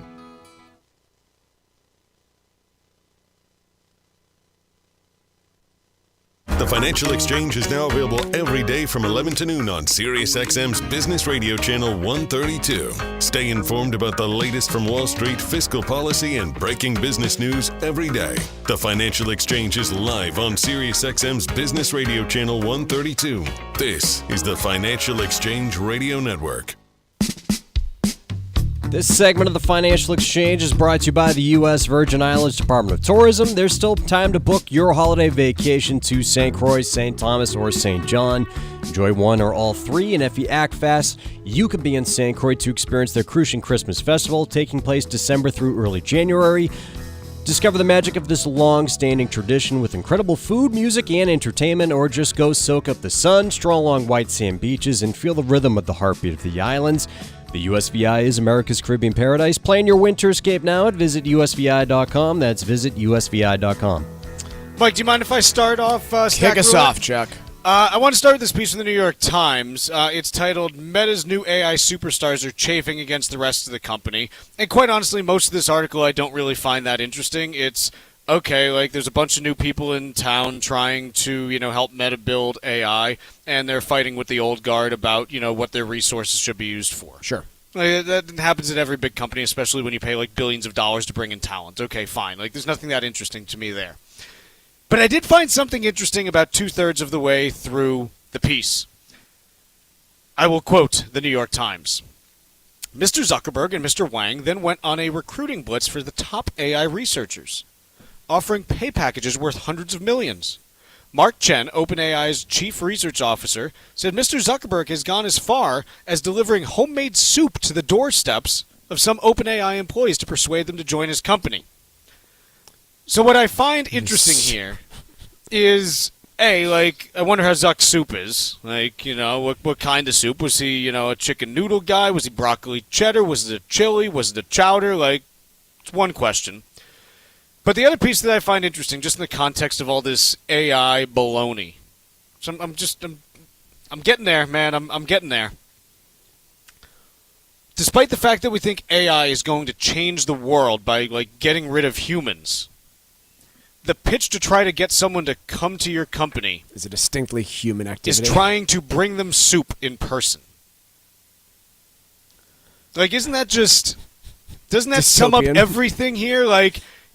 Speaker 4: The Financial Exchange is now available every day from 11 to noon on SiriusXM's Business Radio Channel 132. Stay informed about the latest from Wall Street, fiscal policy, and breaking business news every day. The Financial Exchange is live on SiriusXM's Business Radio Channel 132. This is the Financial Exchange Radio Network.
Speaker 21: This segment of the Financial Exchange is brought to you by the U.S. Virgin Islands Department of Tourism. There's still time to book your holiday vacation to St. Croix, St. Thomas, or St. John. Enjoy one or all three, and if you act fast, you can be in St. Croix to experience their Crucian Christmas Festival, taking place December through early January. Discover the magic of this long-standing tradition with incredible food, music, and entertainment, or just go soak up the sun, stroll along white sand beaches, and feel the rhythm of the heartbeat of the islands. The USVI is America's Caribbean paradise. Plan your winterscape now at visitusvi.com. That's visitusvi.com.
Speaker 16: Mike, do you mind if I start off?
Speaker 17: Kick us off, Chuck.
Speaker 16: I want to start with this piece from the New York Times. It's titled, Meta's New AI Superstars Are Chafing Against the Rest of the Company. And quite honestly, most of this article I don't really find that interesting. It's, okay, like there's a bunch of new people in town trying to, help Meta build AI, and they're fighting with the old guard about, what their resources should be used for.
Speaker 17: Sure.
Speaker 16: Like, that happens at every big company, especially when you pay like billions of dollars to bring in talent. Okay, fine. Like there's nothing that interesting to me there. But I did find something interesting about 2/3 of the way through the piece. I will quote the New York Times. Mr. Zuckerberg and Mr. Wang then went on a recruiting blitz for the top AI researchers, offering pay packages worth hundreds of millions. Mark Chen, OpenAI's chief research officer, said Mr. Zuckerberg has gone as far as delivering homemade soup to the doorsteps of some OpenAI employees to persuade them to join his company. So what I find interesting here is, I wonder how Zuck's soup is. What kind of soup? Was he, a chicken noodle guy? Was he broccoli cheddar? Was it a chili? Was it a chowder? It's one question. But the other piece that I find interesting, just in the context of all this AI baloney. So I'm getting there, man. I'm getting there. Despite the fact that we think AI is going to change the world by, getting rid of humans, the pitch to try to get someone to come to your company
Speaker 17: is a distinctly human activity.
Speaker 16: Is trying to bring them soup in person. Isn't that just... Doesn't that sum up everything here?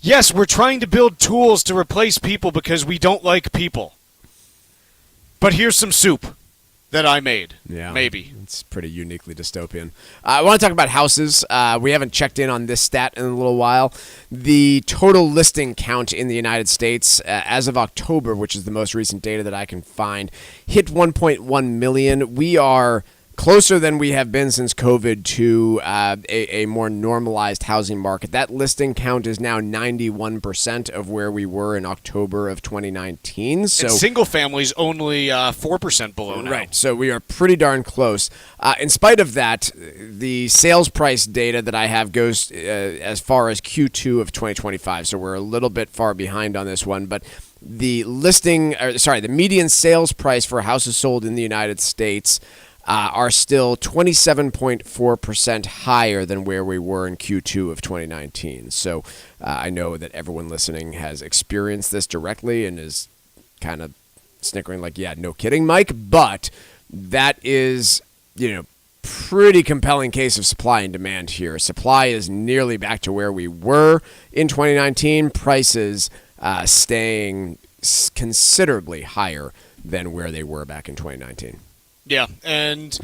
Speaker 16: Yes, we're trying to build tools to replace people because we don't like people. But here's some soup that I made.
Speaker 17: Yeah,
Speaker 16: maybe.
Speaker 17: It's pretty uniquely dystopian. I want to talk about houses. We haven't checked in on this stat in a little while. The total listing count in the United States as of October, which is the most recent data that I can find, hit 1.1 million. We are closer than we have been since COVID to a more normalized housing market. That listing count is now 91% of where we were in October of 2019. So
Speaker 16: and single families only 4% below now.
Speaker 17: Right, so we are pretty darn close. In spite of that, the sales price data that I have goes as far as Q2 of 2025, so we're a little bit far behind on this one, but the median sales price for houses sold in the United States are still 27.4% higher than where we were in Q2 of 2019. So I know that everyone listening has experienced this directly and is kind of snickering yeah, no kidding, Mike. But that is, pretty compelling case of supply and demand here. Supply is nearly back to where we were in 2019. Prices staying considerably higher than where they were back in 2019.
Speaker 16: Yeah,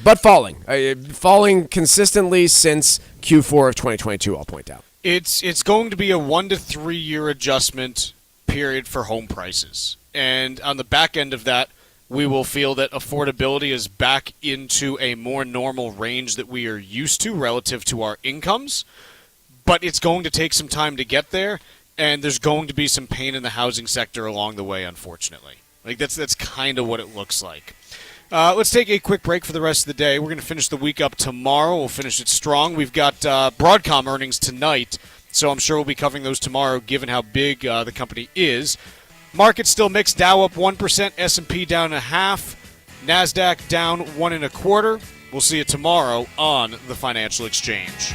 Speaker 17: but falling consistently since Q4 of 2022. I'll point out
Speaker 16: it's going to be a 1 to 3 year adjustment period for home prices, and on the back end of that, we will feel that affordability is back into a more normal range that we are used to relative to our incomes. but it's going to take some time to get there, and there's going to be some pain in the housing sector along the way, unfortunately. Like that's kind of what it looks like. Let's take a quick break for the rest of the day. We're going to finish the week up tomorrow. We'll finish it strong. We've got Broadcom earnings tonight, so I'm sure we'll be covering those tomorrow, given how big the company is. Markets still mixed. Dow up 1%, S&P down 0.5%, NASDAQ down 1.25%. We'll see you tomorrow on the Financial Exchange.